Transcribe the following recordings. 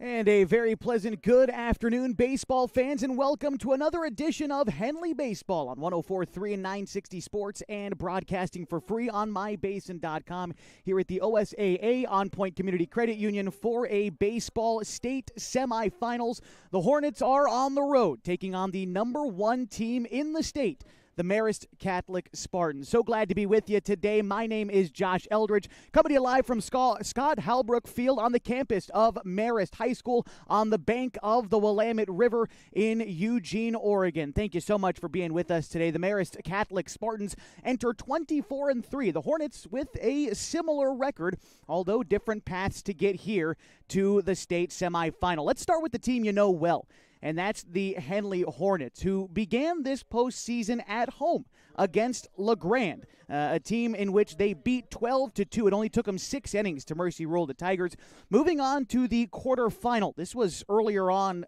And a very pleasant good afternoon, baseball fans, and welcome to another edition of Henley Baseball on 104.3 and 960 Sports and broadcasting for free on mybasin.com here at the OSAA On Point Community Credit Union for a baseball state semifinals. The Hornets are on the road, taking on the number one team in the state, the Marist Catholic Spartans. So glad to be with you today. My name is Josh Eldridge, coming to you live from Scott Halbrook Field on the campus of Marist High School on the bank of the Willamette River in Eugene, Oregon. Thank you so much for being with us today. The Marist Catholic Spartans enter 24-3. The Hornets with a similar record, although different paths to get here to the state semifinal. Let's start with the team you know well, and that's the Henley Hornets, who began this postseason at home against LeGrand, a team in which they beat 12-2. It only took them 6 innings to mercy rule the Tigers. Moving on to the quarterfinal. This was earlier on,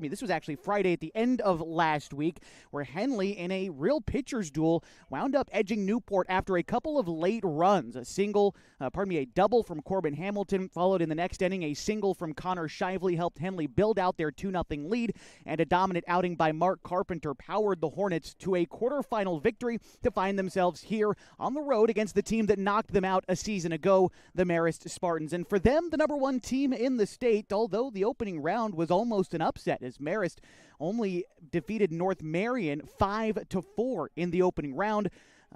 this was actually Friday at the end of last week, where Henley, in a real pitcher's duel, wound up edging Newport after a couple of late runs. A double from Corbin Hamilton, followed in the next inning. A single from Connor Shively helped Henley build out their 2-0 lead, and a dominant outing by Mark Carpenter powered the Hornets to a quarterfinal victory to find themselves here on the road against the team that knocked them out a season ago, the Marist Spartans. And for them, the number one team in the state, although the opening round was almost an upset, as Marist only defeated North Marion 5-4 in the opening round,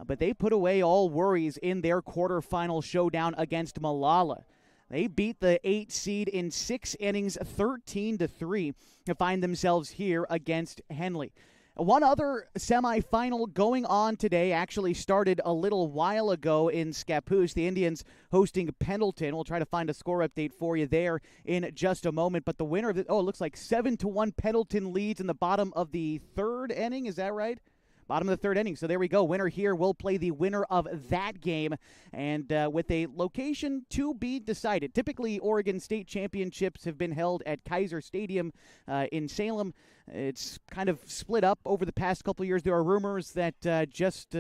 but they put away all worries in their quarterfinal showdown against Malala. They beat the 8 seed in 6 innings, 13-3, to find themselves here against Henley. One other semifinal going on today actually started a little while ago in Scappoose. The Indians hosting Pendleton. We'll try to find a score update for you there in just a moment. But the winner of it looks like 7-1 Pendleton leads in the bottom of the 3rd inning. Is that right? Bottom of the 3rd inning. So there we go. Winner here will play the winner of that game, and with a location to be decided. Typically, Oregon State Championships have been held at Kaiser Stadium in Salem. It's kind of split up over the past couple of years. There are rumors that just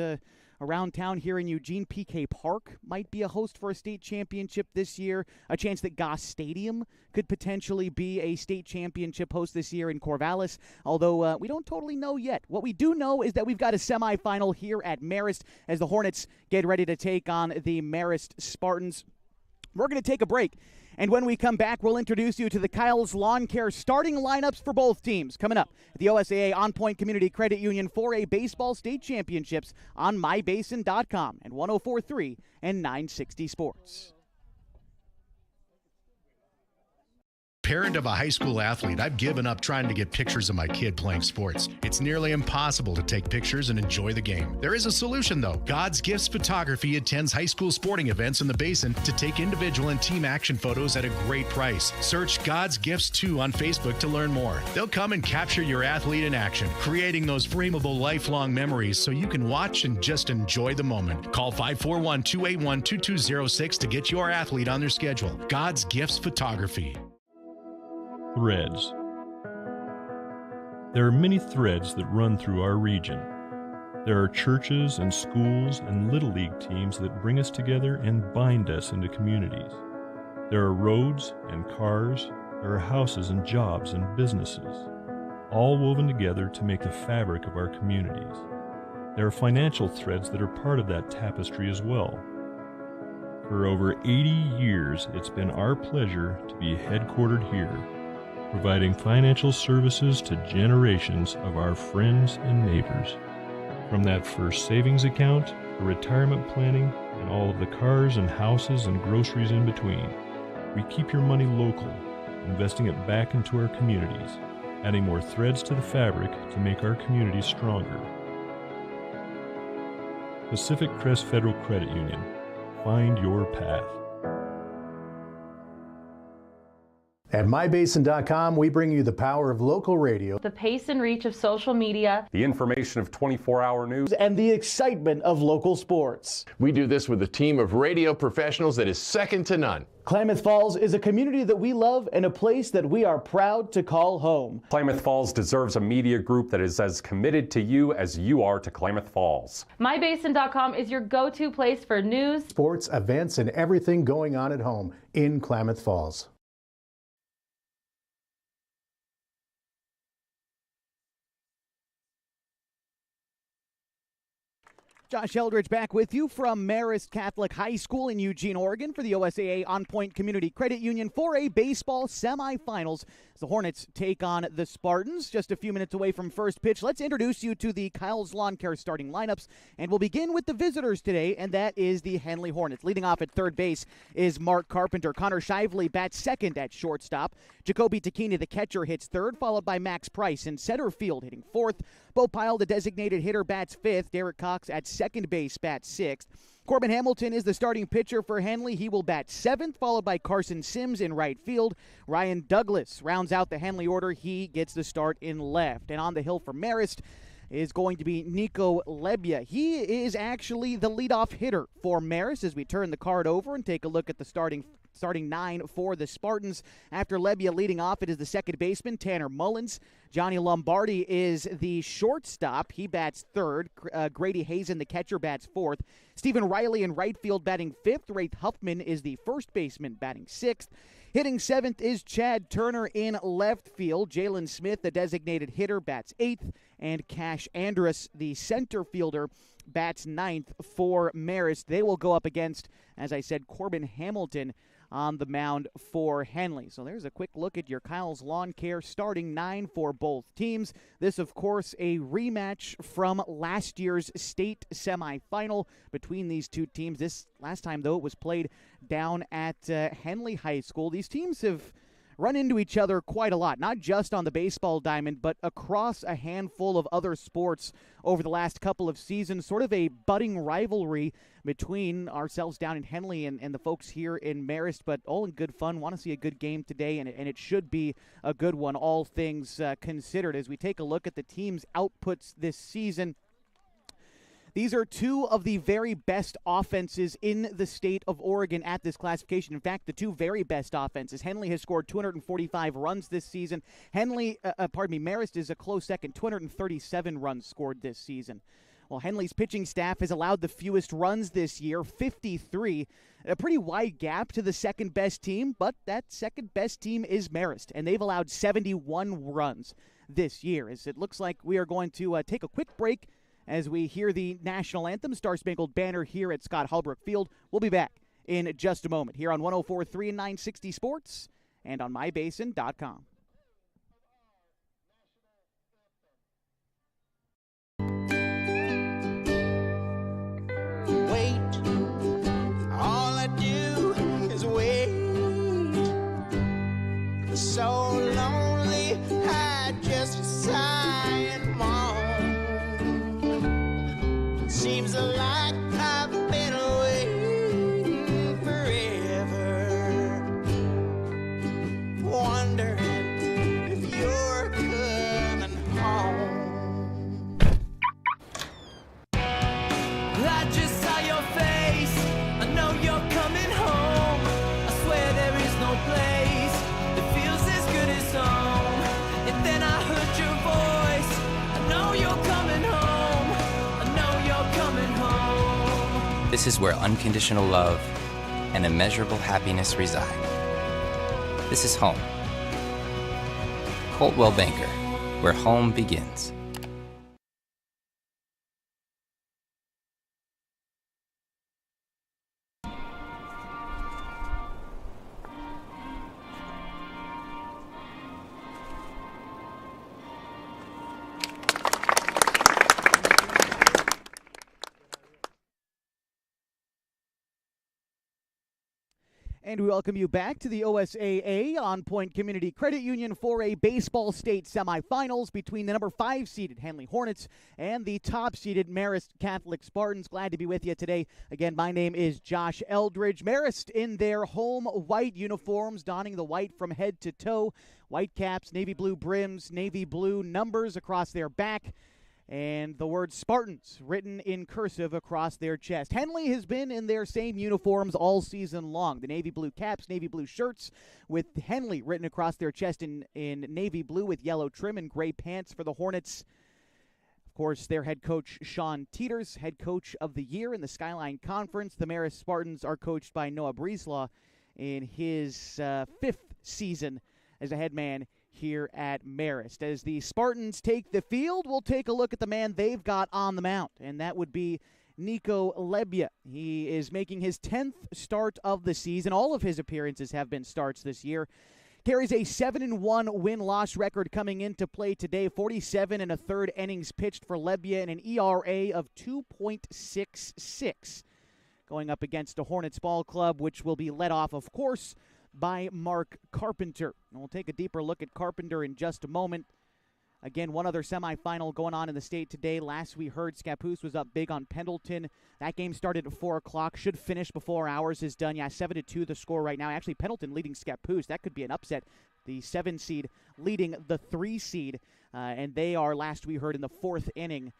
around town here in Eugene, PK Park might be a host for a state championship this year. A chance that Goss Stadium could potentially be a state championship host this year in Corvallis, although we don't totally know yet. What we do know is that we've got a semifinal here at Marist as the Hornets get ready to take on the Marist Spartans. We're going to take a break, and when we come back, we'll introduce you to the Kyle's Lawn Care starting lineups for both teams. Coming up at the OSAA On Point Community Credit Union for a baseball state championships on mybasin.com and 104.3 and 960 Sports. Parent of a high school athlete, I've given up trying to get pictures of my kid playing sports. It's nearly impossible to take pictures and enjoy the game. There is a solution, though. God's Gifts Photography attends high school sporting events in the Basin to take individual and team action photos at a great price. Search God's Gifts 2 on Facebook to learn more. They'll come and capture your athlete in action, creating those frameable lifelong memories so you can watch and just enjoy the moment. Call 541-281-2206 to get your athlete on their schedule. God's Gifts Photography. Threads. There are many threads that run through our region. There are churches and schools and Little League teams that bring us together and bind us into communities. There are roads and cars. There are houses and jobs and businesses, all woven together to make the fabric of our communities. There are financial threads that are part of that tapestry as well. For over 80 years, it's been our pleasure to be headquartered here, providing financial services to generations of our friends and neighbors. From that first savings account, to retirement planning, and all of the cars and houses and groceries in between, we keep your money local, investing it back into our communities, adding more threads to the fabric to make our communities stronger. Pacific Crest Federal Credit Union. Find your path. At mybasin.com, we bring you the power of local radio, the pace and reach of social media, the information of 24-hour news, and the excitement of local sports. We do this with a team of radio professionals that is second to none. Klamath Falls is a community that we love and a place that we are proud to call home. Klamath Falls deserves a media group that is as committed to you as you are to Klamath Falls. MyBasin.com is your go-to place for news, sports, events, and everything going on at home in Klamath Falls. Josh Eldridge back with you from Marist Catholic High School in Eugene, Oregon for the OSAA On Point Community Credit Union 4A baseball semifinals. The Hornets take on the Spartans. Just a few minutes away from first pitch, let's introduce you to the Kyle's Lawn Care starting lineups, and we'll begin with the visitors today, and that is the Henley Hornets. Leading off at third base is Mark Carpenter. Connor Shively bats second at shortstop. Jacoby Takini, the catcher, hits third, followed by Max Price in center field, hitting fourth. Bo Pyle, the designated hitter, bats fifth. Derek Cox at second base bats sixth. Corbin Hamilton is the starting pitcher for Henley. He will bat seventh, followed by Carson Sims in right field. Ryan Douglas rounds out the Henley order. He gets the start in left. And on the hill for Marist is going to be Nico Lebia. He is actually the leadoff hitter for Marist as we turn the card over and take a look at the starting nine for the Spartans. After Lebia leading off, it is the second baseman, Tanner Mullins. Johnny Lombardi is the shortstop. He bats third. Grady Hazen, the catcher, bats fourth. Stephen Riley in right field batting fifth. Wraith Huffman is the first baseman batting sixth. Hitting seventh is Chad Turner in left field. Jalen Smith, the designated hitter, bats eighth. And Cash Andrus, the center fielder, bats ninth for Marist. They will go up against, as I said, Corbin Hamilton on the mound for Henley. So there's a quick look at your Kyle's Lawn Care starting nine for both teams. This, of course, a rematch from last year's state semifinal between these two teams. This last time, though, it was played down at Henley High School. These teams have run into each other quite a lot, not just on the baseball diamond, but across a handful of other sports over the last couple of seasons. Sort of a budding rivalry between ourselves down in Henley and the folks here in Marist, but all in good fun. Want to see a good game today, and it should be a good one, all things considered. As we take a look at the team's outputs this season, these are two of the very best offenses in the state of Oregon at this classification. In fact, the two very best offenses. Henley has scored 245 runs this season. Marist is a close second, 237 runs scored this season. Well, Henley's pitching staff has allowed the fewest runs this year, 53. A pretty wide gap to the second best team, but that second best team is Marist, and they've allowed 71 runs this year. As it looks like we are going to take a quick break as we hear the national anthem, Star Spangled Banner, here at Scott Halbrook Field. We'll be back in just a moment here on 104.3 and 960 Sports and on mybasin.com. So lonely, I just sigh and moan. Seems like I've been away forever, wondering if you're coming home. I just saw your face, I know you're coming home. I swear there is no place home. And then I heard your voice, I know you're coming home, I know you're coming home. This is where unconditional love and immeasurable happiness reside. This is home. Coltwell Banker, where home begins. And we welcome you back to the OSAA On Point Community Credit Union 4A baseball state semifinals between the number 5-seeded Henley Hornets and the top-seeded Marist Catholic Spartans. Glad to be with you today. Again, my name is Josh Eldridge. Marist in their home white uniforms, donning the white from head to toe. White caps, navy blue brims, navy blue numbers across their back, and the word Spartans written in cursive across their chest. Henley has been in their same uniforms all season long. The navy blue caps, navy blue shirts with Henley written across their chest in navy blue with yellow trim, and gray pants for the Hornets. Of course, their head coach, Sean Teeters, head coach of the year in the Skyline Conference. The Marist Spartans are coached by Noah Breeslaw in his fifth season as a head man here at Marist. As the Spartans take the field, we'll take a look at the man they've got on the mound, and that would be Nico Lebia. He is making his 10th start of the season. All of his appearances have been starts this year. Carries a 7-1 win-loss record coming into play today. 47 1/3 innings pitched for Lebia and an ERA of 2.66. Going up against the Hornets ball club, which will be led off, of course, by Mark Carpenter. And we'll take a deeper look at Carpenter in just a moment. Again, one other semifinal going on in the state today. Last we heard, Scappoose was up big on Pendleton. That game started at 4 o'clock. Should finish before hours is done. Yeah, 7-2 the score right now. Actually, Pendleton leading Scappoose. That could be an upset. The 7 seed leading the 3 seed. And they are, last we heard, in the 4th inning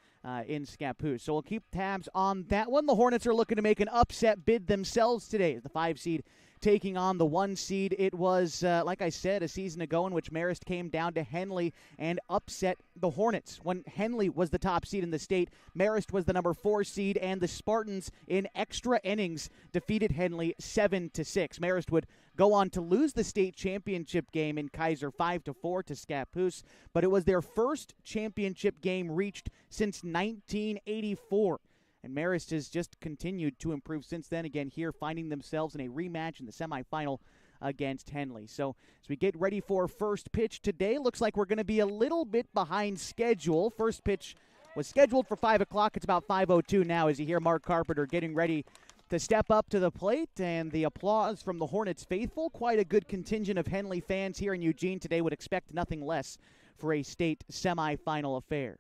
in Scappoose. So we'll keep tabs on that one. The Hornets are looking to make an upset bid themselves today. The 5 seed taking on the 1 seed. It was, like I said, a season ago in which Marist came down to Henley and upset the Hornets. When Henley was the top seed in the state, Marist was the number 4 seed, and the Spartans in extra innings defeated Henley 7-6. Marist would go on to lose the state championship game in Kaiser 5-4 to Scappoose, but it was their first championship game reached since 1984. And Marist has just continued to improve since then, again here finding themselves in a rematch in the semifinal against Henley. So as we get ready for first pitch today, looks like we're going to be a little bit behind schedule. First pitch was scheduled for 5 o'clock. It's about 5:02 now as you hear Mark Carpenter getting ready to step up to the plate, and the applause from the Hornets faithful. Quite a good contingent of Henley fans here in Eugene today. Would expect nothing less for a state semifinal affair.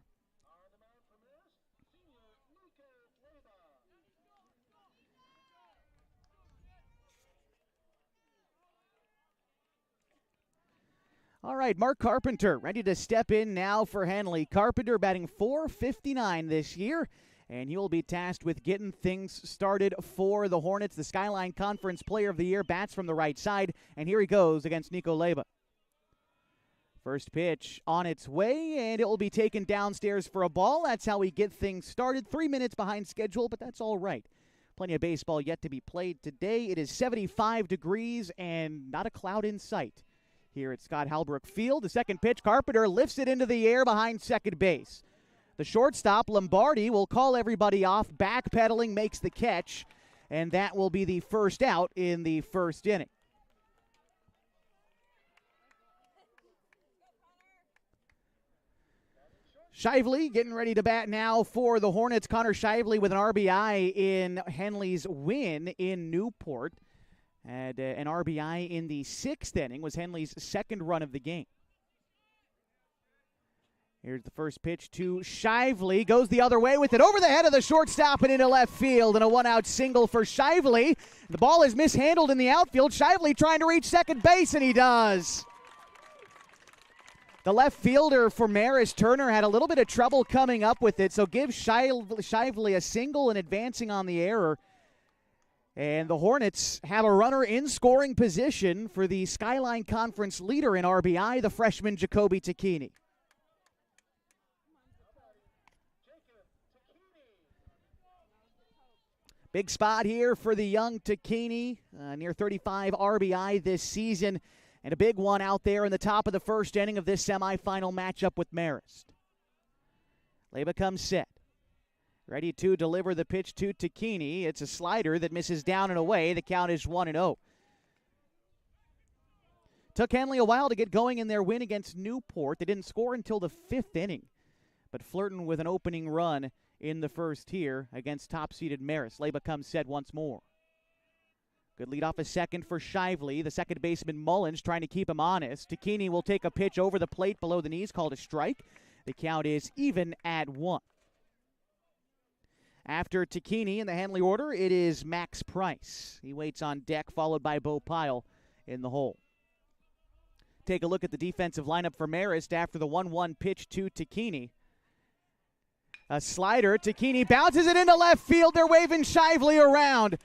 All right, Mark Carpenter ready to step in now for Henley. Carpenter batting .459 this year, and he will be tasked with getting things started for the Hornets. The Skyline Conference Player of the Year bats from the right side, and here he goes against Nico Leba. First pitch on its way, and it will be taken downstairs for a ball. That's how we get things started. 3 minutes behind schedule, but that's all right. Plenty of baseball yet to be played today. It is 75 degrees and not a cloud in sight here at Scott Halbrook Field. The second pitch, Carpenter lifts it into the air behind second base. The shortstop, Lombardi, will call everybody off. Backpedaling, makes the catch, and that will be the first out in the first inning. Shively getting ready to bat now for the Hornets. Connor Shively with an RBI in Henley's win in Newport. And an RBI in the 6th inning was Henley's second run of the game. Here's the first pitch to Shively. Goes the other way with it over the head of the shortstop and into left field. And a 1-out single for Shively. The ball is mishandled in the outfield. Shively trying to reach second base, and he does. The left fielder for Marist, Turner, had a little bit of trouble coming up with it. So give Shively a single and advancing on the error. And the Hornets have a runner in scoring position for the Skyline Conference leader in RBI, the freshman Jacoby Tacchini. Big spot here for the young Tacchini, near 35 RBI this season, and a big one out there in the top of the first inning of this semifinal matchup with Marist. Leba comes set. Ready to deliver the pitch to Tacchini. It's a slider that misses down and away. The count is 1-0. Took Henley a while to get going in their win against Newport. They didn't score until the 5th inning, but flirting with an opening run in the first here against top-seeded Marist. Leba comes set once more. Good lead off a second for Shively. The second baseman Mullins trying to keep him honest. Tacchini will take a pitch over the plate below the knees, called a strike. The count is even at 1. After Tacchini in the Henley order, it is Max Price. He waits on deck, followed by Bo Pyle in the hole. Take a look at the defensive lineup for Marist after the 1-1 pitch to Tacchini. A slider. Tacchini bounces it into left field. They're waving Shively around.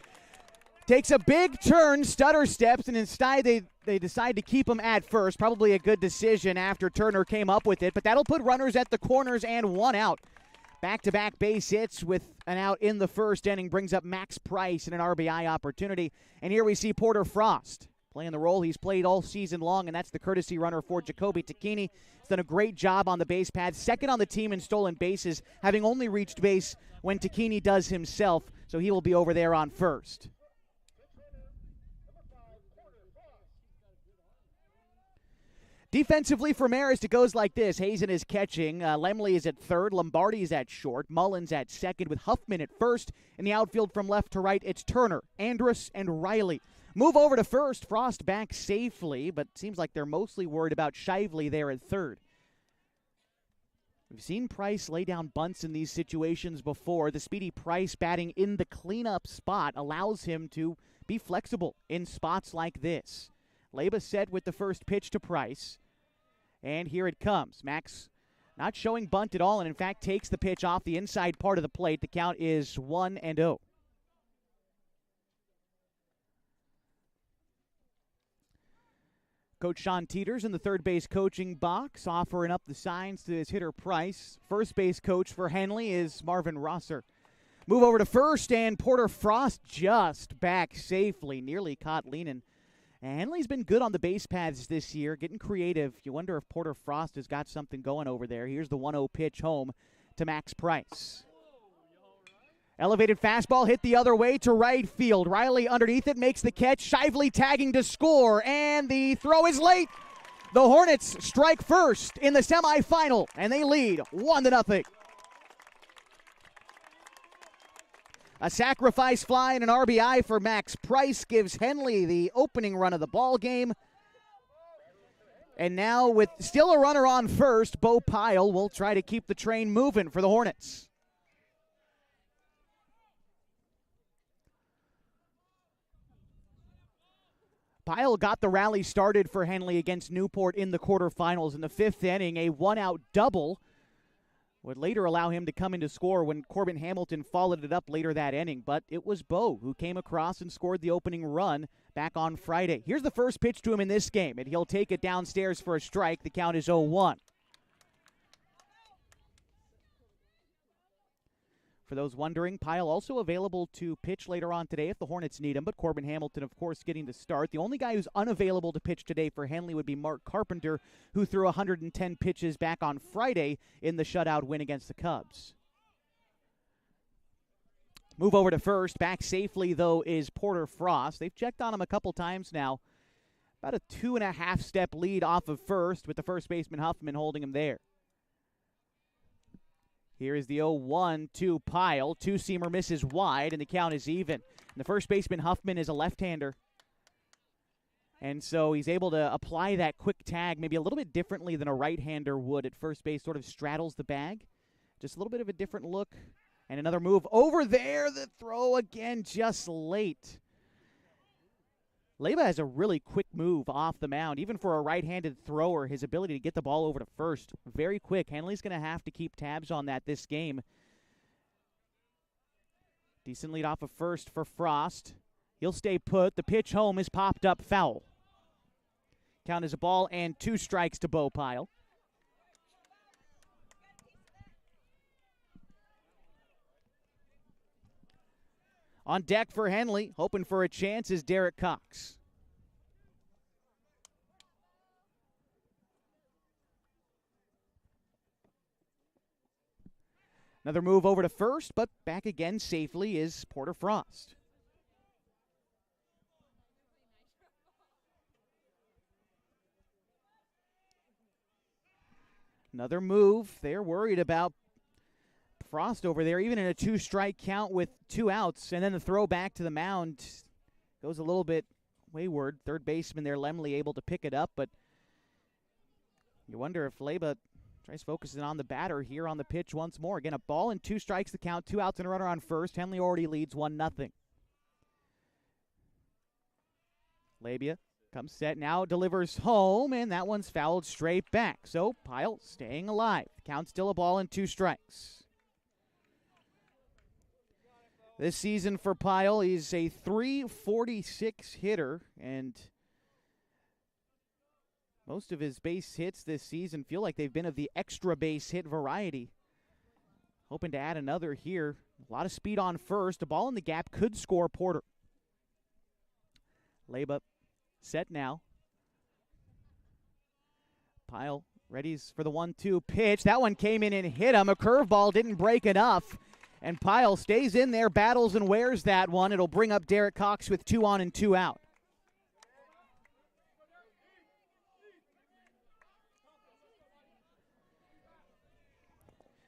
Takes a big turn, stutter steps, and instead they decide to keep him at first. Probably a good decision after Turner came up with it, but that'll put runners at the corners and 1 out. Back-to-back base hits with an out in the first inning brings up Max Price and an RBI opportunity. And here we see Porter Frost. playing the role he's played all season long, and that's the courtesy runner for Jacoby Tacchini. He's done a great job on the base paths, second on the team in stolen bases, having only reached base when Tacchini does himself, so he will be over there on first. Defensively for Marist, it goes like this. Hazen is catching. Lemley is at third. Lombardi is at short. Mullins at second with Huffman at first. In the outfield from left to right, it's Turner, Andrus, and Riley. Move over to first. Frost back safely, but seems like they're mostly worried about Shively there at third. We've seen Price lay down bunts in these situations before. The speedy Price batting in the cleanup spot allows him to be flexible in spots like this. Leba set with the first pitch to Price. And here it comes. Max not showing bunt at all, and in fact takes the pitch off the inside part of the plate. The count is 1-0. Coach Sean Teeters in the third base coaching box, offering up the signs to his hitter Price. First base coach for Henley is Marvin Rosser. Move over to first, and Porter Frost just back safely. Nearly caught Lehnan. And Henley's been good on the base paths this year, getting creative. You wonder if Porter Frost has got something going over there. Here's the 1-0 pitch home to Max Price. Elevated fastball hit the other way to right field. Riley underneath it makes the catch. Shively tagging to score, and the throw is late. The Hornets strike first in the semifinal, and they lead 1-0. A sacrifice fly and an RBI for Max Price gives Henley the opening run of the ball game. And now with still a runner on first, Bo Pyle will try to keep the train moving for the Hornets. Pyle got the rally started for Henley against Newport in the quarterfinals. In the fifth inning, a one-out double would later allow him to come in to score when Corbin Hamilton followed it up later that inning. But it was Bo who came across and scored the opening run back on Friday. Here's the first pitch to him in this game, and he'll take it downstairs for a strike. The count is 0-1. For those wondering, Pyle also available to pitch later on today if the Hornets need him, but Corbin Hamilton, of course, getting the start. The only guy who's unavailable to pitch today for Henley would be Mark Carpenter, who threw 110 pitches back on Friday in the shutout win against the Cubs. Move over to first. Back safely, though, is Porter Frost. They've checked on him a couple times now. About a 2.5-step lead off of first, with the first baseman Huffman holding him there. Here is the 0-1 to Pyle. Two-seamer misses wide, and the count is even. And the first baseman, Huffman, is a left-hander. And so he's able to apply that quick tag maybe a little bit differently than a right-hander would at first base. Sort of straddles the bag. Just a little bit of a different look. And another move over there. The throw again just late. Leba has a really quick move off the mound. Even for a right-handed thrower, his ability to get the ball over to first, very quick. Henley's going to have to keep tabs on that this game. Decent lead off of first for Frost. He'll stay put. The pitch home is popped up foul. Count as a ball and 2 strikes to Bo Pyle. On deck for Henley, hoping for a chance, is Derek Cox. Another move over to first, but back again safely is Porter Frost. Another move. They're worried about Frost over there, even in a 2-strike count with 2 outs, and then the throw back to the mound goes a little bit wayward. Third baseman there, Lemley, able to pick it up, but you wonder if Leba tries focusing on the batter here on the pitch once more. Again, a ball and 2 strikes the count, 2 outs and a runner on first. Henley already leads 1-0. Labia comes set, now delivers home, and that one's fouled straight back. So Pyle staying alive. Count still a ball and 2 strikes. This season for Pyle, he's a .346 hitter, and most of his base hits this season feel like they've been of the extra base hit variety. Hoping to add another here. A lot of speed on first. A ball in the gap could score Porter. Leba Set now. Pyle readies for the 1-2 pitch. That one came in and hit him. A curveball didn't break enough. And Pyle stays in there, battles and wears that one. It'll bring up Derek Cox with 2 on and 2 out.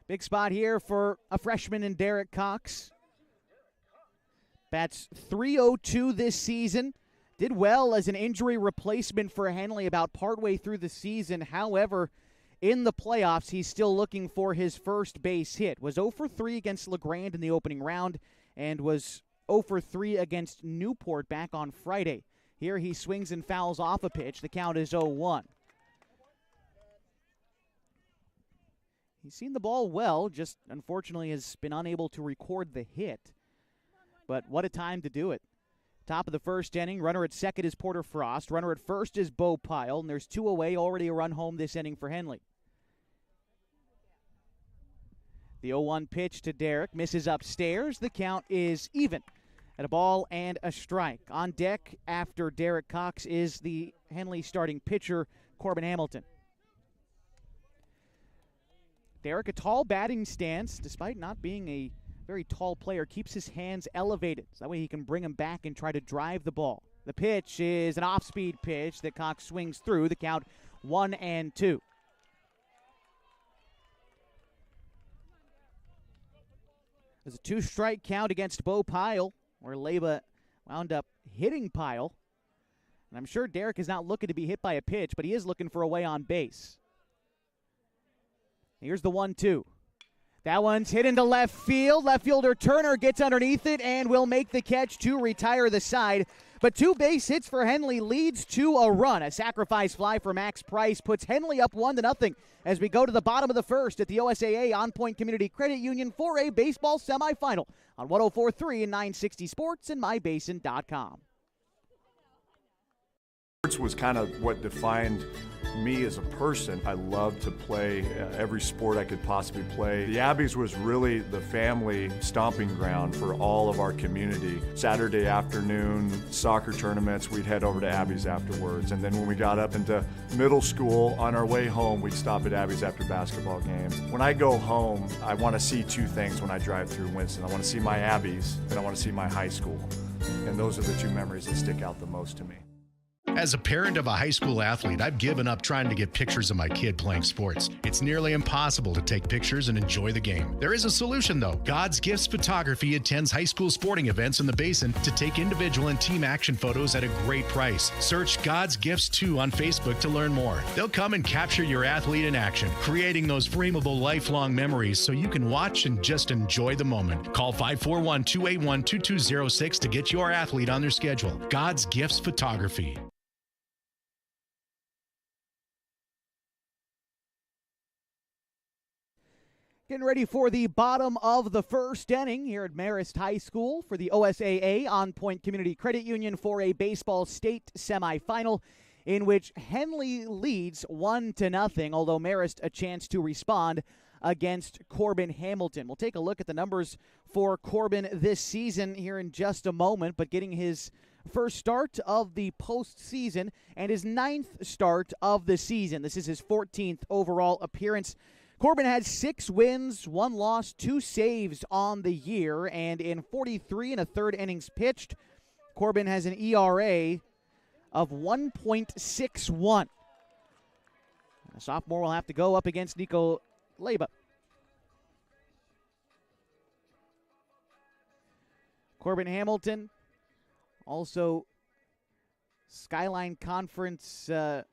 Big spot here for a freshman in Derek Cox. Bats .302 this season. Did well as an injury replacement for Henley about partway through the season. However, in the playoffs, he's still looking for his first base hit. Was 0 for 3 against LeGrand in the opening round and was 0 for 3 against Newport back on Friday. Here he swings and fouls off a pitch. The count is 0-1. He's seen the ball well, just unfortunately has been unable to record the hit. But what a time to do it. Top of the first inning, runner at second is Porter Frost. Runner at first is Bo Pyle, and there's 2 away, already a run home this inning for Henley. The 0-1 pitch to Derek, misses upstairs. The count is even at a ball and a strike. On deck after Derek Cox is the Henley starting pitcher, Corbin Hamilton. Derek, a tall batting stance, despite not being a very tall player, keeps his hands elevated. So that way he can bring them back and try to drive the ball. The pitch is an off-speed pitch that Cox swings through. The count 1-2. There's a 2-strike count against Bo Pyle, where Leyba wound up hitting Pyle. And I'm sure Derek is not looking to be hit by a pitch, but he is looking for a way on base. Here's the 1-2. That one's hit into left field. Left fielder Turner gets underneath it and will make the catch to retire the side. But 2 base hits for Henley leads to a run. A sacrifice fly for Max Price puts Henley up 1-0 as we go to the bottom of the first at the OSAA On Point Community Credit Union 4A baseball semifinal on 104.3 and 960 Sports and MyBasin.com. Sports was kind of what defined me as a person. I loved to play every sport I could possibly play. The Abbeys was really the family stomping ground for all of our community. Saturday afternoon soccer tournaments, we'd head over to Abbeys afterwards. And then when we got up into middle school, on our way home, we'd stop at Abbeys after basketball games. When I go home, I want to see 2 things when I drive through Winston. I want to see my Abbeys and I want to see my high school. And those are the 2 memories that stick out the most to me. As a parent of a high school athlete, I've given up trying to get pictures of my kid playing sports. It's nearly impossible to take pictures and enjoy the game. There is a solution, though. God's Gifts Photography attends high school sporting events in the Basin to take individual and team action photos at a great price. Search God's Gifts 2 on Facebook to learn more. They'll come and capture your athlete in action, creating those frameable lifelong memories so you can watch and just enjoy the moment. Call 541-281-2206 to get your athlete on their schedule. God's Gifts Photography. Getting ready for the bottom of the first inning here at Marist High School for the OSAA On Point Community Credit Union for a baseball state semifinal in which Henley leads 1-0, although Marist a chance to respond against Corbin Hamilton. We'll take a look at the numbers for Corbin this season here in just a moment, but getting his first start of the postseason and his 9th start of the season. This is his 14th overall appearance. Corbin had 6 wins, 1 loss, 2 saves on the year, and in 43 1/3 innings pitched, Corbin has an ERA of 1.61. The sophomore will have to go up against Nico Leyba. Corbin Hamilton, also Skyline Conference, I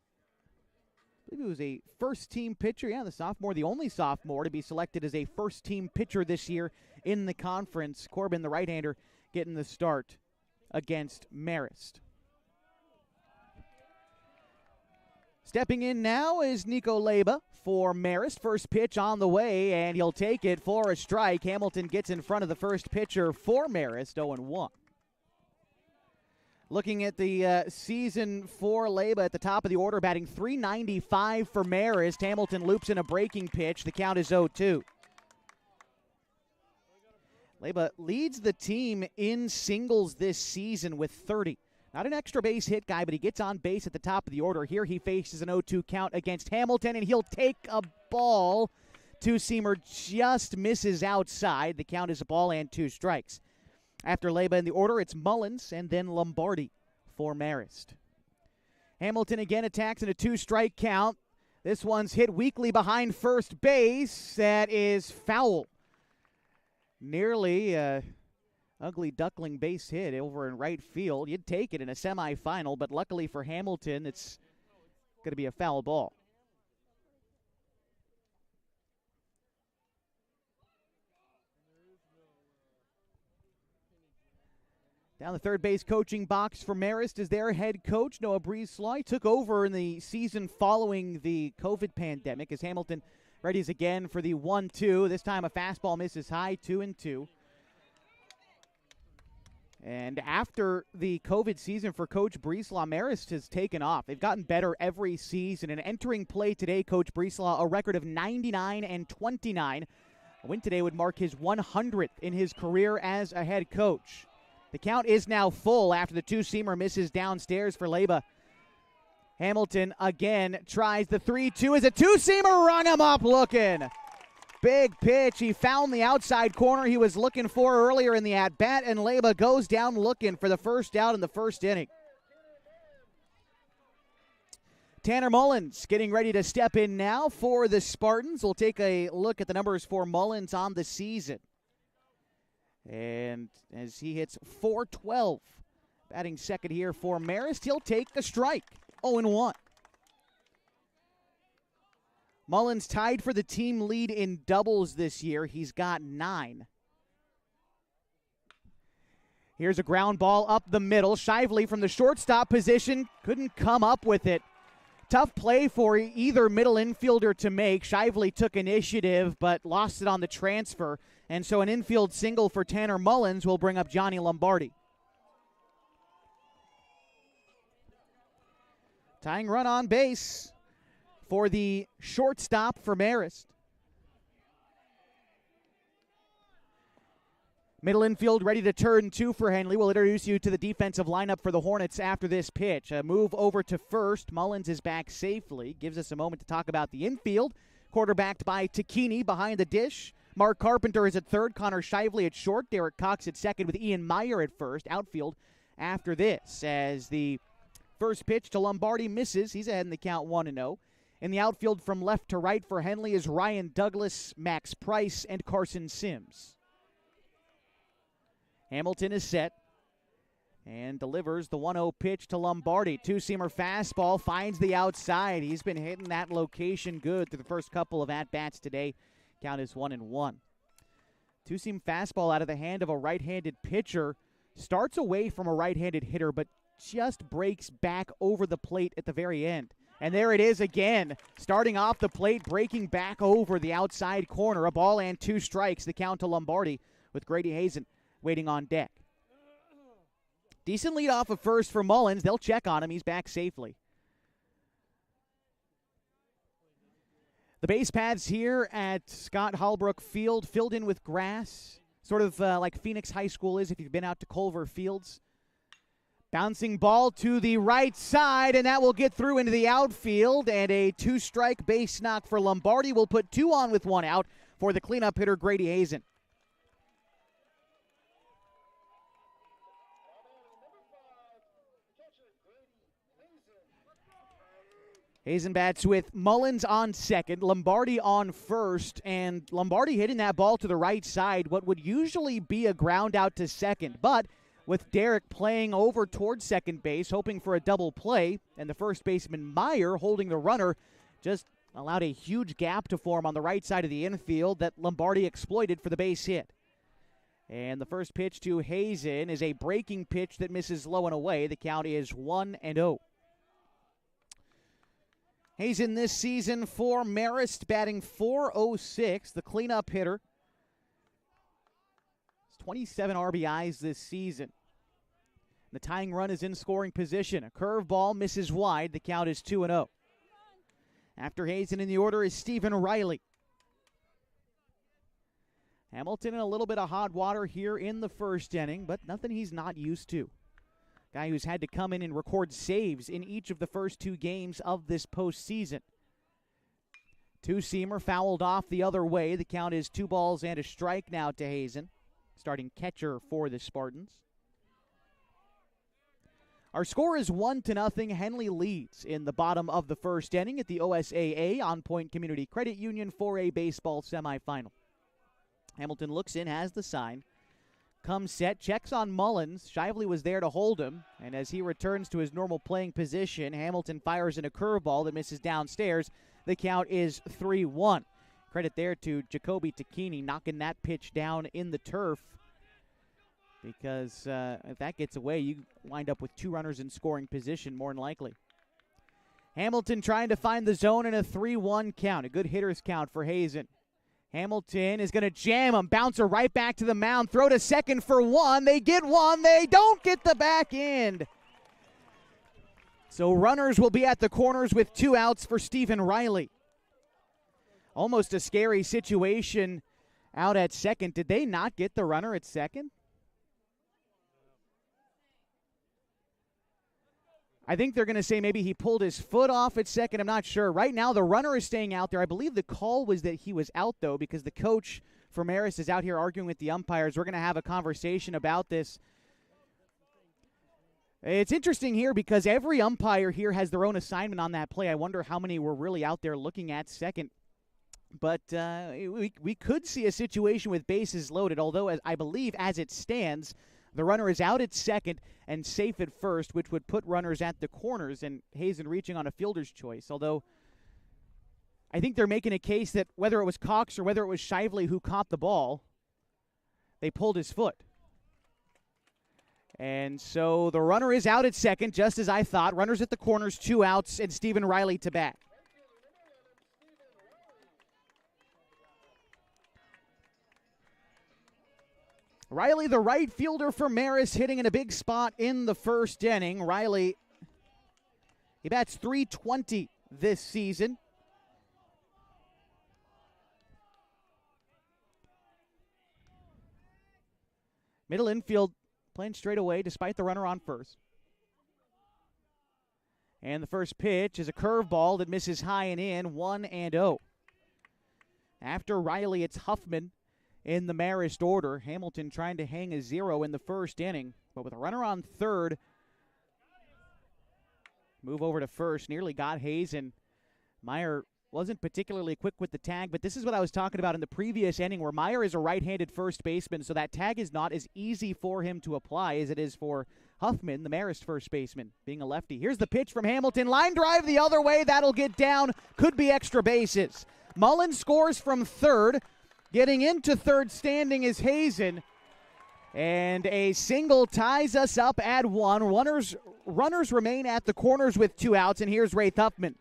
believe he was a first-team pitcher. Yeah, the sophomore, the only sophomore to be selected as a first-team pitcher this year in the conference. Corbin, the right-hander, getting the start against Marist. Stepping in now is Nico Leyba for Marist. First pitch on the way, and he'll take it for a strike. Hamilton gets in front of the first pitcher for Marist, 0-1. Looking at the season for Leyba at the top of the order, batting .395 for Marist. Hamilton loops in a breaking pitch. The count is 0-2. Leyba leads the team in singles this season with 30. Not an extra base hit guy, but he gets on base at the top of the order. Here he faces an 0-2 count against Hamilton, and he'll take a ball. Two-seamer just misses outside. The count is a ball and 2 strikes. After Leba in the order, it's Mullins and then Lombardi for Marist. Hamilton again attacks in a 2-strike count. This one's hit weakly behind first base. That is foul. Nearly ugly duckling base hit over in right field. You'd take it in a semifinal, but luckily for Hamilton, it's going to be a foul ball. Down the third base coaching box for Marist is their head coach, Noah Breeslaw. He took over in the season following the COVID pandemic as Hamilton readies again for the 1-2. This time a fastball misses high, 2-2. And after the COVID season for Coach Breeslaw, Marist has taken off. They've gotten better every season. And entering play today, Coach Breeslaw, a record of 99-29. A win today would mark his 100th in his career as a head coach. The count is now full after the two-seamer misses downstairs for Leba. Hamilton again tries the 3-2 as a two-seamer, rung him up looking. Big pitch. He found the outside corner he was looking for earlier in the at-bat, and Leba goes down looking for the first out in the first inning. Tanner Mullins getting ready to step in now for the Spartans. We'll take a look at the numbers for Mullins on the season. And as he hits .412, batting second here for Marist, he'll take the strike, 0-1. Mullins tied for the team lead in doubles this year. He's got 9. Here's a ground ball up the middle. Shively from the shortstop position couldn't come up with it. Tough play for either middle infielder to make. Shively took initiative but lost it on the transfer. And so an infield single for Tanner Mullins will bring up Johnny Lombardi. Tying run on base for the shortstop for Marist. Middle infield ready to turn 2 for Henley. We'll introduce you to the defensive lineup for the Hornets after this pitch. A move over to first. Mullins is back safely. Gives us a moment to talk about the infield. Quarterbacked by Takini behind the dish. Mark Carpenter is at third. Connor Shively at short. Derek Cox at second with Ian Meyer at first. Outfield after this as the first pitch to Lombardi misses. He's ahead in the count 1-0. In the outfield from left to right for Henley is Ryan Douglas, Max Price, and Carson Sims. Hamilton is set and delivers the 1-0 pitch to Lombardi. Two-seamer fastball finds the outside. He's been hitting that location good through the first couple of at-bats today. Count is 1-1. Two-seam fastball out of the hand of a right-handed pitcher. Starts away from a right-handed hitter, but just breaks back over the plate at the very end. And there it is again. Starting off the plate, breaking back over the outside corner. A ball and 2 strikes. The count to Lombardi with Grady Hazen waiting on deck. Decent lead off of first for Mullins. They'll check on him. He's back safely. The base paths here at Scott Hallbrook Field filled in with grass, sort of like Phoenix High School is if you've been out to Culver Fields. Bouncing ball to the right side, and that will get through into the outfield, and a 2-strike base knock for Lombardi will put 2 on with 1 out for the cleanup hitter Grady Hazen. Hazen bats with Mullins on second, Lombardi on first, and Lombardi hitting that ball to the right side, what would usually be a ground out to second. But with Derek playing over towards second base, hoping for a double play, and the first baseman Meyer holding the runner, just allowed a huge gap to form on the right side of the infield that Lombardi exploited for the base hit. And the first pitch to Hazen is a breaking pitch that misses low and away. The count is 1-0. Hazen this season for Marist, batting .406, the cleanup hitter. It's 27 RBIs this season. The tying run is in scoring position. A curveball misses wide. The count is 2-0. After Hazen in the order is Stephen Riley. Hamilton in a little bit of hot water here in the first inning, but nothing he's not used to. Guy who's had to come in and record saves in each of the first 2 games of this postseason. Two-seamer fouled off the other way. The count is 2 balls and a strike now to Hazen, starting catcher for the Spartans. Our score is 1-0. Henley leads in the bottom of the first inning at the OSAA On Point Community Credit Union 4A baseball semifinal. Hamilton looks in, has the sign. Comes set, checks on Mullins. Shively was there to hold him, and as he returns to his normal playing position, Hamilton fires in a curveball that misses downstairs. The count is 3-1. Credit there to Jacoby Tacchini knocking that pitch down in the turf, because if that gets away, you wind up with 2 runners in scoring position more than likely. Hamilton trying to find the zone in a 3-1 count. A good hitter's count for Hazen. Hamilton is going to jam him. Bouncer right back to the mound. Throw to second for 1. They get 1. They don't get the back end. So runners will be at the corners with 2 outs for Stephen Riley. Almost a scary situation out at second. Did they not get the runner at second? I think they're going to say maybe he pulled his foot off at second. I'm not sure. Right now, the runner is staying out there. I believe the call was that he was out, though, because the coach for Marist is out here arguing with the umpires. We're going to have a conversation about this. It's interesting here because every umpire here has their own assignment on that play. I wonder how many were really out there looking at second. But we could see a situation with bases loaded, although as I believe as it stands, the runner is out at second and safe at first, which would put runners at the corners and Hazen reaching on a fielder's choice. Although I think they're making a case that whether it was Cox or whether it was Shively who caught the ball, they pulled his foot. And so the runner is out at second, just as I thought. Runners at the corners, 2 outs, and Stephen Riley to bat. Riley, the right fielder for Marist, hitting in a big spot in the first inning. Riley, he bats .320 this season. Middle infield playing straight away despite the runner on first. And the first pitch is a curveball that misses high and in, 1-0. After Riley, it's Huffman in the Marist order. Hamilton trying to hang a 0 in the first inning, but with a runner on third, move over to first, nearly got Hazen. Meyer wasn't particularly quick with the tag, but this is what I was talking about in the previous inning where Meyer is a right-handed first baseman, so that tag is not as easy for him to apply as it is for Huffman, the Marist first baseman, being a lefty. Here's the pitch from Hamilton. Line drive the other way. That'll get down. Could be extra bases. Mullins scores from third. Getting into third standing is Hazen. And a single ties us up at 1. Runners remain at the corners with 2 outs, and here's Raith Huffman.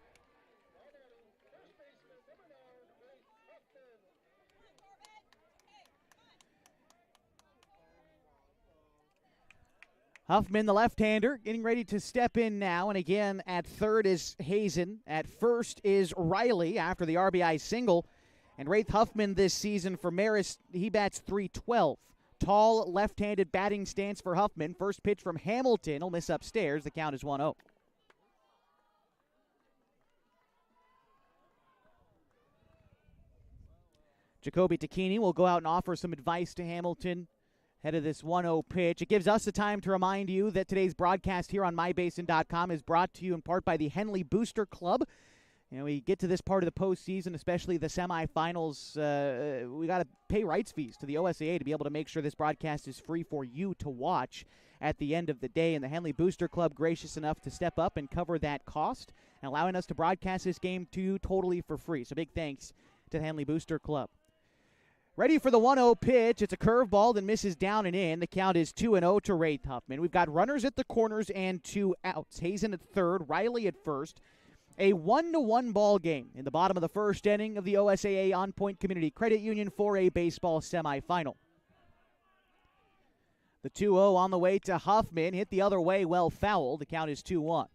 Huffman, the left-hander, getting ready to step in now. And again, at third is Hazen. At first is Riley after the RBI single. And Raith Huffman this season for Marist, he bats .312. Tall, left-handed batting stance for Huffman. First pitch from Hamilton will miss upstairs. The count is 1-0. Jacoby Tacchini will go out and offer some advice to Hamilton ahead of this 1-0 pitch. It gives us the time to remind you that today's broadcast here on MyBasin.com is brought to you in part by the Henley Booster Club. You know, we get to this part of the postseason, especially the semifinals, we got to pay rights fees to the OSAA to be able to make sure this broadcast is free for you to watch at the end of the day. And the Henley Booster Club gracious enough to step up and cover that cost and allowing us to broadcast this game to you totally for free. So big thanks to the Henley Booster Club. Ready for the 1-0 pitch. It's a curveball that misses down and in. The count is 2-0 to Raith Huffman. We've got runners at the corners and 2 outs. Hazen at third, Riley at first. A 1-1 ball game in the bottom of the first inning of the OSAA On Point Community Credit Union 4A baseball semifinal. The 2-0 on the way to Huffman. Hit the other way, well fouled. The count is 2-1.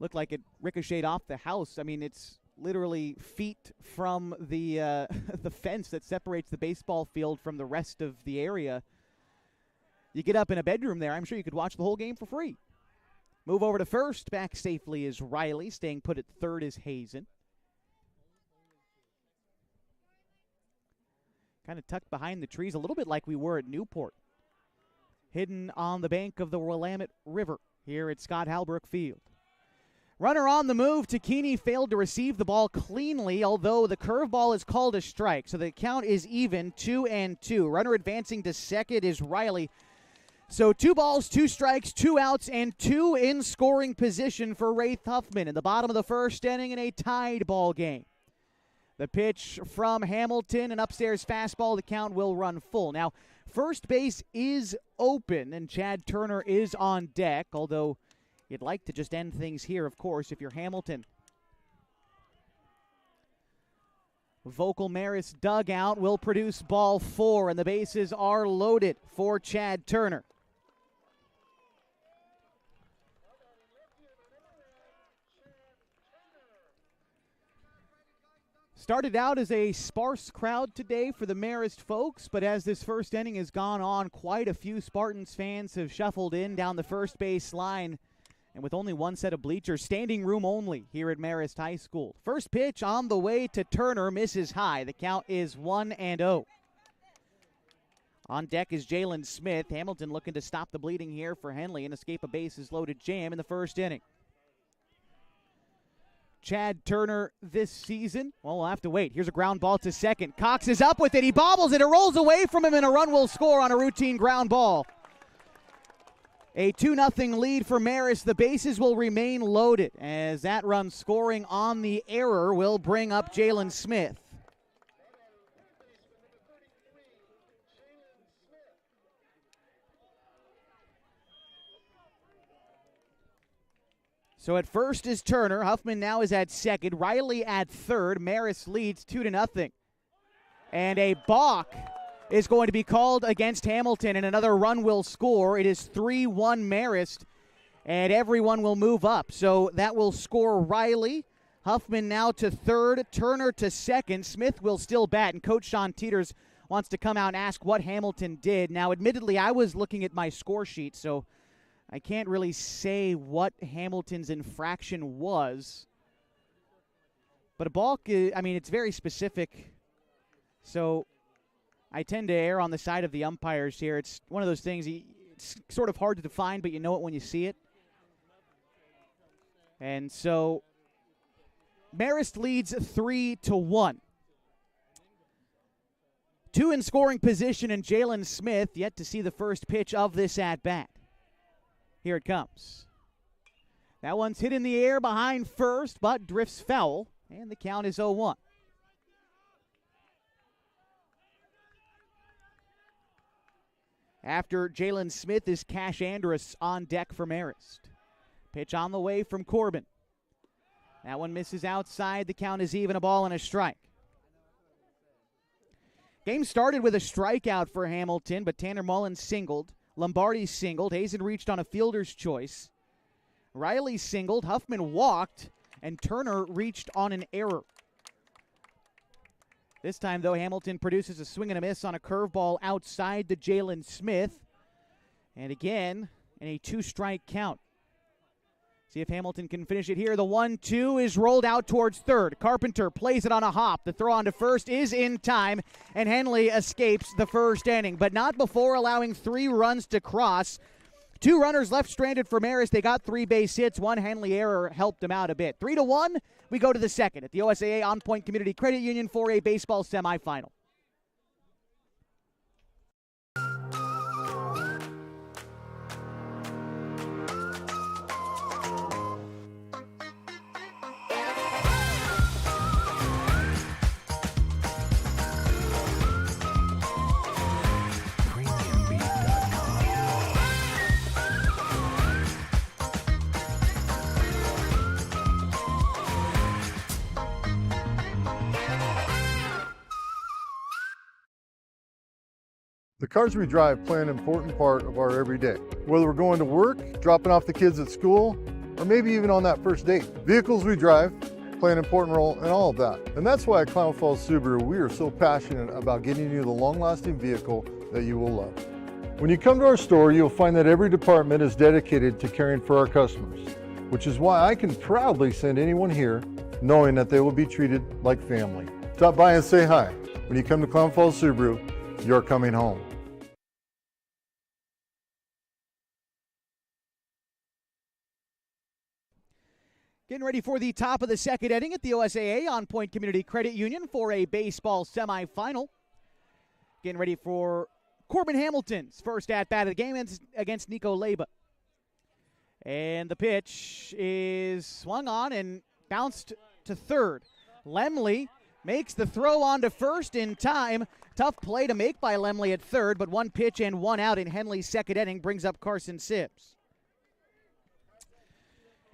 Looked like it ricocheted off the house. I mean, it's literally feet from the the fence that separates the baseball field from the rest of the area. You get up in a bedroom there, I'm sure you could watch the whole game for free. Move over to first. Back safely is Riley. Staying put at third is Hazen. Kind of tucked behind the trees, a little bit like we were at Newport. Hidden on the bank of the Willamette River here at Scott Halbrook Field. Runner on the move. Takini failed to receive the ball cleanly, although the curveball is called a strike. So the count is even, 2-2. Runner advancing to second is Riley. So 2 balls, 2 strikes, 2 outs, and 2 in scoring position for Wraith Huffman in the bottom of the first inning in a tied ball game. The pitch from Hamilton, an upstairs fastball. The count will run full. Now, first base is open, and Chad Turner is on deck, although you'd like to just end things here, of course, if you're Hamilton. Vocal Marist dugout will produce ball 4, and the bases are loaded for Chad Turner. Started out as a sparse crowd today for the Marist folks, but as this first inning has gone on, quite a few Spartans fans have shuffled in down the first base line, and with only one set of bleachers, standing room only here at Marist High School. First pitch on the way to Turner, misses high. The count is 1-0. On deck is Jalen Smith. Hamilton looking to stop the bleeding here for Henley and escape a bases-loaded jam in the first inning. Chad Turner this season, well, we'll have to wait. Here's a ground ball to second. Cox is up with it. He bobbles it. It rolls away from him, and a run will score on a routine ground ball. A 2-0 lead for Marist. The bases will remain loaded as that run scoring on the error will bring up Jalen Smith. So at first is Turner. Huffman now is at second. Riley at third. Marist leads 2-0. And a balk is going to be called against Hamilton, and another run will score. It is 3-1 Marist, and everyone will move up. So that will score Riley. Huffman now to third. Turner to second. Smith will still bat, and Coach Sean Teeters wants to come out and ask what Hamilton did. Now, admittedly, I was looking at my score sheet, so I can't really say what Hamilton's infraction was. But a balk, it's very specific. So I tend to err on the side of the umpires here. It's one of those things, it's sort of hard to define, but you know it when you see it. And so Marist leads 3-1. 2 in scoring position, and Jalen Smith yet to see the first pitch of this at-bat. Here it comes. That one's hit in the air behind first, but drifts foul, and the count is 0-1. After Jalen Smith is Cash Andrus on deck for Marist. Pitch on the way from Corbin. That one misses outside. The count is even, a ball and a strike. Game started with a strikeout for Hamilton, but Tanner Mullins singled. Lombardi singled. Hazen reached on a fielder's choice. Riley singled. Huffman walked, and Turner reached on an error. This time, though, Hamilton produces a swing and a miss on a curveball outside the Jalen Smith. And again, in a 2-strike count. See if Hamilton can finish it here. The 1-2 is rolled out towards third. Carpenter plays it on a hop. The throw on to first is in time, and Henley escapes the first inning, but not before allowing 3 runs to cross. 2 runners left stranded for Marist. They got 3 base hits. 1 Henley error helped them out a bit. 3-1, we go to the second at the OSAA On Point Community Credit Union 4A baseball semifinal. The cars we drive play an important part of our everyday. Whether we're going to work, dropping off the kids at school, or maybe even on that first date. Vehicles we drive play an important role in all of that. And that's why at Klamath Falls Subaru, we are so passionate about getting you the long-lasting vehicle that you will love. When you come to our store, you'll find that every department is dedicated to caring for our customers, which is why I can proudly send anyone here knowing that they will be treated like family. Stop by and say hi. When you come to Klamath Falls Subaru, you're coming home. Getting ready for the top of the second inning at the OSAA On Point Community Credit Union for a baseball semifinal. Getting ready for Corbin Hamilton's first at-bat of the game against Nico Leba. And the pitch is swung on and bounced to third. Lemley makes the throw on to first in time. Tough play to make by Lemley at third, but one pitch and one out in Henley's second inning brings up Carson Sims.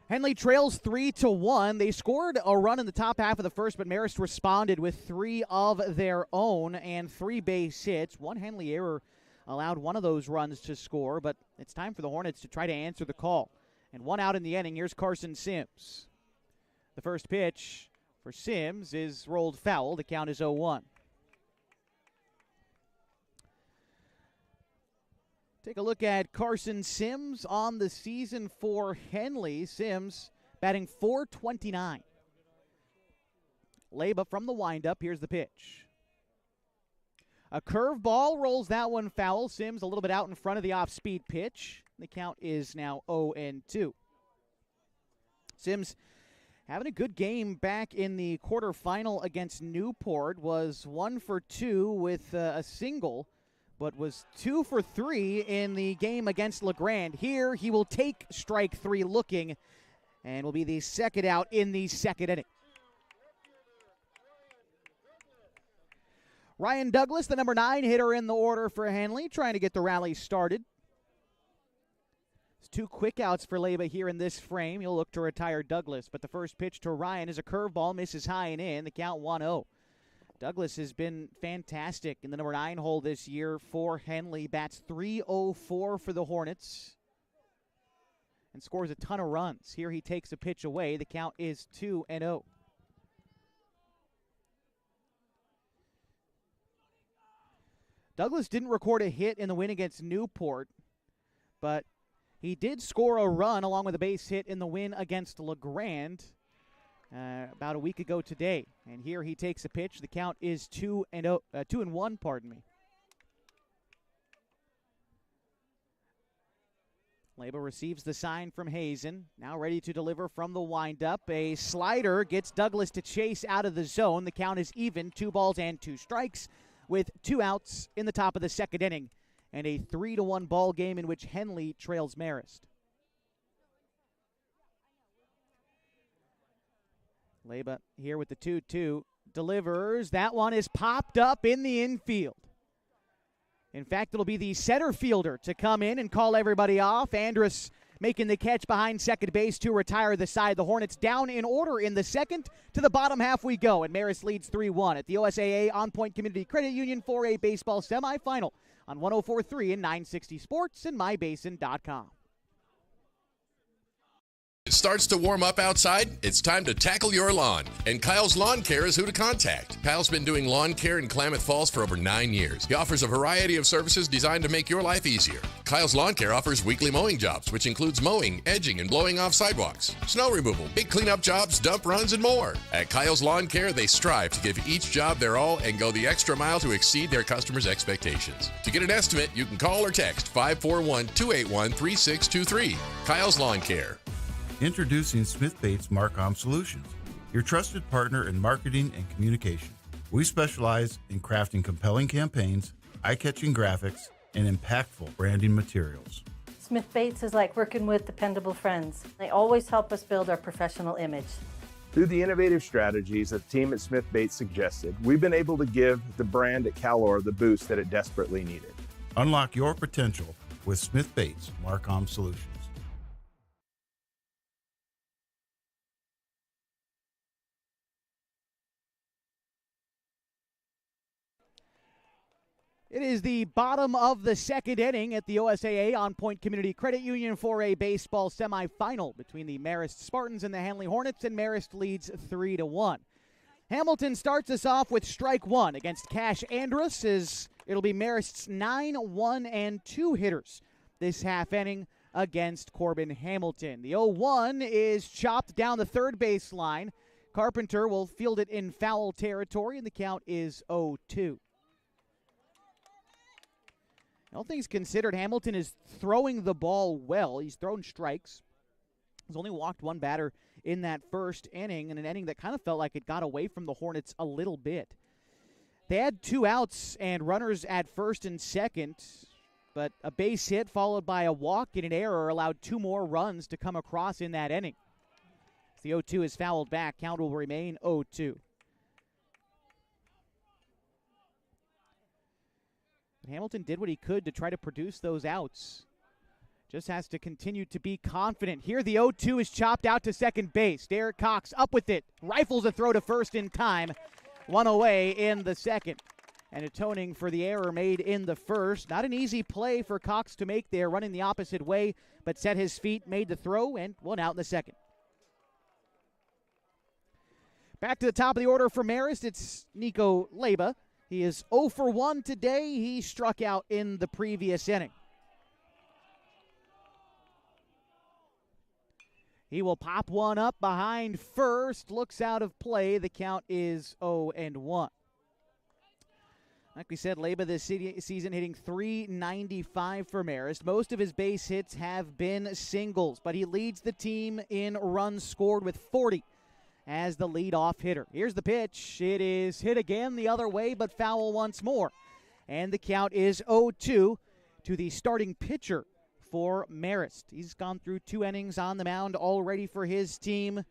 Henley trails 3-1. They scored a run in the top half of the first, but Marist responded with 3 of their own and 3 base hits. One Henley error allowed one of those runs to score, but it's time for the Hornets to try to answer the call. And one out in the inning. Here's Carson Sims. The first pitch for Sims is rolled foul. The count is 0-1. Take a look at Carson Sims on the season for Henley. Sims batting .429. Leba from the windup. Here's the pitch. A curveball rolls that one foul. Sims a little bit out in front of the off-speed pitch. The count is now 0-2. Sims having a good game back in the quarterfinal against Newport. Was 1 for 2 with a single, but was 2 for 3 in the game against LeGrand. Here he will take strike 3 looking, and will be the second out in the second inning. Ryan Douglas, the number 9 hitter in the order for Henley, trying to get the rally started. It's 2 quick outs for Leba here in this frame. He'll look to retire Douglas, but the first pitch to Ryan is a curveball, misses high and in. The count 1-0. Douglas has been fantastic in the number 9 hole this year for Henley. Bats .304 for the Hornets and scores a ton of runs. Here he takes a pitch away. The count is 2-0. Douglas didn't record a hit in the win against Newport, but he did score a run along with a base hit in the win against LeGrand about a week ago today. And here he takes a pitch. The count is 2-1, pardon me. Leba receives the sign from Hazen. Now ready to deliver from the windup. A slider gets Douglas to chase out of the zone. The count is even, 2 balls and 2 strikes, with 2 outs in the top of the second inning, and a 3-1 ball game in which Henley trails Marist. Leba here with the 2-2, delivers. That one is popped up in the infield. In fact, it'll be the center fielder to come in and call everybody off. Andrus making the catch behind second base to retire the side. The Hornets down in order in the second. To the bottom half we go, and Marist leads 3-1 at the OSAA On Point Community Credit Union for a baseball semifinal on 104.3 and 960 Sports and MyBasin.com. It starts to warm up outside, it's time to tackle your lawn. And Kyle's Lawn Care is who to contact. Kyle's been doing lawn care in Klamath Falls for over 9 years. He offers a variety of services designed to make your life easier. Kyle's Lawn Care offers weekly mowing jobs, which includes mowing, edging, and blowing off sidewalks, snow removal, big cleanup jobs, dump runs, and more. At Kyle's Lawn Care, they strive to give each job their all and go the extra mile to exceed their customers' expectations. To get an estimate, you can call or text 541-281-3623. Kyle's Lawn Care. Introducing Smith Bates Marcom Solutions, your trusted partner in marketing and communication. We specialize in crafting compelling campaigns, eye-catching graphics, and impactful branding materials. Smith Bates is like working with dependable friends. They always help us build our professional image. Through the innovative strategies that the team at Smith Bates suggested, we've been able to give the brand at Calor the boost that it desperately needed. Unlock your potential with Smith Bates Marcom Solutions. It is the bottom of the second inning at the OSAA On Point Community Credit Union for a baseball semifinal between the Marist Spartans and the Henley Hornets, and Marist leads 3-1. Hamilton starts us off with strike one against Cash Andrus, as it'll be Marist's 9, 1, and 2 hitters this half inning against Corbin Hamilton. The 0-1 is chopped down the third base line. Carpenter will field it in foul territory, and the count is 0-2. All things considered, Hamilton is throwing the ball well. He's thrown strikes. He's only walked one batter in that first inning, in an inning that kind of felt like it got away from the Hornets a little bit. They had 2 outs and runners at first and second, but a base hit followed by a walk and an error allowed 2 more runs to come across in that inning. The 0-2 is fouled back. Count will remain 0-2. But Hamilton did what he could to try to produce those outs. Just has to continue to be confident. Here the 0-2 is chopped out to second base. Derek Cox up with it. Rifles a throw to first in time. 1 away in the second. And atoning for the error made in the first. Not an easy play for Cox to make there, running the opposite way, but set his feet, made the throw, and 1 out in the second. Back to the top of the order for Marist, it's Nico Leba. He is 0 for 1 today. He struck out in the previous inning. He will pop one up behind first. Looks out of play. The count is 0-1. Like we said, Leba this season hitting .395 for Marist. Most of his base hits have been singles, but he leads the team in runs scored with 40 as the leadoff hitter. Here's the pitch. It is hit again the other way, but foul once more. And the count is 0-2 to the starting pitcher for Marist. He's gone through 2 innings on the mound already for his team.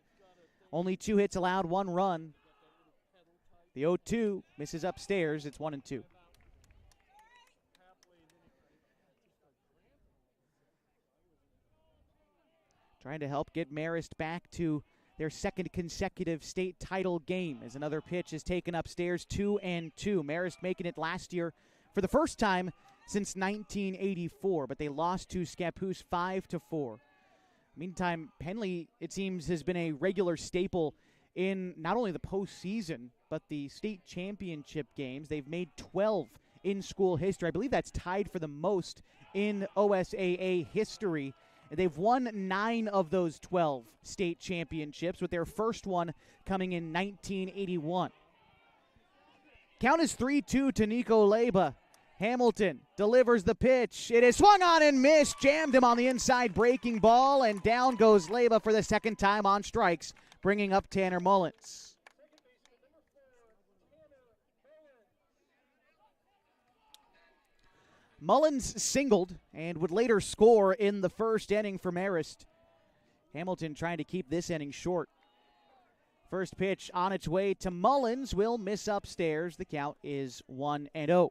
Only 2 hits allowed, 1 run. The 0-2 misses upstairs. It's 1-2. Trying to help get Marist back to their second consecutive state title game as another pitch is taken upstairs. 2-2. Marist making it last year for the first time since 1984, but they lost to Scappoose 5-4. Meantime, Henley, it seems, has been a regular staple in not only the postseason, but the state championship games. They've made 12 in school history. I believe that's tied for the most in OSAA history. They've won 9 of those 12 state championships, with their first one coming in 1981. Count is 3-2 to Nico Leba. Hamilton delivers the pitch. It is swung on and missed. Jammed him on the inside breaking ball, and down goes Leba for the second time on strikes, bringing up Tanner Mullins. Mullins singled and would later score in the first inning for Marist. Hamilton trying to keep this inning short. First pitch on its way to Mullins will miss upstairs. The count is 1-0.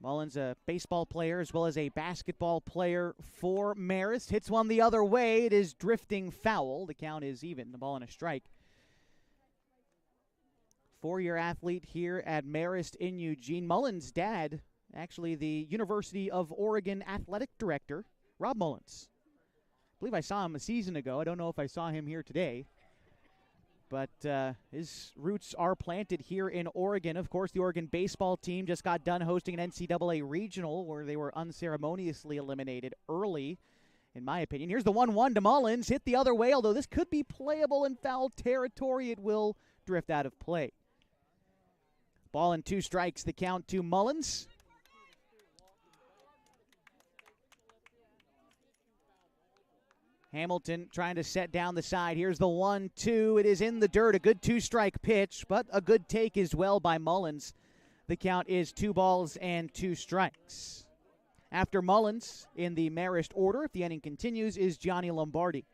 Mullins, a baseball player as well as a basketball player for Marist. Hits one the other way. It is drifting foul. The count is even. The ball and a strike. 4-year athlete here at Marist in Eugene. Mullins' dad, actually the University of Oregon athletic director, Rob Mullins. I believe I saw him a season ago. I don't know if I saw him here today. But his roots are planted here in Oregon. Of course, the Oregon baseball team just got done hosting an NCAA regional where they were unceremoniously eliminated early, in my opinion. Here's the 1-1 to Mullins. Hit the other way, although this could be playable in foul territory. It will drift out of play. Ball and 2 strikes, the count to Mullins. Hamilton trying to set down the side. Here's the 1-2. It is in the dirt. A good 2-strike pitch, but a good take as well by Mullins. The count is 2 balls and 2 strikes. After Mullins, in the Marist order, if the inning continues, is Johnny Lombardi.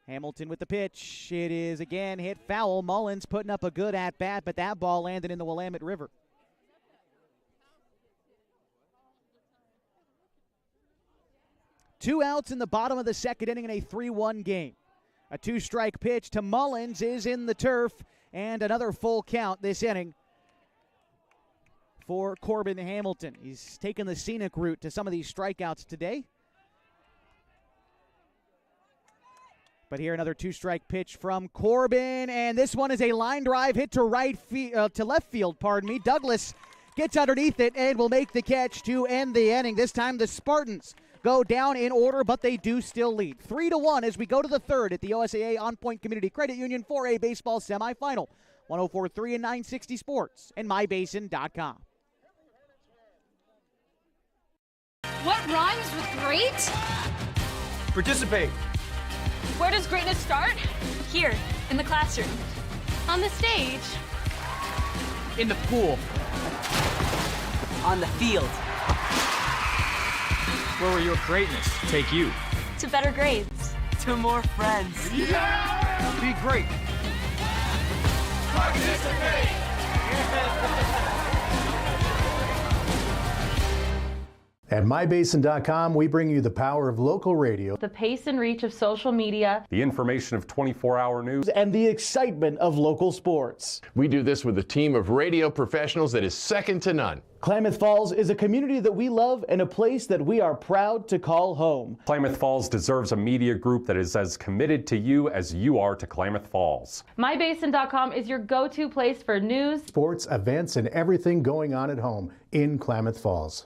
Hamilton with the pitch. It is again hit foul. Mullins putting up a good at-bat, but that ball landed in the Willamette River. Two outs in the bottom of the second inning in a 3-1 game. A 2-strike pitch to Mullins is in the turf, and another full count this inning for Corbin Hamilton. He's taken the scenic route to some of these strikeouts today. But here another two-strike pitch from Corbin, and this one is a line drive hit to left field. Douglas gets underneath it and will make the catch to end the inning. This time the Spartans go down in order, but they do still lead 3-1 as we go to the third at the OSAA On Point Community Credit Union 4A baseball semifinal. 104.3 and 960 Sports and mybasin.com. What rhymes with great? Participate. Where does greatness start? Here, in the classroom. On the stage. In the pool. On the field. Where will your greatness take you? To better grades. To more friends. Yeah! Be great. Participate! At mybasin.com, we bring you the power of local radio, The pace and reach of social media, The information of 24-hour news, and the excitement of local sports. We do this with a team of radio professionals that is second to none. Klamath Falls is a community that we love and a place that we are proud to call home. Klamath Falls deserves a media group that is as committed to you as you are to Klamath Falls. mybasin.com is your go-to place for news, Sports, events, and everything going on at home in Klamath Falls.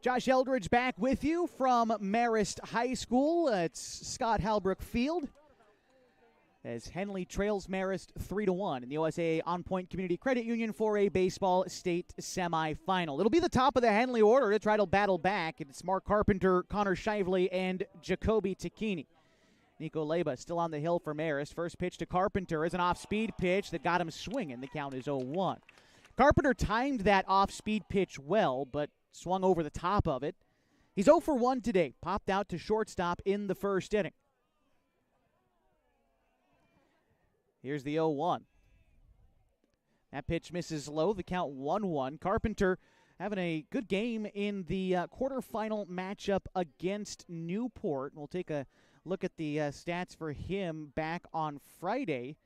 Josh Eldridge back with you from Marist High School. It's Scott Halbrook Field as Henley trails Marist 3-1 in the OSAA On Point Community Credit Union 4A baseball state semifinal. It'll be the top of the Henley order to try to battle back. It's Mark Carpenter, Connor Shively, and Jacoby Tacchini. Nico Leba still on the hill for Marist. First pitch to Carpenter is an off-speed pitch that got him swinging. The count is 0-1. Carpenter timed that off-speed pitch well, but swung over the top of it. He's 0 for 1 today. Popped out to shortstop in the first inning. Here's the 0-1. That pitch misses low. The count 1-1. Carpenter having a good game in the quarterfinal matchup against Newport. We'll take a look at the stats for him back on Friday.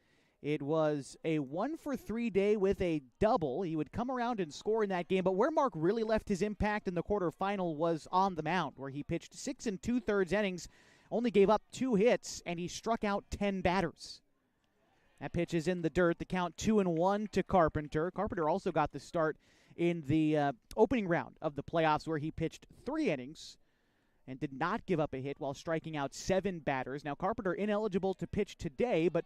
It was a 1 for 3 day with a double. He would come around and score in that game, but where Mark really left his impact in the quarterfinal was on the mound, where he pitched 6 2/3 innings, only gave up 2 hits, and he struck out 10 batters. That pitch is in the dirt. The count 2-1 to Carpenter. Carpenter also got the start in the opening round of the playoffs, where he pitched 3 innings and did not give up a hit while striking out 7 batters. Now Carpenter ineligible to pitch today, but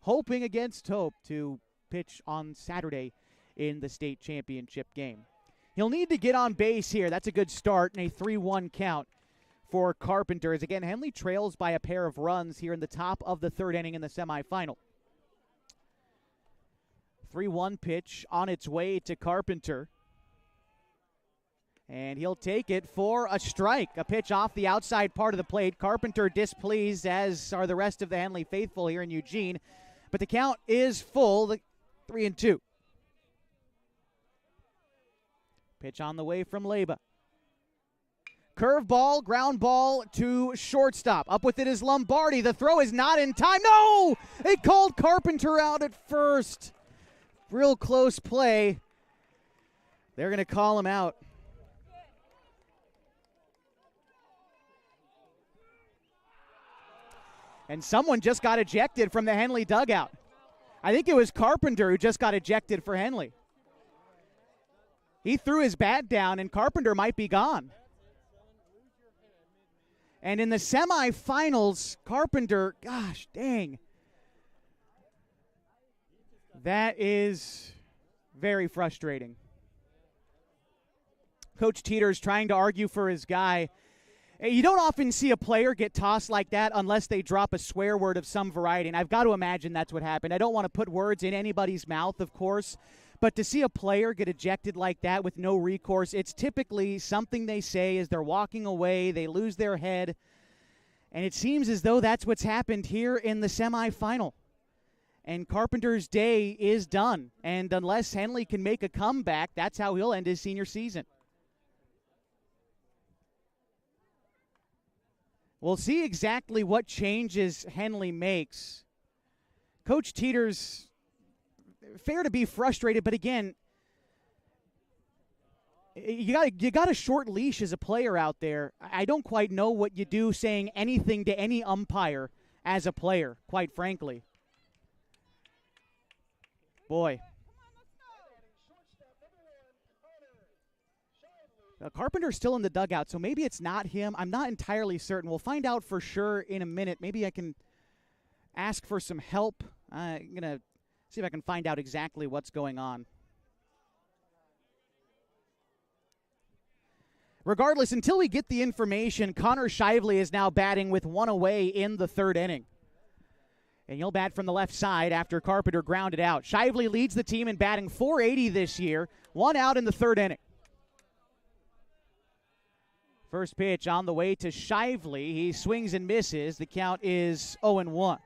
hoping against hope to pitch on Saturday in the state championship game. He'll need to get on base here. That's a good start and a 3-1 count for Carpenter. As again, Henley trails by a pair of runs here in the top of the third inning in the semifinal. 3-1 pitch on its way to Carpenter. And he'll take it for a strike. A pitch off the outside part of the plate. Carpenter displeased, as are the rest of the Henley faithful here in Eugene. But the count is full, 3-2. Pitch on the way from Leba. Curveball, ground ball to shortstop. Up with it is Lombardi. The throw is not in time. No! They called Carpenter out at first. Real close play. They're going to call him out. And someone just got ejected from the Henley dugout. I think it was Carpenter who just got ejected for Henley. He threw his bat down, and Carpenter might be gone. And in the semifinals, Carpenter, gosh dang. That is very frustrating. Coach Teeter's trying to argue for his guy. You don't often see a player get tossed like that unless they drop a swear word of some variety, and I've got to imagine that's what happened. I don't want to put words in anybody's mouth, of course, but to see a player get ejected like that with no recourse, it's typically something they say as they're walking away, they lose their head, and it seems as though that's what's happened here in the semifinal. And Carpenter's day is done, and unless Henley can make a comeback, that's how he'll end his senior season. We'll see exactly what changes Henley makes. Coach Teeter's fair to be frustrated, but again, You got a short leash as a player out there. I don't quite know what you do saying anything to any umpire as a player, quite frankly. Boy. Carpenter's still in the dugout, so maybe it's not him. I'm not entirely certain. We'll find out for sure in a minute. Maybe I can ask for some help. I'm going to see if I can find out exactly what's going on. Regardless, until we get the information, Connor Shively is now batting with one away in the third inning. And he'll bat from the left side after Carpenter grounded out. Shively leads the team in batting .480 this year, one out in the third inning. First pitch on the way to Shively. He swings and misses. The count is 0-1.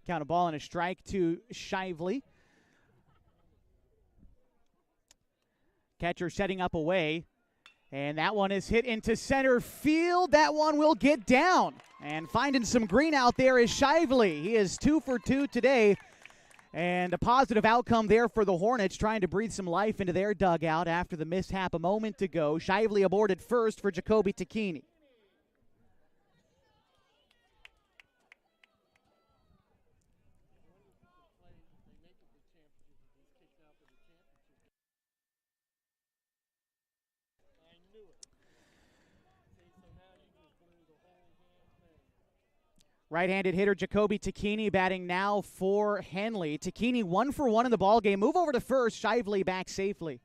Count a ball and a strike to Shively. Catcher setting up away. And that one is hit into center field. That one will get down. And finding some green out there is Shively. He is 2 for 2 today. And a positive outcome there for the Hornets, trying to breathe some life into their dugout after the mishap a moment ago. Shively aboard at first for Jacoby Tacchini. Right-handed hitter Jacoby Tacchini batting now for Henley. Tacchini 1 for 1 in the ballgame. Move over to first. Shively back safely.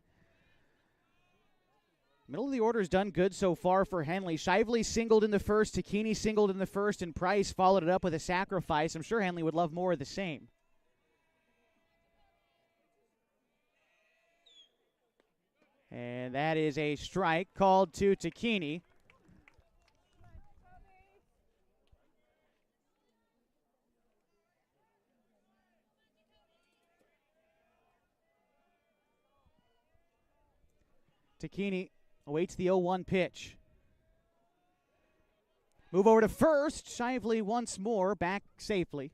Middle of the order's done good so far for Henley. Shively singled in the first. Tacchini singled in the first. And Price followed it up with a sacrifice. I'm sure Henley would love more of the same. And that is a strike called to Tacchini. Tacchini awaits the 0-1 pitch. Move over to first. Shively once more, back safely.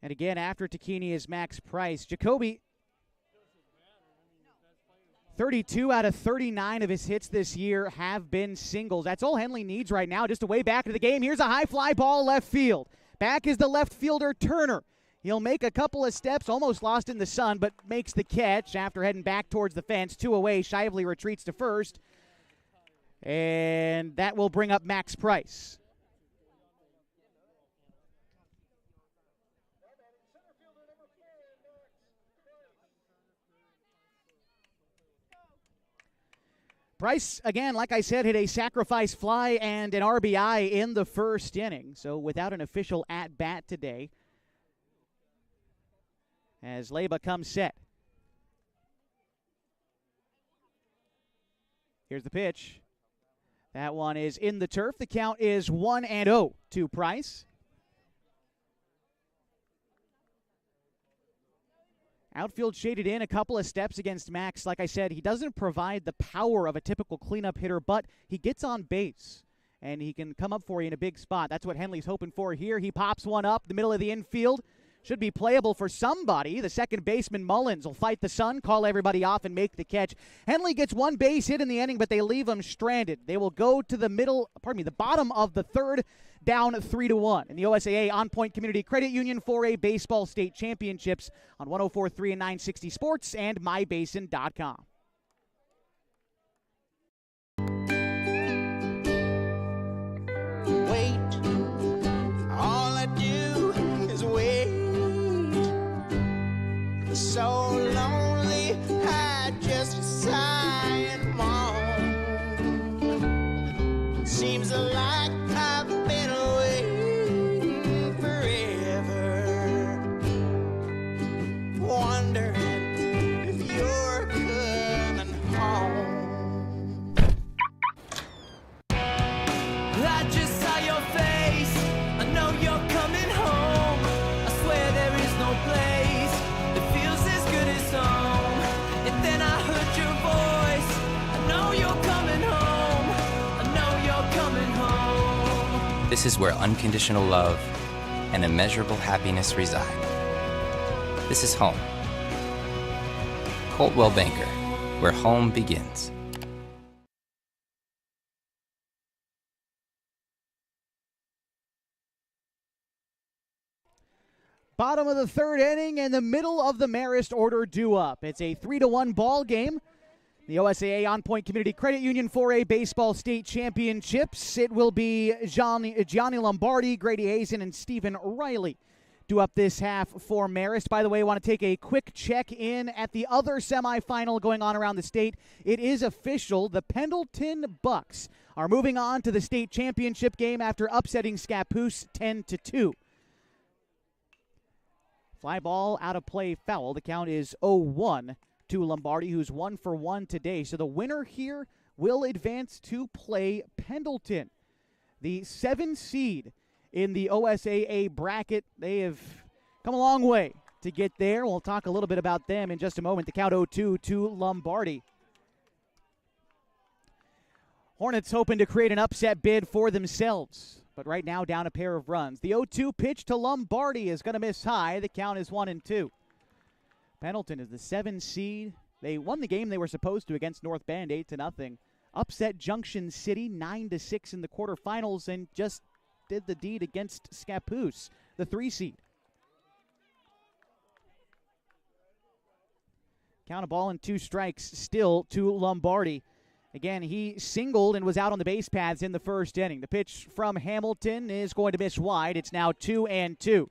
And again, after Tacchini is Max Price. Jacoby, 32 out of 39 of his hits this year have been singles. That's all Henley needs right now, just a way back to the game. Here's a high fly ball left field. Back is the left fielder, Turner. He'll make a couple of steps, almost lost in the sun, but makes the catch after heading back towards the fence. 2 away, Shively retreats to first. And that will bring up Max Price. Price, again, like I said, hit a sacrifice fly and an RBI in the first inning. So without an official at-bat today, as Leyba comes set. Here's the pitch. That one is in the turf. The count is 1-0 to Price. Outfield shaded in a couple of steps against Max. Like I said, he doesn't provide the power of a typical cleanup hitter, but he gets on base, and he can come up for you in a big spot. That's what Henley's hoping for here. He pops one up the middle of the infield. Should be playable for somebody. The second baseman, Mullins, will fight the sun, call everybody off, and make the catch. Henley gets one base hit in the inning, but they leave him stranded. They will go to the bottom of the third, down 3-1 in the OSAA On Point Community Credit Union 4A Baseball State Championships on 104.3 and 960 Sports and mybasin.com. Wait, all I do is wait. So lonely, I just sigh and moan. Seems like I've been waiting forever, wondering if you're coming home. I just saw your face, I know you're coming home. I swear there is no place that This is where unconditional love and immeasurable happiness reside. This is home. Coldwell Banker, where home begins. Bottom of the third inning and the middle of the Marist order due up. It's a 3-1 ball game. The OSAA On Point Community Credit Union 4A Baseball State Championships. It will be Gianni Lombardi, Grady Hazen, and Stephen Riley due up this half for Marist. By the way, I want to take a quick check-in at the other semifinal going on around the state. It is official. The Pendleton Bucks are moving on to the state championship game after upsetting Scappoose 10-2. Fly ball out of play, foul. The count is 0-1 to Lombardi, who's 1 for 1 today. So the winner here will advance to play Pendleton, the 7 seed in the OSAA bracket. They have come a long way to get there. We'll talk a little bit about them in just a moment. The count 0-2 to Lombardi. Hornets hoping to create an upset bid for themselves, but right now down a pair of runs. The 0-2 pitch to Lombardi is going to miss high. The count is 1-2. Pendleton is the 7 seed. They won the game they were supposed to against North Bend 8-0. Upset Junction City 9-6 in the quarterfinals and just did the deed against Scappoose, the 3 seed. Count a ball and 2 strikes still to Lombardi. Again, he singled and was out on the base paths in the first inning. The pitch from Hamilton is going to miss wide. It's now 2-2.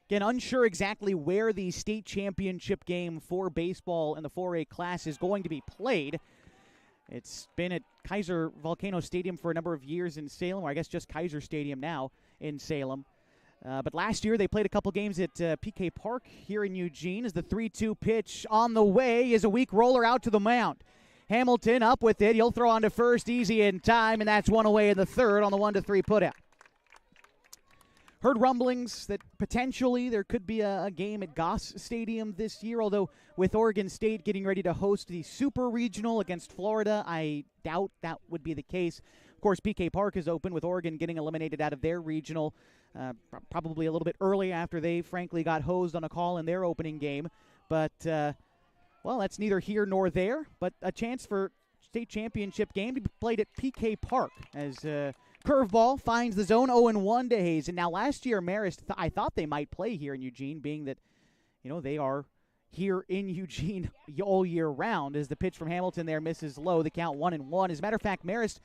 Again, unsure exactly where the state championship game for baseball in the 4A class is going to be played. It's been at Kaiser Volcano Stadium for a number of years in Salem, or I guess just Kaiser Stadium now in Salem. But last year they played a couple games at PK Park here in Eugene as the 3-2 pitch on the way is a weak roller out to the mound. Hamilton up with it. He'll throw on to first easy in time, and that's one away in the third on the 1-3 putout. Heard rumblings that potentially there could be a game at Goss Stadium this year, although with Oregon State getting ready to host the Super Regional against Florida, I doubt that would be the case. Of course, PK Park is open with Oregon getting eliminated out of their regional probably a little bit early after they frankly got hosed on a call in their opening game. But, well, that's neither here nor there, but a chance for state championship game to be played at PK Park as curveball finds the zone. 0-1 to Hazen. Now, last year, Marist, I thought they might play here in Eugene, being that, you know, they are here in Eugene all year round. As the pitch from Hamilton there misses low, the count 1-1. As a matter of fact, Marist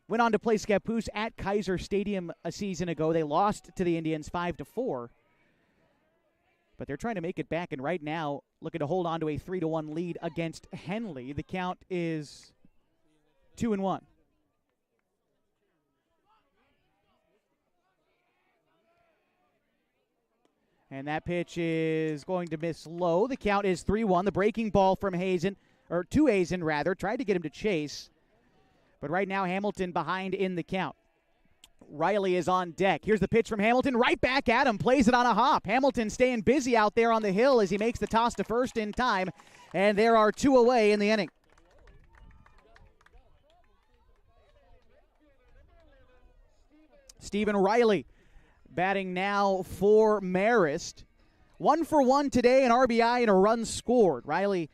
went on to play Scappoose at Kaiser Stadium a season ago. They lost to the Indians 5-4. But they're trying to make it back, and right now looking to hold on to a 3-1 lead against Henley. The count is 2-1. And that pitch is going to miss low. The count is 3-1. The breaking ball from Hazen, or to Hazen rather, tried to get him to chase. But right now Hamilton behind in the count. Riley is on deck. Here's the pitch from Hamilton. Right back at him. Plays it on a hop. Hamilton staying busy out there on the hill as he makes the toss to first in time. And there are 2 away in the inning. Stephen Riley batting now for Marist. 1 for 1 today, an RBI and a run scored. Riley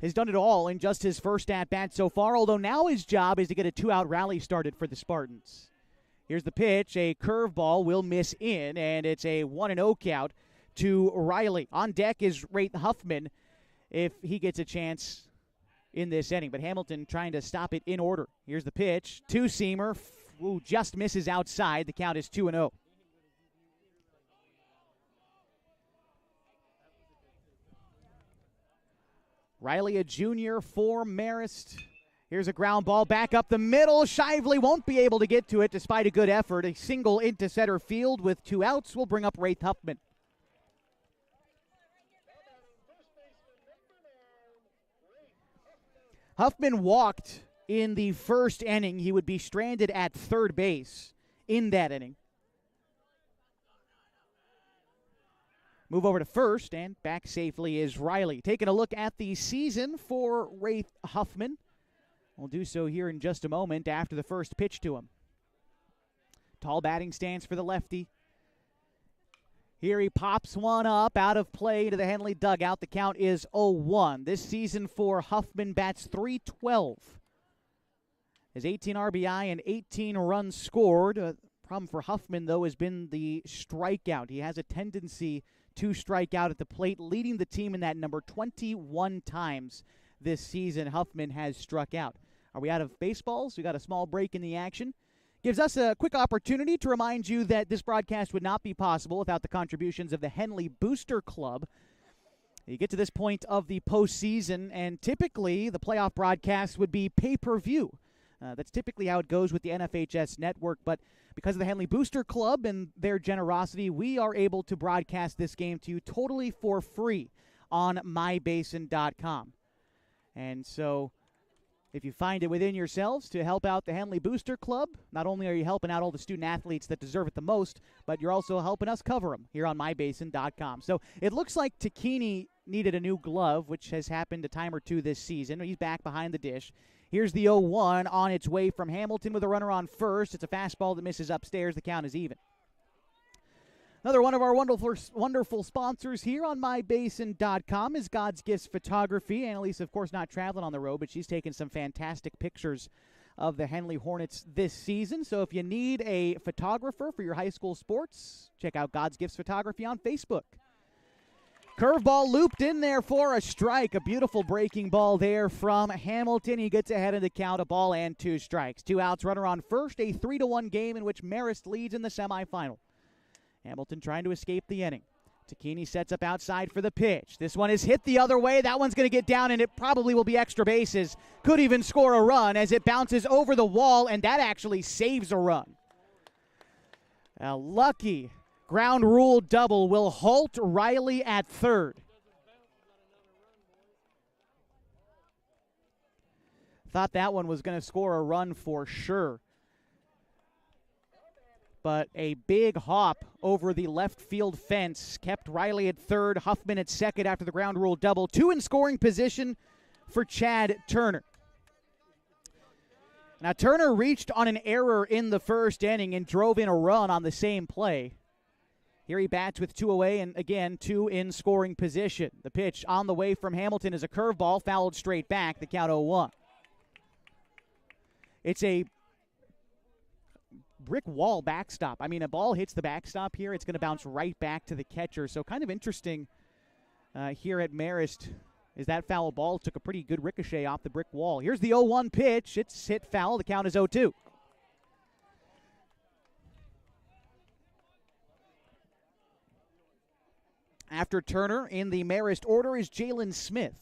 has done it all in just his first at-bat so far, although now his job is to get a 2-out rally started for the Spartans. Here's the pitch. A curveball will miss in, and it's a 1-0 count to Riley. On deck is Wraith Huffman if he gets a chance in this inning, but Hamilton trying to stop it in order. Here's the pitch. Two-seamer. Ooh, just misses outside. The count is 2-0. Riley, a junior for Marist. Here's a ground ball back up the middle. Shively won't be able to get to it despite a good effort. A single into center field with 2 outs will bring up Wraith Huffman. Huffman walked in the first inning. He would be stranded at third base in that inning. Move over to first, and back safely is Riley. Taking a look at the season for Wraith Huffman. We'll do so here in just a moment after the first pitch to him. Tall batting stance for the lefty. Here he pops one up out of play to the Henley dugout. The count is 0-1. This season for Huffman bats .312. His 18 RBI and 18 runs scored. Problem for Huffman, though, has been the strikeout. He has a tendency to strike out at the plate, leading the team in that number 21 times this season. Huffman has struck out. Are we out of baseballs? We got a small break in the action. Gives us a quick opportunity to remind you that this broadcast would not be possible without the contributions of the Henley Booster Club. You get to this point of the postseason, and typically the playoff broadcast would be pay-per-view. That's typically how it goes with the NFHS network, but because of the Henley Booster Club and their generosity, we are able to broadcast this game to you totally for free on mybasin.com. And so if you find it within yourselves to help out the Henley Booster Club, not only are you helping out all the student-athletes that deserve it the most, but you're also helping us cover them here on mybasin.com. So it looks like Takini needed a new glove, which has happened a time or two this season. He's back behind the dish. Here's the 0-1 on its way from Hamilton with a runner on first. It's a fastball that misses upstairs. The count is even. Another one of our wonderful sponsors here on mybasin.com is God's Gifts Photography. Annalise, of course, not traveling on the road, but she's taken some fantastic pictures of the Henley Hornets this season. So if you need a photographer for your high school sports, check out God's Gifts Photography on Facebook. Curveball looped in there for a strike. A beautiful breaking ball there from Hamilton. He gets ahead of the count, a ball and 2 strikes. 2 outs, runner on first. A 3-1 game in which Marist leads in the semifinal. Hamilton trying to escape the inning. Takini sets up outside for the pitch. This one is hit the other way. That one's going to get down, and it probably will be extra bases. Could even score a run as it bounces over the wall, and that actually saves a run. A lucky ground rule double will halt Riley at third. Thought that one was going to score a run for sure. But a big hop over the left field fence kept Riley at third, Huffman at second after the ground rule double. 2 in scoring position for Chad Turner. Now, Turner reached on an error in the first inning and drove in a run on the same play. Here he bats with 2 away and, again, 2 in scoring position. The pitch on the way from Hamilton is a curveball, fouled straight back, the count 0-1. It's a brick wall backstop. I mean, a ball hits the backstop here, it's going to bounce right back to the catcher. So kind of interesting here at Marist is that foul ball took a pretty good ricochet off the brick wall. Here's the 0-1 pitch. It's hit foul. The count is 0-2. After Turner in the Marist order is Jalen Smith.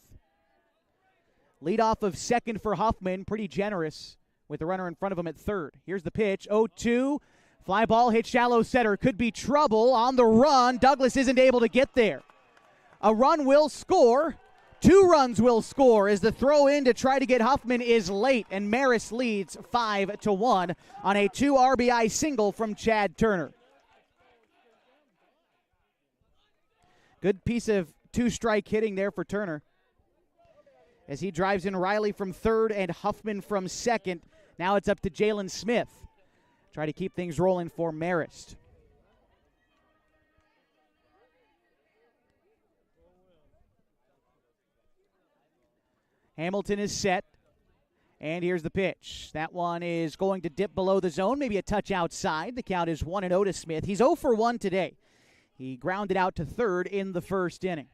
Lead off of second for Huffman, pretty generous with the runner in front of him at third. Here's the pitch, 0-2. Fly ball hit shallow center. Could be trouble on the run. Douglas isn't able to get there. A run will score. 2 runs will score as the throw in to try to get Huffman is late, and Marist leads 5-1 on a 2 RBI single from Chad Turner. Good piece of 2-strike hitting there for Turner as he drives in Riley from third and Huffman from second. Now it's up to Jalen Smith. Try to keep things rolling for Marist. Hamilton is set. And here's the pitch. That one is going to dip below the zone, maybe a touch outside. The count is 1-0 to Smith. He's 0 for 1 today. He grounded out to third in the first inning.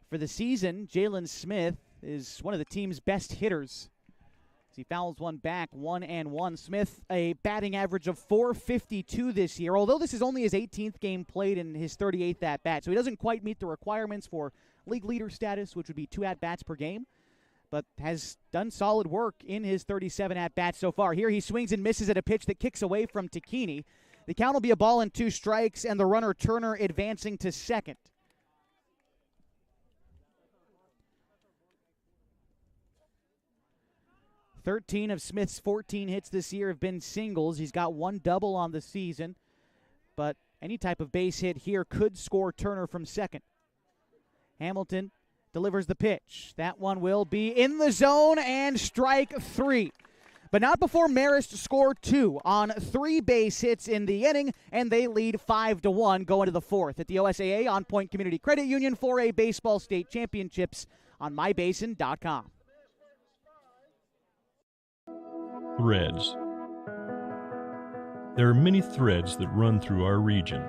For the season, Jalen Smith is one of the team's best hitters. He fouls one back, 1-1. Smith, a batting average of .452 this year, although this is only his 18th game played in his 38th at-bat, so he doesn't quite meet the requirements for league leader status, which would be 2 at-bats per game, but has done solid work in his 37 at-bats so far. Here he swings and misses at a pitch that kicks away from Takini. The count will be a ball and 2 strikes, and the runner Turner advancing to second. Thirteen of Smith's 14 hits this year have been singles. He's got 1 double on the season, but any type of base hit here could score Turner from second. Hamilton delivers the pitch. That one will be in the zone and strike 3. But not before Marist scored 2 on 3 base hits in the inning, and they lead 5-1 going to the 4th at the OSAA On Point Community Credit Union 4A Baseball State Championships on mybasin.com. Threads. There are many threads that run through our region.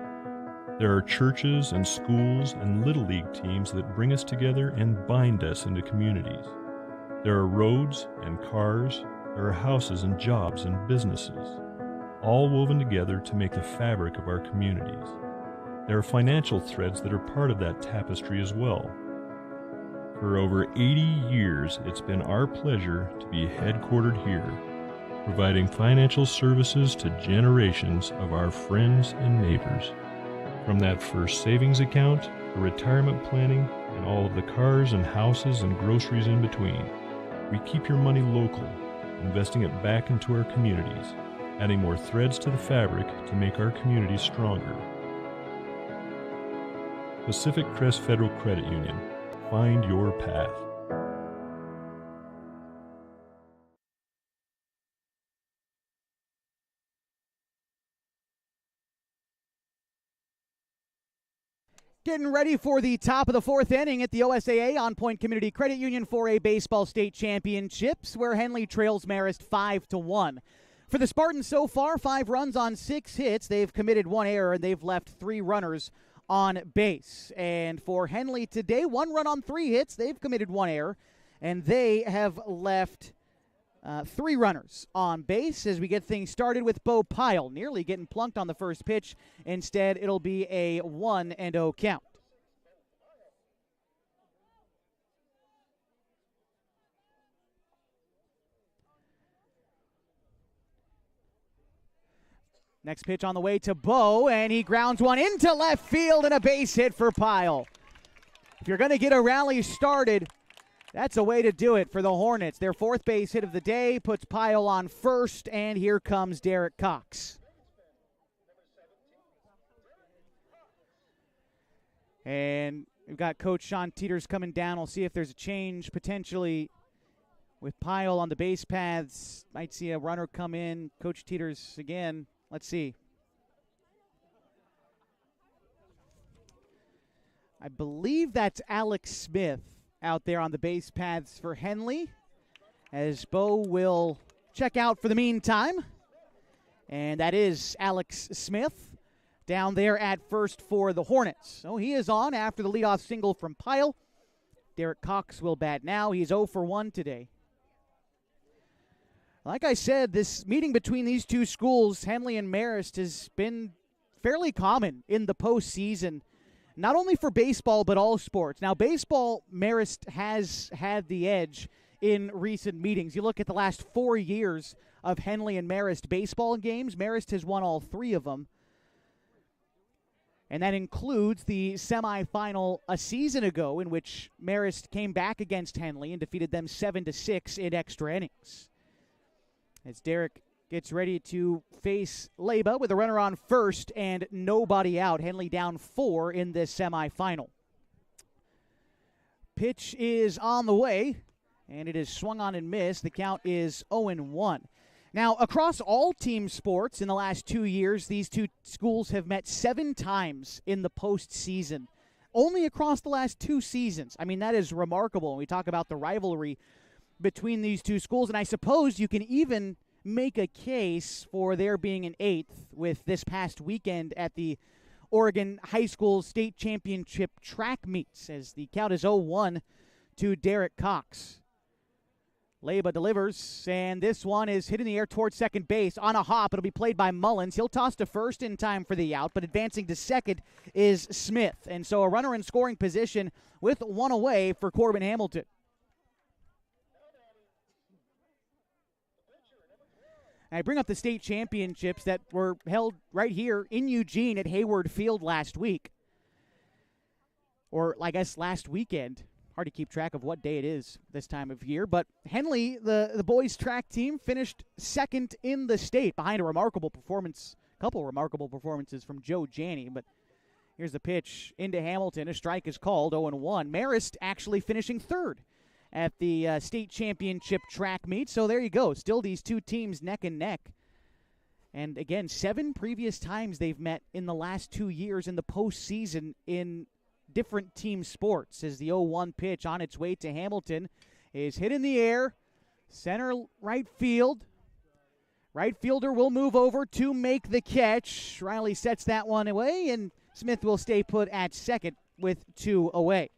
There are churches and schools and Little League teams that bring us together and bind us into communities. There are roads and cars. There are houses and jobs and businesses, all woven together to make the fabric of our communities. There are financial threads that are part of that tapestry as well. For over 80 years, it's been our pleasure to be headquartered here, providing financial services to generations of our friends and neighbors. From that first savings account, the retirement planning, and all of the cars and houses and groceries in between, we keep your money local, investing it back into our communities, adding more threads to the fabric to make our communities stronger. Pacific Crest Federal Credit Union. Find your path. Getting ready for the top of the 4th inning at the OSAA On Point Community Credit Union 4A Baseball State Championships, where Henley trails Marist 5-1. For the Spartans so far, 5 runs on 6 hits. They've committed 1 error, and they've left 3 runners on base. And for Henley today, 1 run on 3 hits. They've committed 1 error, and they have left 3 runners on base as we get things started with Bo Pyle nearly getting plunked on the first pitch. Instead, it'll be a 1-0 count. Next pitch on the way to Bo, and he grounds one into left field and a base hit for Pyle. If you're going to get a rally started, that's a way to do it for the Hornets. Their 4th base hit of the day puts Pyle on first, and here comes Derek Cox. And we've got Coach Sean Teeters coming down. We'll see if there's a change potentially with Pyle on the base paths. Might see a runner come in. Coach Teeters again. Let's see. I believe that's Alex Smith out there on the base paths for Henley, as Bo will check out for the meantime. And that is Alex Smith down there at first for the Hornets. So he is on after the leadoff single from Pyle. Derek Cox will bat now. He's 0 for 1 today. Like I said, this meeting between these two schools, Henley and Marist, has been fairly common in the postseason. Not only for baseball, but all sports. Now, baseball, Marist has had the edge in recent meetings. You look at the last 4 years of Henley and Marist baseball games, Marist has won all 3 of them. And that includes the semifinal a season ago in which Marist came back against Henley and defeated them 7-6 in extra innings. As Derek gets ready to face Leba with a runner on first and nobody out. Henley down 4 in this semifinal. Pitch is on the way, and it is swung on and missed. The count is 0-1. Now, across all team sports in the last 2 years, these two schools have met 7 times in the postseason. Only across the last 2 seasons. I mean, that is remarkable when we talk about the rivalry between these two schools, and I suppose you can even make a case for there being an 8th with this past weekend at the Oregon High School State Championship track meets, as the count is 0-1 to Derek Cox. Leba delivers, and this one is hit in the air towards second base on a hop. It'll be played by Mullins. He'll toss to first in time for the out, but advancing to second is Smith. And so a runner in scoring position with 1 away for Corbin Hamilton. I bring up the state championships that were held right here in Eugene at Hayward Field last week. Or, I guess, last weekend. Hard to keep track of what day it is this time of year. But Henley, the boys' track team, finished second in the state behind a couple remarkable performances from Joe Janney. But Here's the pitch into Hamilton. A strike is called, 0-1. Marist actually finishing third at the state championship track meet. So there you go. Still these two teams neck and neck. And again, 7 previous times they've met in the last 2 years in the postseason in different team sports. As the 0-1 pitch on its way to Hamilton is hit in the air. Center right field. Right fielder will move over to make the catch. Riley sets that one away, and Smith will stay put at second with 2 away.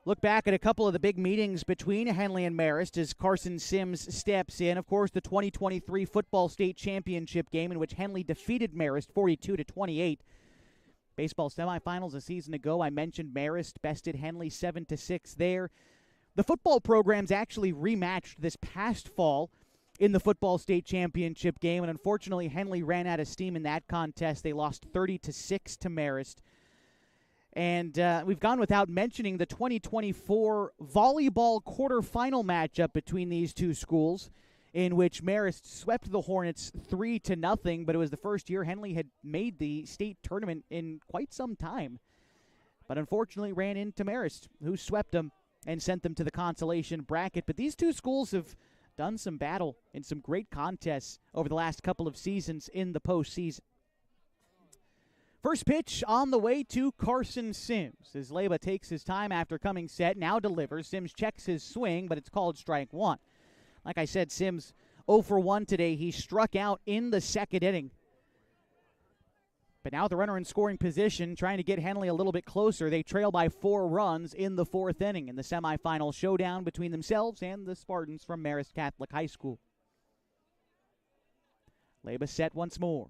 Look back at a couple of the big meetings between Henley and Marist as Carson Sims steps in. Of course, the 2023 football state championship game in which Henley defeated Marist 42-28. Baseball semifinals a season ago, I mentioned Marist bested Henley 7-6 there. The football programs actually rematched this past fall in the football state championship game, and unfortunately Henley ran out of steam in that contest. They lost 30-6 to Marist. And we've gone without mentioning the 2024 volleyball quarterfinal matchup between these two schools, in which Marist swept the Hornets 3-0, but it was the first year Henley had made the state tournament in quite some time. But unfortunately ran into Marist, who swept them and sent them to the consolation bracket. But these two schools have done some battle in some great contests over the last couple of seasons in the postseason. First pitch on the way to Carson Sims as Leba takes his time after coming set, now delivers. Sims checks his swing, but it's called strike 1. Like I said, Sims 0 for 1 today. He struck out in the second inning. But now the runner in scoring position, trying to get Henley a little bit closer. They trail by 4 runs in the 4th inning in the semifinal showdown between themselves and the Spartans from Marist Catholic High School. Leba set once more.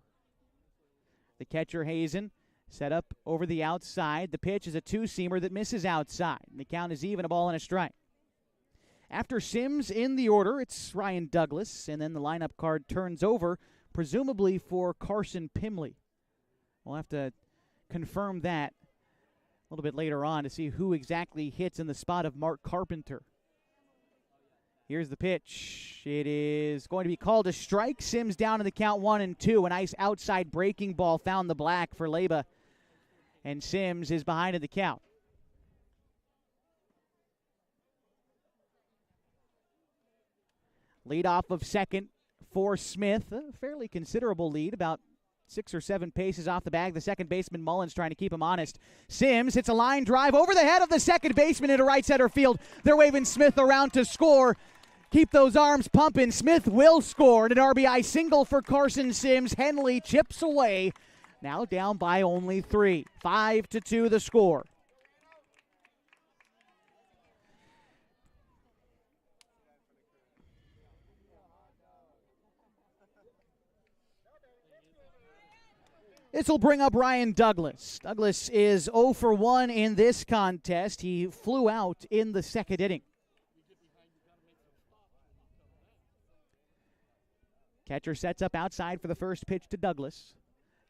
The catcher, Hazen, set up over the outside. The pitch is a 2-seamer that misses outside. And the count is even, a ball and a strike. After Sims in the order, it's Ryan Douglas, and then the lineup card turns over, presumably for Carson Pimley. We'll have to confirm that a little bit later on to see who exactly hits in the spot of Mark Carpenter. Here's the pitch. It is going to be called a strike. Sims down in the count 1-2. A nice outside breaking ball found the black for Leba. And Sims is behind in the count. Lead off of second for Smith. A fairly considerable lead, about 6 or 7 paces off the bag. The second baseman, Mullins, trying to keep him honest. Sims hits a line drive over the head of the second baseman into right center field. They're waving Smith around to score. Keep those arms pumping. Smith will score. And an RBI single for Carson Sims. Henley chips away. Now down by only 3. 5-2 the score. This will bring up Ryan Douglas. Douglas is 0 for 1 in this contest. He flew out in the second inning. Catcher sets up outside for the first pitch to Douglas.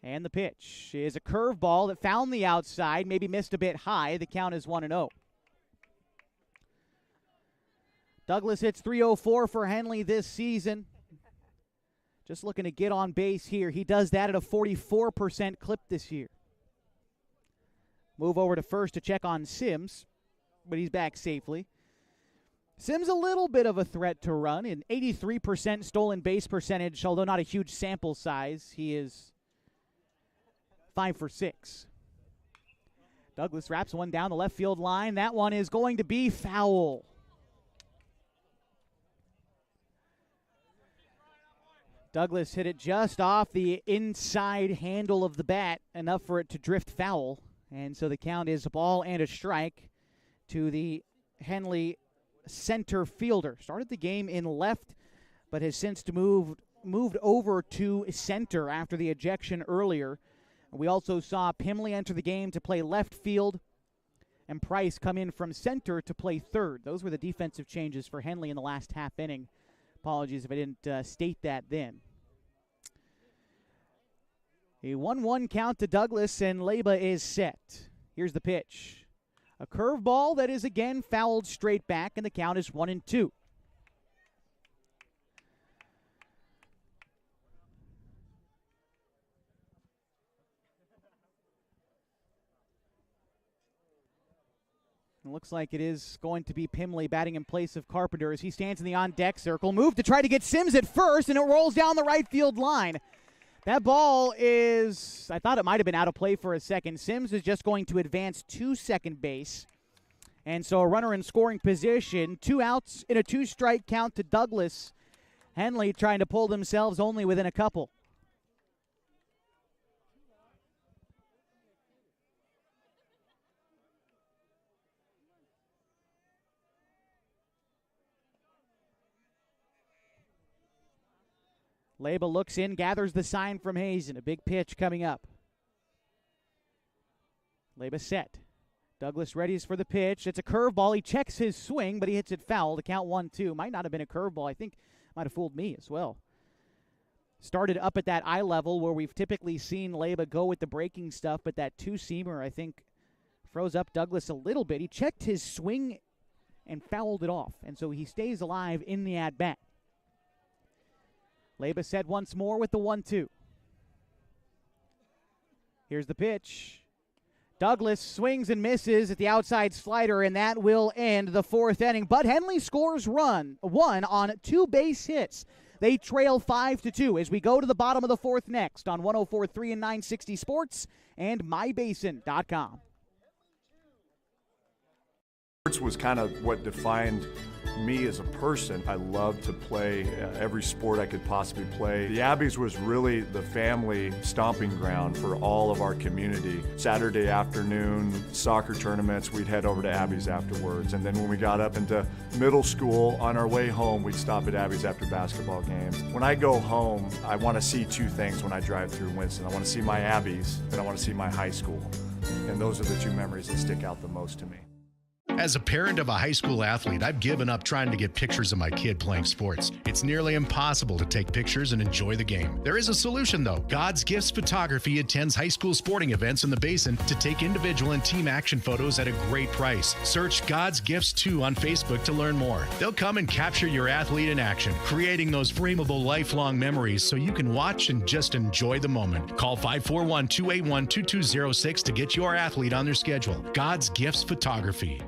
And the pitch is a curveball that found the outside, maybe missed a bit high. The count is 1-0. Douglas hits .304 for Henley this season. Just looking to get on base here. He does that at a 44% clip this year. Move over to first to check on Sims, but he's back safely. Sims a little bit of a threat to run. An 83% stolen base percentage, although not a huge sample size. He is 5 for 6. Douglas wraps one down the left field line. That one is going to be foul. Douglas hit it just off the inside handle of the bat, enough for it to drift foul. And so the count is a ball and a strike to the Henley center fielder. Started the game in left, but has since moved over to center after the ejection earlier. We also saw Pimley enter the game to play left field and Price come in from center to play third. Those were the defensive changes for Henley in the last half inning. Apologies if I didn't state that then. A 1-1 count to Douglas, and Leba is set. Here's the pitch. A curveball that is again fouled straight back, and the count is 1-2. It looks like it is going to be Pimley batting in place of Carpenter as he stands in the on-deck circle. Move to try to get Sims at first, and it rolls down the right field line. That ball is, I thought it might have been out of play for a second. Sims is just going to advance to second base. And so a runner in scoring position, 2 outs in a 2-strike count to Douglas. Henley trying to pull themselves only within a couple. Leba looks in, gathers the sign from Hazen. A big pitch coming up. Leba set. Douglas readies for the pitch. It's a curveball. He checks his swing, but he hits it foul to count 1-2. Might not have been a curveball. I think might have fooled me as well. Started up at that eye level where we've typically seen Leba go with the breaking stuff, but that 2-seamer, I think, froze up Douglas a little bit. He checked his swing and fouled it off, and so he stays alive in the at-bat. Leba set once more with the 1-2. Here's the pitch. Douglas swings and misses at the outside slider, and that will end the 4th inning. But Henley scores one on 2 base hits. They trail 5-2 as we go to the bottom of the 4th next on 104.3 and 960 Sports and mybasin.com. Sports was kind of what defined me as a person. I loved to play every sport I could possibly play. The Abbeys was really the family stomping ground for all of our community. Saturday afternoon soccer tournaments, we'd head over to Abbeys afterwards. And then when we got up into middle school, on our way home, we'd stop at Abbeys after basketball games. When I go home, I want to see 2 things when I drive through Winston. I want to see my Abbeys, and I want to see my high school. And those are the 2 memories that stick out the most to me. As a parent of a high school athlete, I've given up trying to get pictures of my kid playing sports. It's nearly impossible to take pictures and enjoy the game. There is a solution, though. God's Gifts Photography attends high school sporting events in the Basin to take individual and team action photos at a great price. Search God's Gifts 2 on Facebook to learn more. They'll come and capture your athlete in action, creating those frameable lifelong memories so you can watch and just enjoy the moment. Call 541-281-2206 to get your athlete on their schedule. God's Gifts Photography.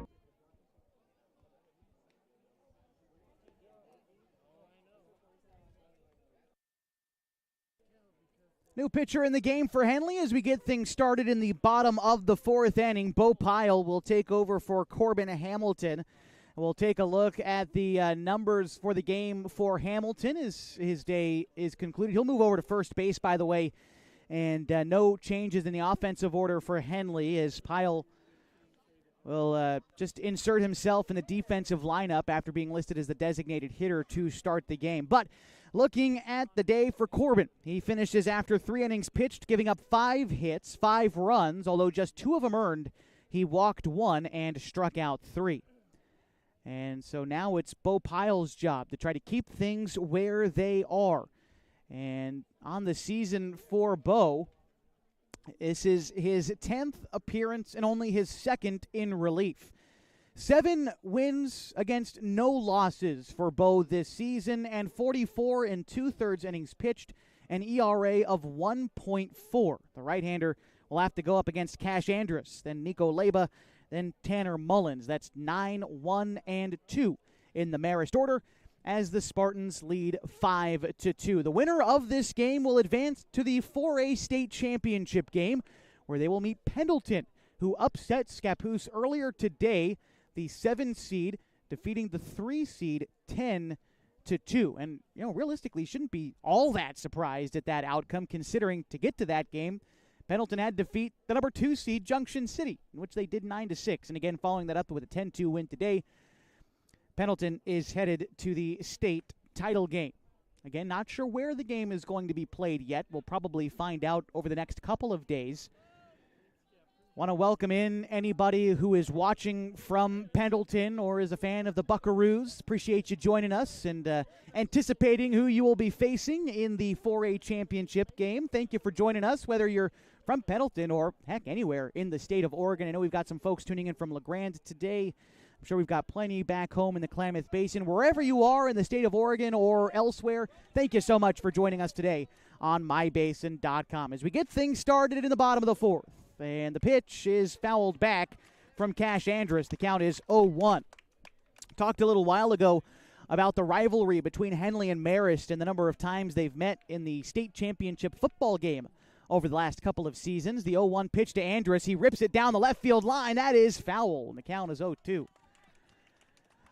New pitcher in the game for Henley as we get things started in the bottom of the 4th inning. Bo Pyle will take over for Corbin Hamilton. We'll take a look at the numbers for the game for Hamilton as his day is concluded. He'll move over to first base, by the way, and no changes in the offensive order for Henley as Pyle will just insert himself in the defensive lineup after being listed as the designated hitter to start the game. But looking at the day for Corbin, he finishes after 3 innings pitched, giving up 5 hits, 5 runs, although just 2 of them earned. He walked 1 and struck out 3. And so now it's Bo Pyle's job to try to keep things where they are. And on the season for Bo, this is his 10th appearance and only his 2nd in relief. 7 wins against no losses for Bo this season, and 44 2/3 innings pitched, an ERA of 1.4. The right-hander will have to go up against Cash Andrus, then Nico Leba, then Tanner Mullins. That's 9, 1, and 2 in the Marist order as the Spartans lead 5-2. The winner of this game will advance to the 4A state championship game, where they will meet Pendleton, who upset Scappoose earlier today, the 7 seed, defeating the 3 seed 10-2. And, realistically, shouldn't be all that surprised at that outcome, considering to get to that game, Pendleton had to defeat the number 2 seed, Junction City, in which they did 9-6. And again, following that up with a 10-2 win today, Pendleton is headed to the state title game. Again, not sure where the game is going to be played yet. We'll probably find out over the next couple of days. Want to welcome in anybody who is watching from Pendleton or is a fan of the Buckaroos. Appreciate you joining us and anticipating who you will be facing in the 4A championship game. Thank you for joining us, whether you're from Pendleton or, heck, anywhere in the state of Oregon. I know we've got some folks tuning in from LeGrand today. I'm sure we've got plenty back home in the Klamath Basin. Wherever you are in the state of Oregon or elsewhere, thank you so much for joining us today on mybasin.com. As we get things started in the bottom of the 4th, and the pitch is fouled back from Cash Andrus. The count is 0-1. Talked a little while ago about the rivalry between Henley and Marist and the number of times they've met in the state championship football game over the last couple of seasons. The 0-1 pitch to Andrus. He rips it down the left field line. That is foul, and the count is 0-2.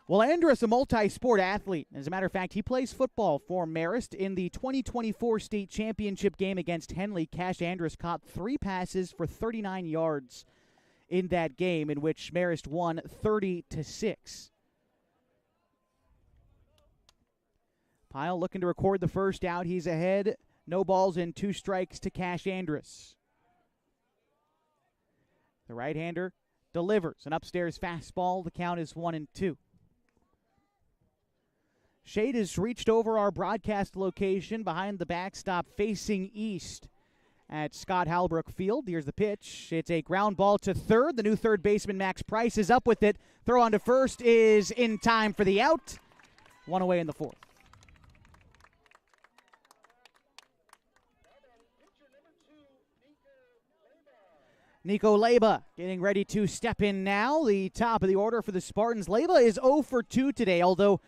Well, Andrus, a multi-sport athlete. As a matter of fact, he plays football for Marist. In the 2024 state championship game against Henley, Cash Andrus caught 3 passes for 39 yards in that game, in which Marist won 30-6. Pyle looking to record the first out. He's ahead. No balls and 2 strikes to Cash Andrus. The right-hander delivers an upstairs fastball. The count is 1-2. Shade has reached over our broadcast location behind the backstop facing east at Scott Halbrook Field. Here's the pitch. It's a ground ball to third. The new third baseman Max Price is up with it. Throw on to first is in time for the out. 1 away in the 4th. Nico Leba getting ready to step in now. The top of the order for the Spartans. Leba is 0 for 2 today, although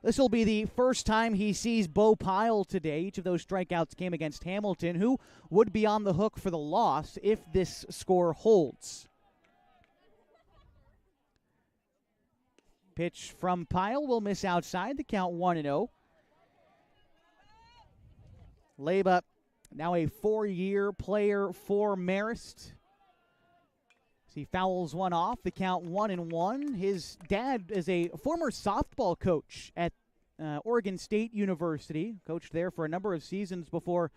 this will be the first time he sees Bo Pyle today. Each of those strikeouts came against Hamilton, who would be on the hook for the loss if this score holds. Pitch from Pyle will miss outside. The count 1-0. Leba, now a 4-year player for Marist. He fouls one off. The count 1-1. His dad is a former softball coach at Oregon State University. Coached there for a number of seasons before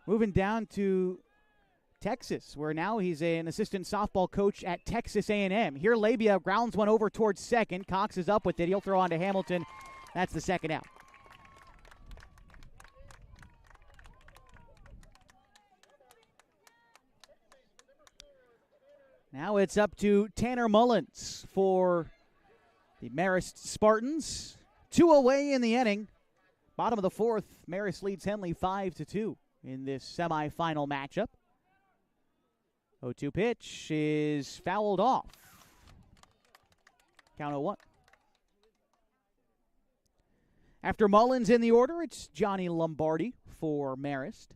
moving down to Texas, where now he's an assistant softball coach at Texas A&M. Here Labia grounds one over towards second. Cox is up with it. He'll throw on to Hamilton. That's the second out. Now it's up to Tanner Mullins for the Marist Spartans. 2 away in the inning. Bottom of the 4th, Marist leads Henley 5-2 in this semifinal matchup. 0-2 pitch is fouled off. Count 0-1. After Mullins in the order, it's Johnny Lombardi for Marist.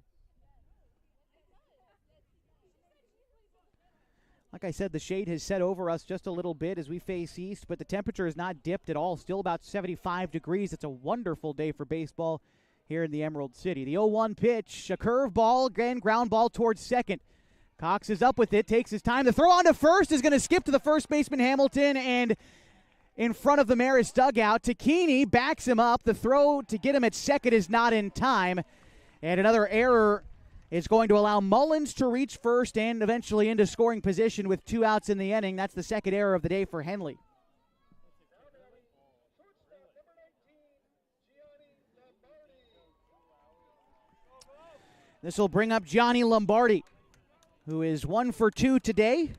Like I said, the shade has set over us just a little bit as we face east, but the temperature has not dipped at all. Still about 75 degrees. It's a wonderful day for baseball here in the Emerald City. The 0-1 pitch, a curveball, again, ground ball towards second. Cox is up with it, takes his time. The throw on to first is going to skip to the first baseman, Hamilton, and in front of the Marist dugout. Takini backs him up. The throw to get him at second is not in time, and another error is going to allow Mullins to reach first and eventually into scoring position with 2 outs in the inning. That's the second error of the day for Henley. This will bring up Johnny Lombardi, who is 1 for 2 today.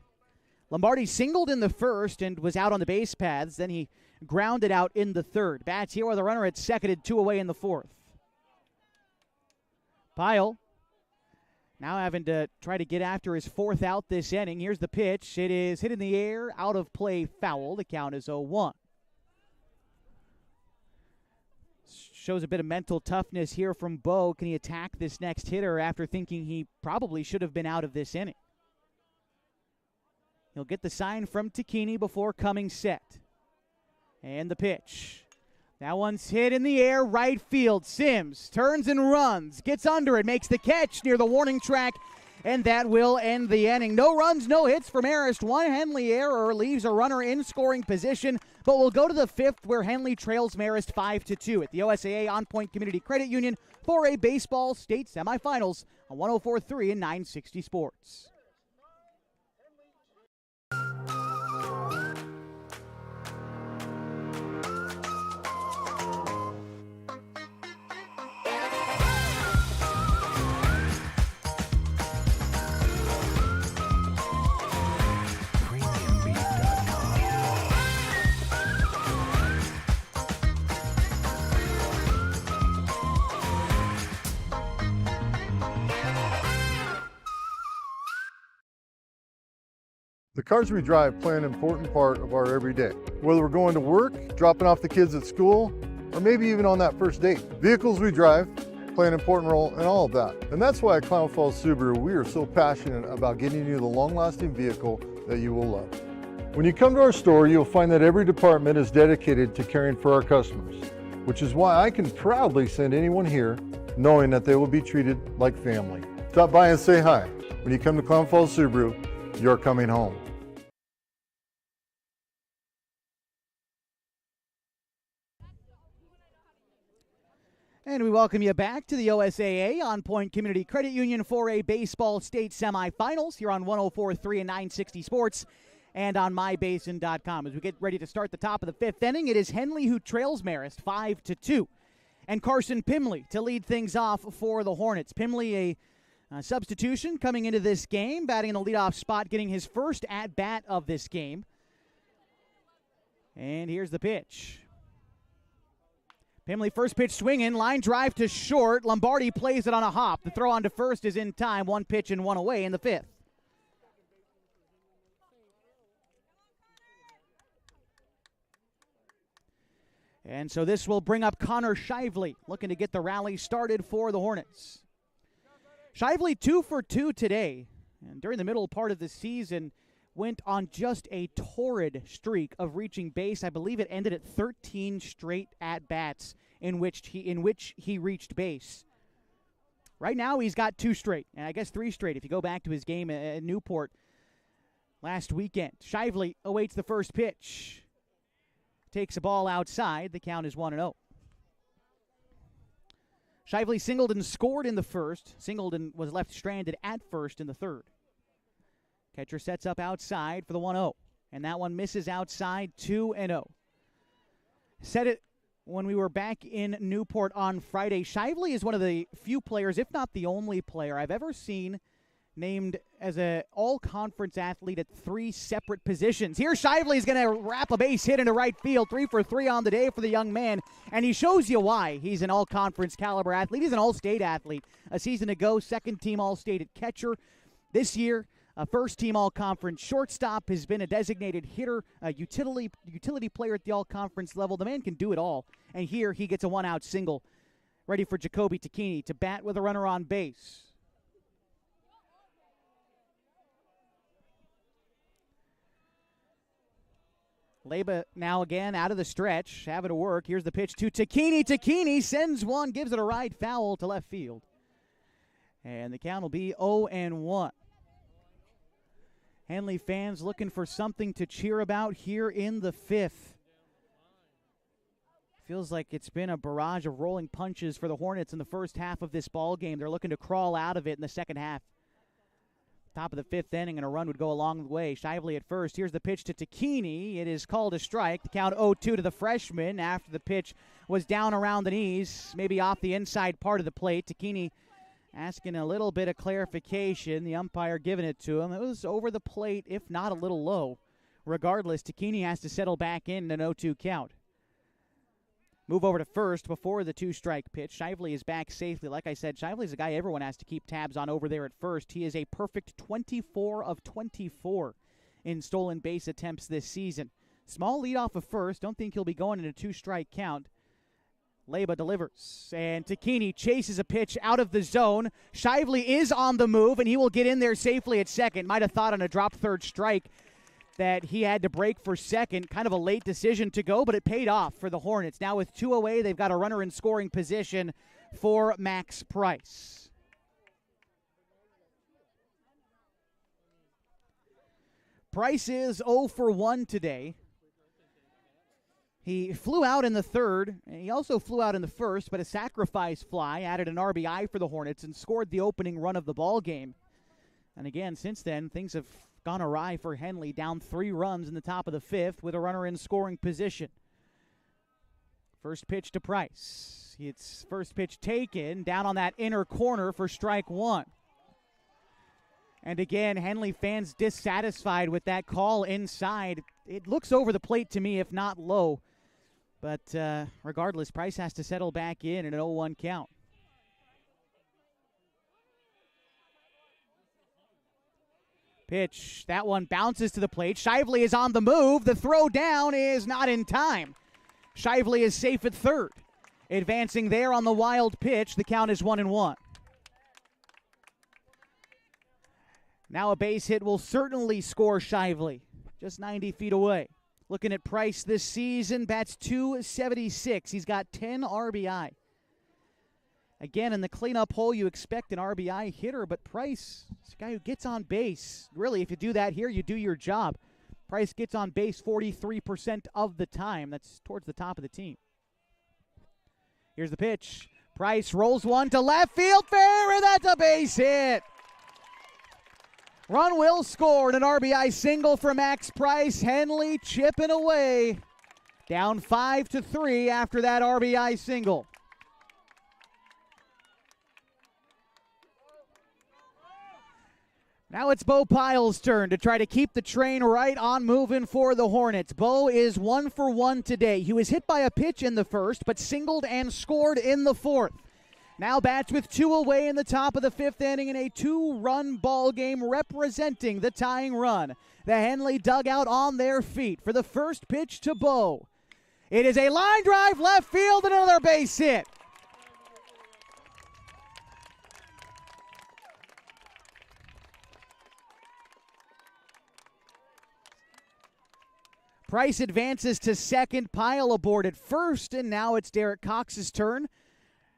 Lombardi singled in the first and was out on the base paths. Then he grounded out in the third. Bats here with a runner at second, 2 away in the 4th. Pyle now having to try to get after his 4th out this inning. Here's the pitch. It is hit in the air, out of play, foul. The count is 0-1. Shows a bit of mental toughness here from Bo. Can he attack this next hitter after thinking he probably should have been out of this inning? He'll get the sign from Takini before coming set. And the pitch. That one's hit in the air, right field. Sims turns and runs, gets under it, makes the catch near the warning track, and that will end the inning. No runs, no hits for Marist. 1 Henley error leaves a runner in scoring position, but we'll go to the 5th where Henley trails Marist 5-2 at the OSAA On Point Community Credit Union for a baseball state semifinals on 104.3 and 960 Sports. The cars we drive play an important part of our everyday. Whether we're going to work, dropping off the kids at school, or maybe even on that first date. Vehicles we drive play an important role in all of that. And that's why at Klamath Falls Subaru, we are so passionate about getting you the long-lasting vehicle that you will love. When you come to our store, you'll find that every department is dedicated to caring for our customers, which is why I can proudly send anyone here knowing that they will be treated like family. Stop by and say hi. When you come to Klamath Falls Subaru, you're coming home. And we welcome you back to the OSAA On Point Community Credit Union 4A Baseball State Semifinals here on 104.3 and 960 Sports and on mybasin.com. As we get ready to start the top of the fifth inning, it is Henley who trails Marist 5-2. And Carson Pimley to lead things off for the Hornets. Pimley, a substitution coming into this game, batting in the leadoff spot, getting his first at-bat of this game. And here's the pitch. Pimley first pitch swinging, line drive to short. Lombardi plays it on a hop. The throw on to first is in time. One pitch and one away in the fifth. And so this will bring up Connor Shively, looking to get the rally started for the Hornets. Shively 2 for 2 today, and during the middle part of the season went on just a torrid streak of reaching base. I believe it ended at 13 straight at-bats in which he reached base. Right now he's got 2 straight, and I guess 3 straight if you go back to his game at Newport last weekend. Shively awaits the first pitch. Takes a ball outside. The count is 1-0. Shively singled and scored in the first. Singled and was left stranded at first in the third. Catcher sets up outside for the 1-0. And that one misses outside, 2-0. Said it when we were back in Newport on Friday. Shively is one of the few players, if not the only player I've ever seen named as an all-conference athlete at 3 separate positions. Here Shively is going to wrap a base hit into right field. 3 for 3 on the day for the young man, and he shows you why he's an all-conference caliber athlete. He's an all-state athlete. A season ago, second-team all-state at catcher. This year, a first-team all-conference shortstop, has been a designated hitter, a utility player at the all-conference level. The man can do it all, and here he gets a one-out single. Ready for Jacoby Tacchini to bat with a runner on base. Leba now again out of the stretch, having to work. Here's the pitch to Tacchini. Tacchini sends one, gives it a right foul to left field. And the count will be 0-1. Henley fans looking for something to cheer about here in the fifth. Feels like it's been a barrage of rolling punches for the Hornets in the first half of this ball game. They're looking to crawl out of it in the second half. Top of the fifth inning, and a run would go a long way. Shively at first. Here's the pitch to Tacchini. It is called a strike. The count 0-2 to the freshman after the pitch was down around the knees, maybe off the inside part of the plate. Tacchini asking a little bit of clarification. The umpire giving it to him. It was over the plate, if not a little low. Regardless, Tacchini has to settle back in an 0-2 count. Move over to first before the 2-strike pitch. Shively is back safely. Like I said, Shively is a guy everyone has to keep tabs on over there at first. He is a perfect 24 of 24 in stolen base attempts this season. Small lead off of first. Don't think he'll be going in a 2-strike count. Leba delivers, and Tacchini chases a pitch out of the zone. Shively is on the move, and he will get in there safely at second. Might have thought on a drop third strike that he had to break for second. Kind of a late decision to go, but it paid off for the Hornets. Now with 2 away, they've got a runner in scoring position for Max Price. Price is 0 for 1 today. He flew out in the third, and he also flew out in the first, but a sacrifice fly added an RBI for the Hornets and scored the opening run of the ball game. And again, since then, things have gone awry for Henley, down 3 runs in the top of the fifth with a runner in scoring position. First pitch to Price. It's first pitch taken down on that inner corner for strike 1. And again, Henley fans dissatisfied with that call inside. It looks over the plate to me, if not low. But regardless, Price has to settle back in an 0-1 count. Pitch. That one bounces to the plate. Shively is on the move. The throw down is not in time. Shively is safe at third. Advancing there on the wild pitch. The count is 1-1. Now a base hit will certainly score Shively. Just 90 feet away. Looking at Price this season, bats .276. He's got 10 RBI. Again, in the cleanup hole, you expect an RBI hitter, but Price is a guy who gets on base. Really, if you do that here, you do your job. Price gets on base 43% of the time. That's towards the top of the team. Here's the pitch. Price rolls one to left field, fair, and that's a base hit. Run will score, an RBI single for Max Price. Henley chipping away. Down 5-3 after that RBI single. Now it's Bo Pyle's turn to try to keep the train right on moving for the Hornets. Bo is 1 for 1 today. He was hit by a pitch in the first, but singled and scored in the fourth. Now bats with 2 away in the top of the 5th inning in a 2-run ball game representing the tying run. The Henley dugout on their feet for the first pitch to Bo. It is a line drive left field and another base hit. Price advances to second, Pyle aboard at first, and now it's Derek Cox's turn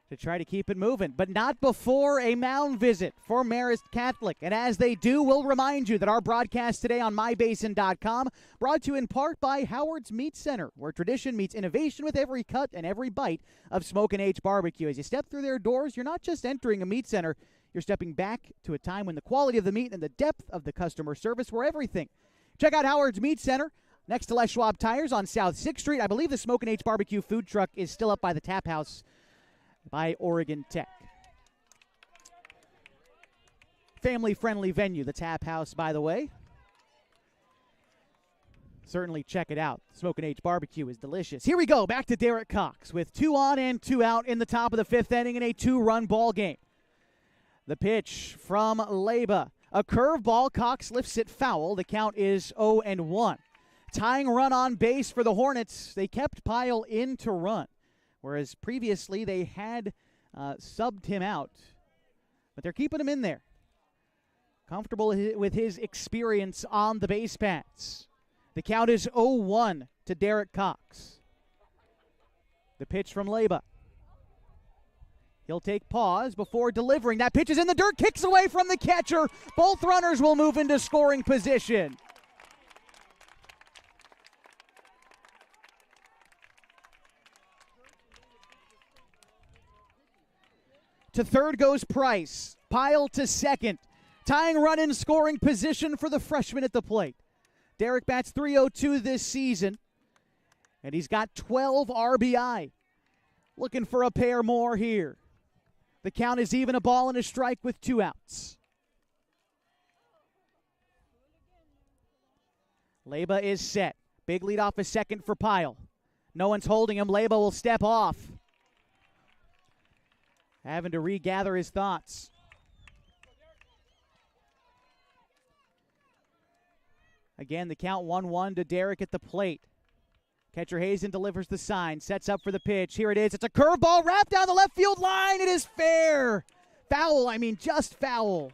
to try to keep it moving, but not before a mound visit for Marist Catholic. And as they do, we'll remind you that our broadcast today on mybasin.com brought to you in part by Howard's Meat Center, where tradition meets innovation with every cut and every bite of Smokin' H Barbecue. As you step through their doors, you're not just entering a meat center, you're stepping back to a time when the quality of the meat and the depth of the customer service were everything. Check out Howard's Meat Center next to Les Schwab Tires on South 6th Street. I believe the Smokin' H Barbecue food truck is still up by the Tap House by Oregon Tech. Family-friendly venue, the Tap House, by the way. Certainly check it out. Smokin' H Barbecue is delicious. Here we go, back to Derek Cox with 2 on and 2 out in the top of the 5th inning in a 2-run ball game. The pitch from Leba. A curveball, Cox lifts it foul. The count is 0-1. Tying run on base for the Hornets. They kept Pyle in to run, whereas previously they had subbed him out. But they're keeping him in there. Comfortable with his experience on the base paths. The count is 0-1 to Derek Cox. The pitch from Leba. He'll take pause before delivering. That pitch is in the dirt, kicks away from the catcher. Both runners will move into scoring position. To third goes Price. Pyle to second. Tying run in scoring position for the freshman at the plate. Derek bats .302 this season, and he's got 12 RBI. Looking for a pair more here. The count is even, a ball and a strike with 2 outs. Leba is set. Big lead off a second for Pyle. No one's holding him. Leba will step off. Having to regather his thoughts. Again, the count 1-1 to Derek at the plate. Catcher Hazen delivers the sign, sets up for the pitch. Here it is. It's a curveball wrapped down the left field line. It is fair. Foul, just foul.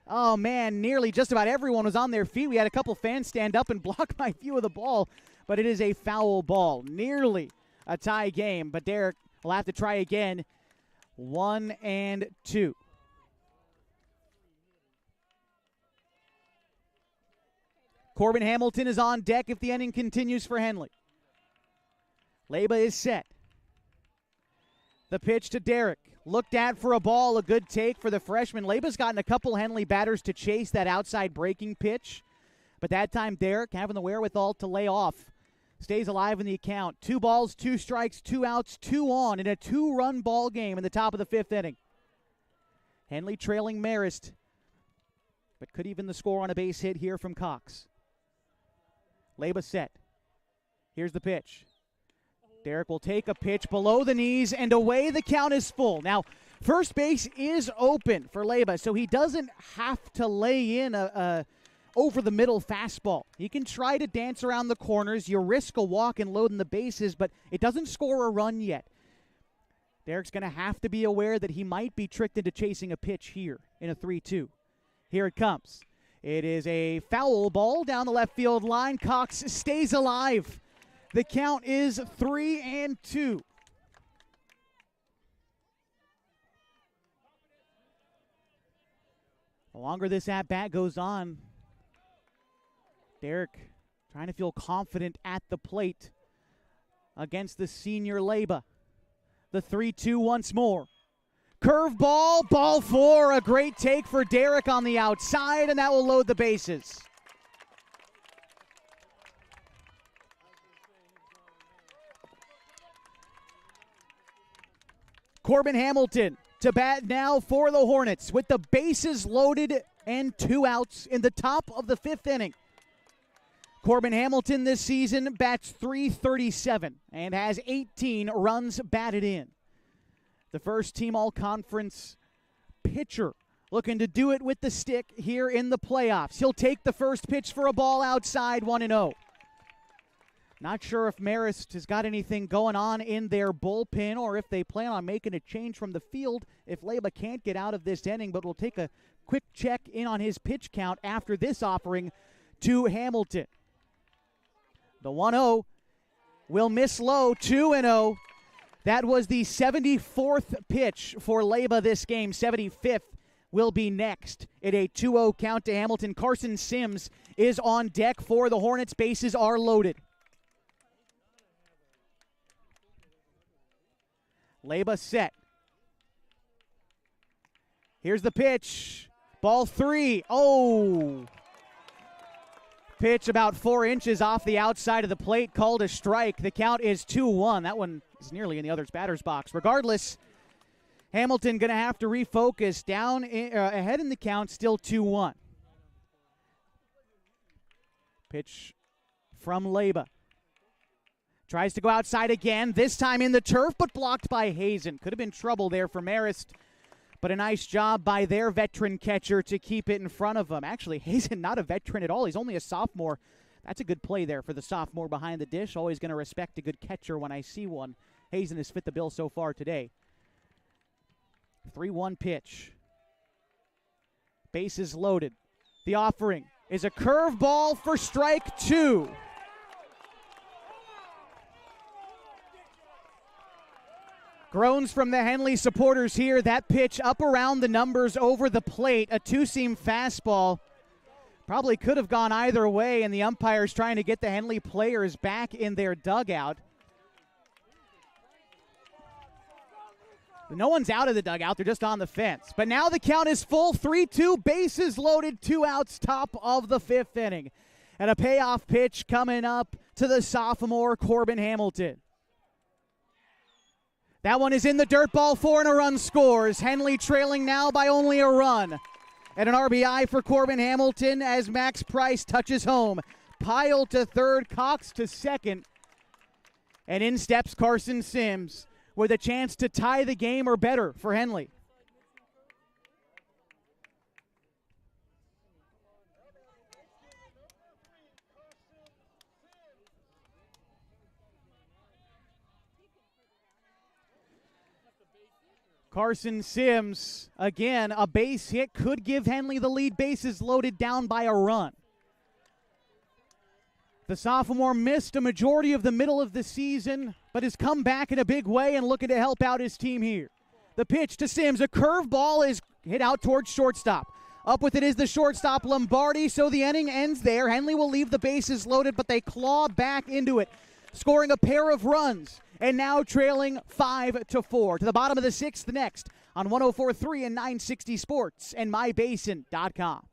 Oh, man, nearly just about everyone was on their feet. We had a couple fans stand up and block my view of the ball, but it is a foul ball. Nearly a tie game, but Derek will have to try again. 1-2. Corbin Hamilton is on deck if the inning continues for Henley. Leba is set. The pitch to Derek. Looked at for a ball, a good take for the freshman. Leba's gotten a couple Henley batters to chase that outside breaking pitch, but that time Derek having the wherewithal to lay off. Stays alive in the account. 2 balls, 2 strikes, 2 outs, 2 on in a 2-run ball game in the top of the 5th inning. Henley trailing Marist, but could even the score on a base hit here from Cox. Leba set. Here's the pitch. Derek will take a pitch below the knees, and away the count is full. Now, first base is open for Leba, so he doesn't have to lay in a over-the-middle fastball. He can try to dance around the corners. You risk a walk and loading the bases, but it doesn't score a run yet. Derek's going to have to be aware that he might be tricked into chasing a pitch here in a 3-2. Here it comes. It is a foul ball down the left field line. Cox stays alive. The count is 3-2. The longer this at-bat goes on, Derek trying to feel confident at the plate against the senior Leba. The 3-2 once more. Curveball, ball 4. A great take for Derek on the outside, and that will load the bases. Corbin Hamilton to bat now for the Hornets with the bases loaded and 2 outs in the top of the 5th inning. Corbin Hamilton this season bats .337 and has 18 runs batted in. The first team all-conference pitcher looking to do it with the stick here in the playoffs. He'll take the first pitch for a ball outside, 1-0. Not sure if Marist has got anything going on in their bullpen or if they plan on making a change from the field if Leba can't get out of this inning, but we'll take a quick check in on his pitch count after this offering to Hamilton. The 1-0 will miss low, 2-0. That was the 74th pitch for Leba this game. 75th will be next. At a 2-0 count to Hamilton. Carson Sims is on deck for the Hornets. Bases are loaded. Leba set. Here's the pitch. Ball 3. Oh! Pitch about 4 inches off the outside of the plate, called a strike. The count is 2-1. That one is nearly in the other batter's box. Regardless, Hamilton going to have to refocus. Down ahead in the count, still 2-1. Pitch from Leba. Tries to go outside again, this time in the turf, but blocked by Hazen. Could have been trouble there for Marist, but a nice job by their veteran catcher to keep it in front of him. Actually, Hazen not a veteran at all. He's only a sophomore. That's a good play there for the sophomore behind the dish. Always going to respect a good catcher when I see one. Hazen has fit the bill so far today. 3-1 pitch. Bases loaded. The offering is a curveball for strike 2. Groans from the Henley supporters here. That pitch up around the numbers over the plate. A 2-seam fastball. Probably could have gone either way, and the umpire's trying to get the Henley players back in their dugout. No one's out of the dugout. They're just on the fence. But now the count is full. 3-2, bases loaded, 2 outs, top of the 5th inning. And a payoff pitch coming up to the sophomore Corbin Hamilton. That one is in the dirt, ball 4, and a run scores. Henley trailing now by only a run. And an RBI for Corbin Hamilton as Max Price touches home. Pyle to third, Cox to second. And in steps Carson Sims with a chance to tie the game or better for Henley. Carson Sims, again, a base hit could give Henley the lead. Bases loaded, down by a run. The sophomore missed a majority of the middle of the season, but has come back in a big way and looking to help out his team here. The pitch to Sims, a curveball is hit out towards shortstop. Up with it is the shortstop Lombardi, so the inning ends there. Henley will leave the bases loaded, but they claw back into it, scoring a pair of runs. And now trailing 5-4. To the bottom of the 6th next on 104.3 and 960 Sports and MyBasin.com.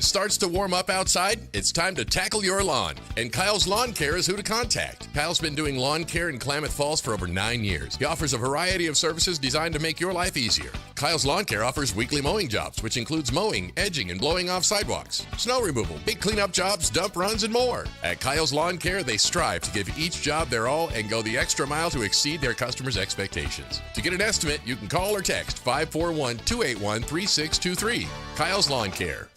It starts to warm up outside, it's time to tackle your lawn. And Kyle's Lawn Care is who to contact. Kyle's been doing lawn care in Klamath Falls for over 9 years. He offers a variety of services designed to make your life easier. Kyle's Lawn Care offers weekly mowing jobs, which includes mowing, edging, and blowing off sidewalks, snow removal, big cleanup jobs, dump runs, and more. At Kyle's Lawn Care, they strive to give each job their all and go the extra mile to exceed their customers' expectations. To get an estimate, you can call or text 541-281-3623. Kyle's Lawn Care.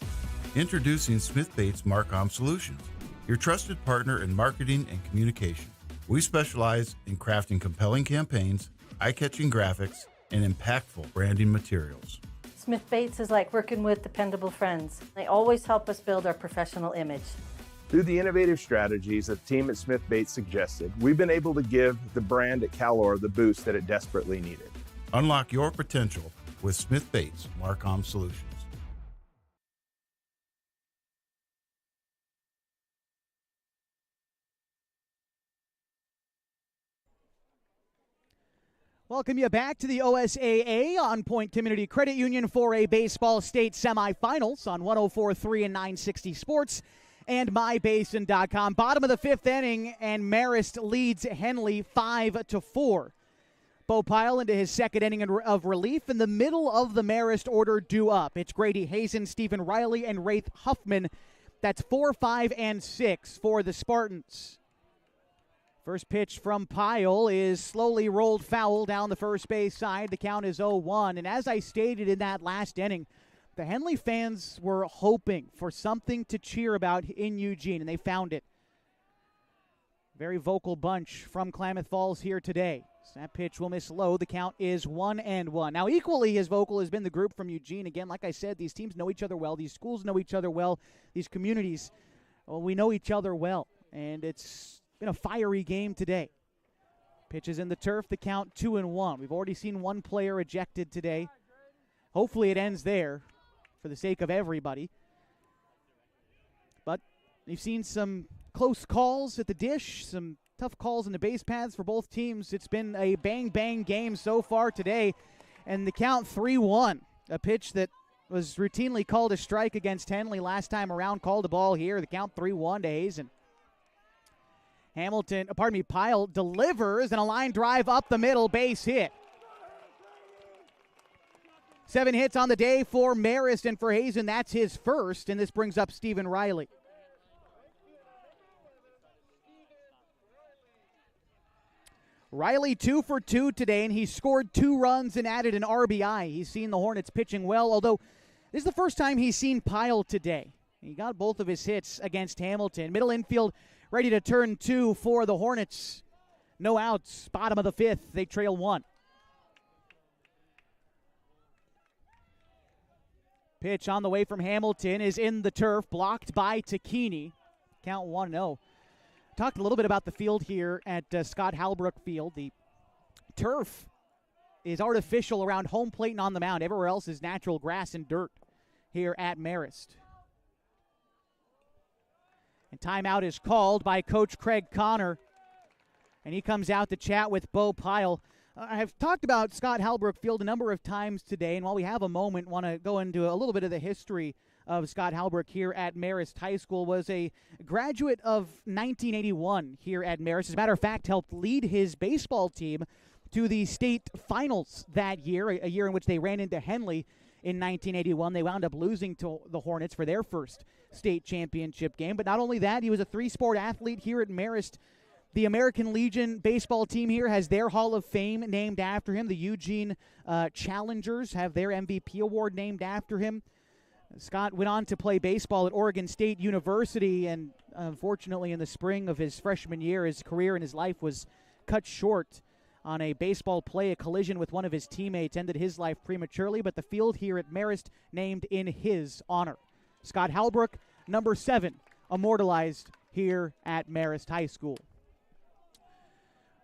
Introducing Smith Bates Marcom Solutions, your trusted partner in marketing and communication. We specialize in crafting compelling campaigns, eye-catching graphics, and impactful branding materials. Smith Bates is like working with dependable friends. They always help us build our professional image. Through the innovative strategies that the team at Smith Bates suggested, we've been able to give the brand at Calor the boost that it desperately needed. Unlock your potential with Smith Bates Marcom Solutions. Welcome you back to the OSAA On Point Community Credit Union 4A Baseball State Semifinals on 104.3 and 960 Sports and MyBasin.com. Bottom of the fifth inning, and Marist leads Henley 5-4. Bo Pyle into his second inning of relief. In the middle of the Marist order due up, it's Grady Hazen, Stephen Riley, and Rafe Huffman. That's 4, 5, and 6 for the Spartans. First pitch from Pyle is slowly rolled foul down the first base side. The count is 0-1. And as I stated in that last inning, the Henley fans were hoping for something to cheer about in Eugene, and they found it. Very vocal bunch from Klamath Falls here today. So that pitch will miss low. The count is 1-1. Now, equally as vocal has been the group from Eugene. Again, like I said, these teams know each other well. These schools know each other well. These communities, well, we know each other well. And it's been a fiery game today. Pitches in the turf, the count 2-1. We've already seen one player ejected today. Hopefully it ends there for the sake of everybody. But we've seen some close calls at the dish, some tough calls in the base paths for both teams. It's been a bang-bang game so far today. And the count 3-1, a pitch that was routinely called a strike against Henley last time around, called a ball here. The count 3-1 to Hazen. Pyle delivers, and a line drive up the middle, base hit. 7 hits on the day for Marist, and for Hazen, that's his first, and this brings up Stephen Riley. Riley 2 for 2 today, and he scored 2 runs and added an RBI. He's seen the Hornets pitching well, although this is the first time he's seen Pyle today. He got both of his hits against Hamilton. Middle infield ready to turn 2 for the Hornets. No outs, bottom of the fifth. They trail 1. Pitch on the way from Hamilton is in the turf, blocked by Takini. Count 1-0. Talked a little bit about the field here at Scott Halbrook Field. The turf is artificial around home plate and on the mound. Everywhere else is natural grass and dirt here at Marist. And timeout is called by Coach Craig Connor. And he comes out to chat with Bo Pyle. I've talked about Scott Halbrook Field a number of times today, and while we have a moment, want to go into a little bit of the history of Scott Halbrook here at Marist High School. Was a graduate of 1981 here at Marist. As a matter of fact, helped lead his baseball team to the state finals that year, a year in which they ran into Henley in 1981. They wound up losing to the Hornets for their first state championship game. But not only that, he was a 3-sport athlete here at Marist. The American Legion baseball team here has their Hall of Fame named after him. The Eugene Challengers have their MVP award named after him. Scott went on to play baseball at Oregon State University, and unfortunately in the spring of his freshman year, his career and his life was cut short on a baseball play. A collision with one of his teammates ended his life prematurely, but the field here at Marist named in his honor. Scott Halbrook, number 7, immortalized here at Marist High School.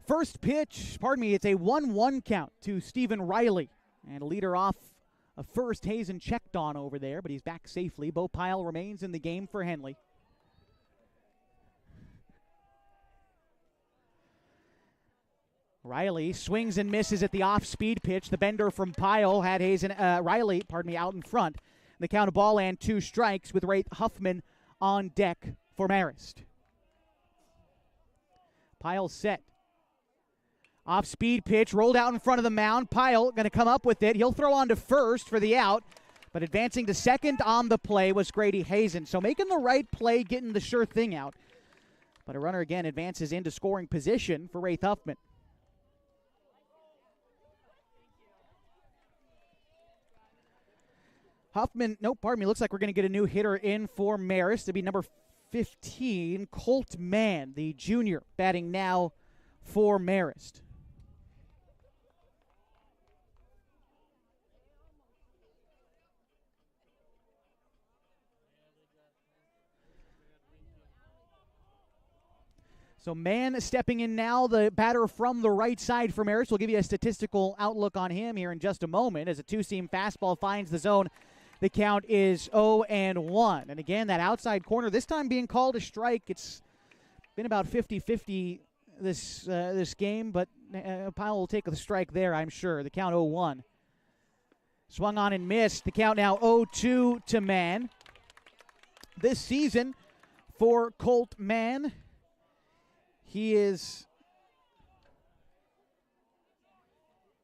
First pitch, it's a 1-1 count to Stephen Riley. And a leader off a first, Hazen checked on over there, but he's back safely. Bo Pyle remains in the game for Henley. Riley swings and misses at the off-speed pitch. The bender from Pyle had Riley out in front. The count of ball and 2 strikes with Wraith Huffman on deck for Marist. Pyle set. Off-speed pitch, rolled out in front of the mound. Pyle going to come up with it. He'll throw on to first for the out, but advancing to second on the play was Grady Hazen. So making the right play, getting the sure thing out. But a runner again advances into scoring position for Wraith Huffman. Looks like we're going to get a new hitter in for Marist. It'll be number 15, Colt Mann, the junior, batting now for Marist. So Mann stepping in now, the batter from the right side for Marist. We'll give you a statistical outlook on him here in just a moment as a 2-seam fastball finds the zone. The count is 0-1. And again, that outside corner, this time being called a strike. It's been about 50-50 this game, but Pyle will take the strike there, I'm sure. The count 0-1. Swung on and missed. The count now 0-2 to Mann. This season for Colt Mann, he is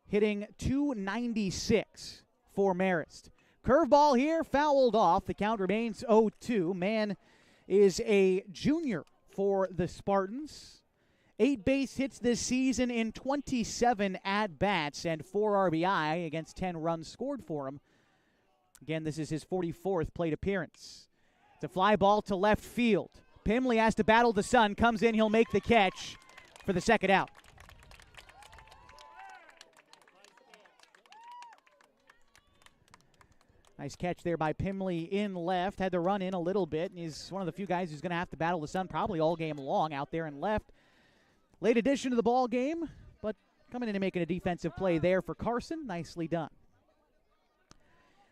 hitting .296 for Marist. Curveball here, fouled off. The count remains 0-2. Mann is a junior for the Spartans. 8 base hits this season in 27 at-bats and 4 RBI against 10 runs scored for him. Again, this is his 44th plate appearance. It's a fly ball to left field. Pimley has to battle the sun. Comes in, he'll make the catch for the second out. Nice catch there by Pimley in left. Had to run in a little bit, and he's one of the few guys who's going to have to battle the sun probably all game long out there in left. Late addition to the ball game, but coming in and making a defensive play there for Carson. Nicely done.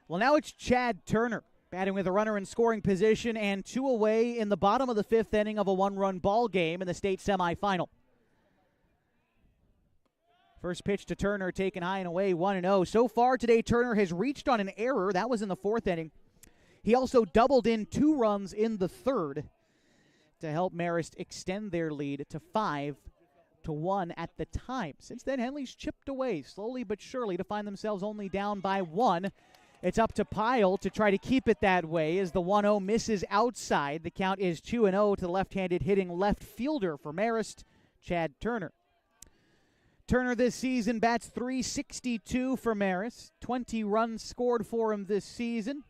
Well, now it's Chad Turner batting with a runner in scoring position and 2 away in the bottom of the 5th inning of a 1-run ball game in the state semifinal. First pitch to Turner, taken high and away, 1-0. So far today, Turner has reached on an error. That was in the 4th inning. He also doubled in 2 runs in the 3rd to help Marist extend their lead to 5-1 at the time. Since then, Henley's chipped away slowly but surely to find themselves only down by 1. It's up to Pyle to try to keep it that way as the 1-0 misses outside. The count is 2-0 to the left-handed hitting left fielder for Marist, Chad Turner. Turner this season bats .362 for Marist. 20 runs scored for him this season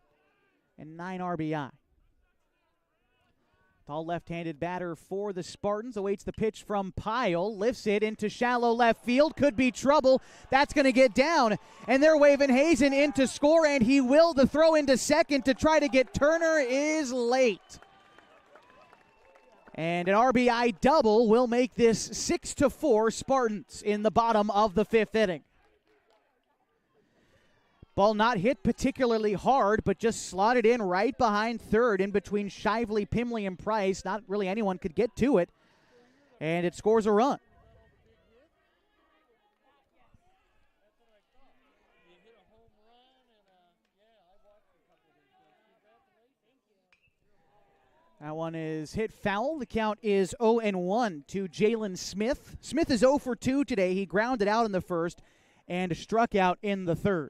and 9 RBI. Tall left-handed batter for the Spartans awaits the pitch from Pyle. Lifts it into shallow left field. Could be trouble. That's going to get down. And they're waving Hazen in to score, and he will. The throw into second to try to get Turner is late. And an RBI double will make this 6-4 Spartans in the bottom of the 5th inning. Ball not hit particularly hard, but just slotted in right behind third in between Shively, Pimley, and Price. Not really anyone could get to it. And it scores a run. That one is hit foul. The count is 0-1 to Jalen Smith. Smith is 0 for 2 today. He grounded out in the 1st and struck out in the 3rd.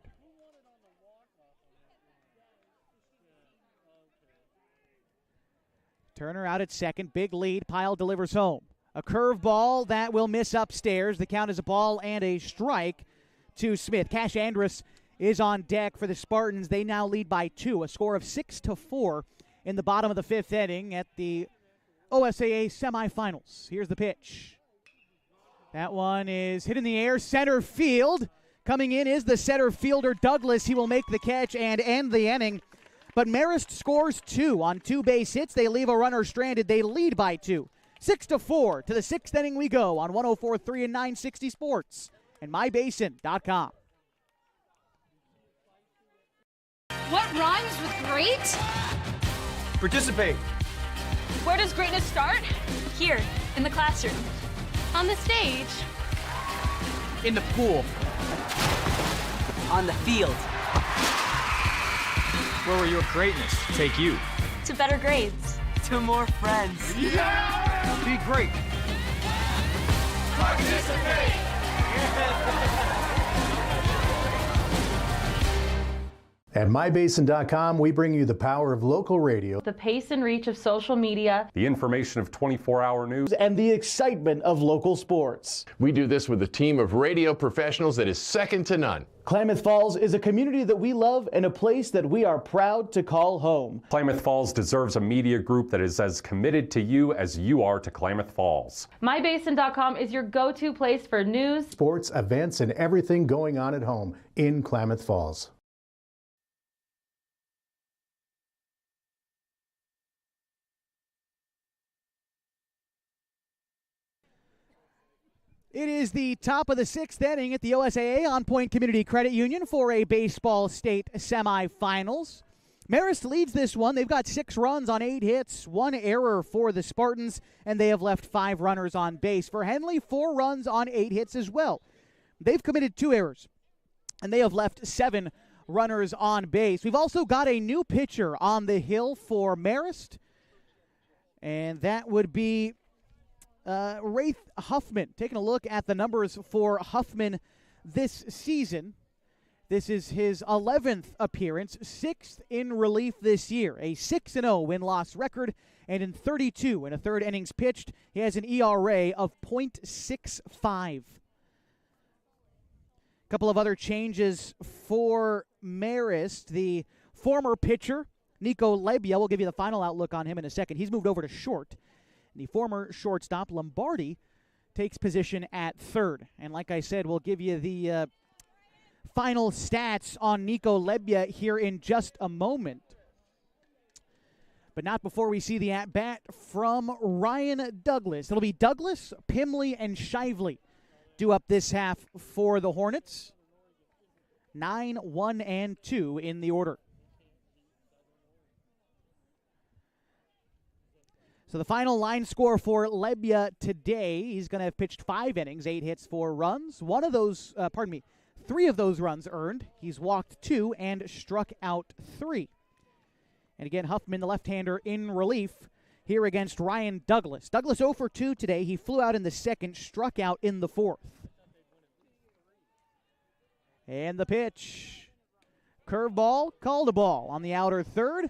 Turner out at second. Big lead. Pyle delivers home. A curveball that will miss upstairs. The count is a ball and a strike to Smith. Cash Andrus is on deck for the Spartans. They now lead by 2. A score of 6-4 in the bottom of the 5th inning at the OSAA semifinals. Here's the pitch. That one is hit in the air, center field. Coming in is the center fielder, Douglas. He will make the catch and end the inning. But Marist scores 2 on 2 base hits. They leave a runner stranded. They lead by 2. 6-4 to the 6th inning we go on 104.3 and 960 Sports and mybasin.com. What rhymes with great? Participate. Where does greatness start? Here, in the classroom. On the stage. In the pool. On the field. Where will your greatness take you? To better grades. To more friends. Yeah! Be great. Participate! At mybasin.com, we bring you the power of local radio, The pace and reach of social media, The information of 24-hour news, and the excitement of local sports. We do this with a team of radio professionals that is second to none. Klamath Falls is a community that we love and a place that we are proud to call home. Klamath Falls deserves a media group that is as committed to you as you are to Klamath Falls. mybasin.com is your go-to place for news, sports, events, and everything going on at home in Klamath Falls. It is the top of the sixth inning at the OSAA On Point Community Credit Union for a baseball state semifinals. Marist leads this one. They've got 6 runs on 8 hits, 1 error for the Spartans, and they have left 5 runners on base. For Henley, 4 runs on 8 hits as well. They've committed 2 errors, and they have left 7 runners on base. We've also got a new pitcher on the hill for Marist, and that would be Wraith Huffman. Taking a look at the numbers for Huffman this season. This is his 11th appearance, 6th in relief this year. A 6-0 win-loss record, and in 32 and a third innings pitched, he has an ERA of .65. A couple of other changes for Marist. The former pitcher, Nico Lebia, we'll give you the final outlook on him in a second. He's moved over to short. The former shortstop, Lombardi, takes position at third. And like I said, we'll give you the final stats on Nico Lebia here in just a moment. But not before we see the at-bat from Ryan Douglas. It'll be Douglas, Pimley, and Shively due up this half for the Hornets. 9, 1, and 2 in the order. So the final line score for Lebia today, he's going to have pitched 5 innings, 8 hits, 4 runs. 3 of those runs earned. He's walked 2 and struck out 3. And again, Huffman, the left-hander, in relief here against Ryan Douglas. Douglas 0 for 2 today. He flew out in the second, struck out in the fourth. And the pitch. Curveball, called a ball on the outer third.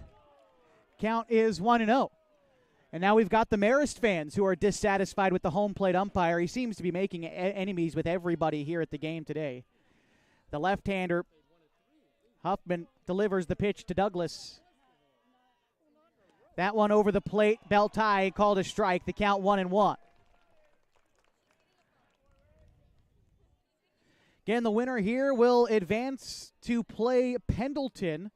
Count is 1-0. And now we've got the Marist fans who are dissatisfied with the home plate umpire. He seems to be making enemies with everybody here at the game today. The left-hander, Huffman, delivers the pitch to Douglas. That one over the plate. Belt high, called a strike. The count 1-1. Again, the winner here will advance to play Pendleton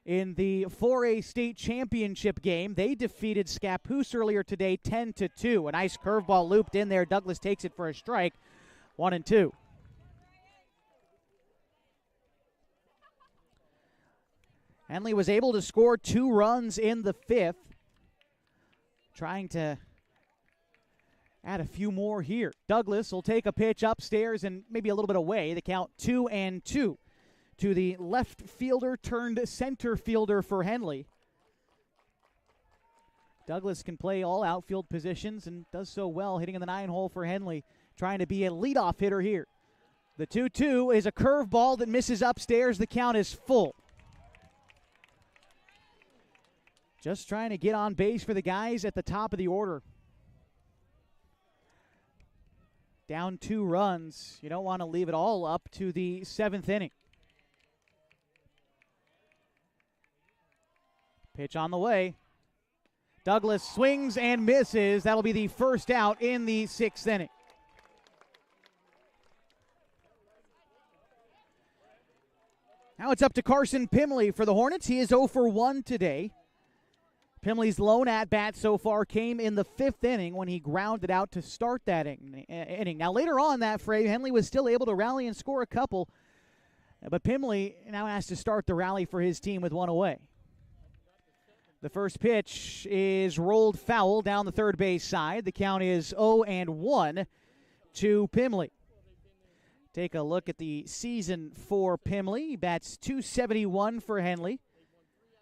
in the 4A state championship game. They defeated Scappoose earlier today 10-2. A nice curveball looped in there. Douglas takes it for a strike. 1-2. Henley was able to score 2 runs in the 5th. Trying to add a few more here. Douglas will take a pitch upstairs and maybe a little bit away. The count 2-2 to the left fielder turned center fielder for Henley. Douglas can play all outfield positions and does so well, hitting in the 9-hole for Henley, trying to be a leadoff hitter here. The 2-2 is a curveball that misses upstairs. The count is full. Just trying to get on base for the guys at the top of the order. Down 2 runs. You don't want to leave it all up to the 7th inning. Pitch on the way. Douglas swings and misses. That'll be the first out in the 6th inning. Now it's up to Carson Pimley for the Hornets. He is 0 for 1 today. Pimley's lone at-bat so far came in the 5th inning when he grounded out to start that inning. Now later on that frame, Henley was still able to rally and score a couple, but Pimley now has to start the rally for his team with 1 away. The first pitch is rolled foul down the third base side. The count is 0-1 to Pimley. Take a look at the season for Pimley. He bats .271 for Henley.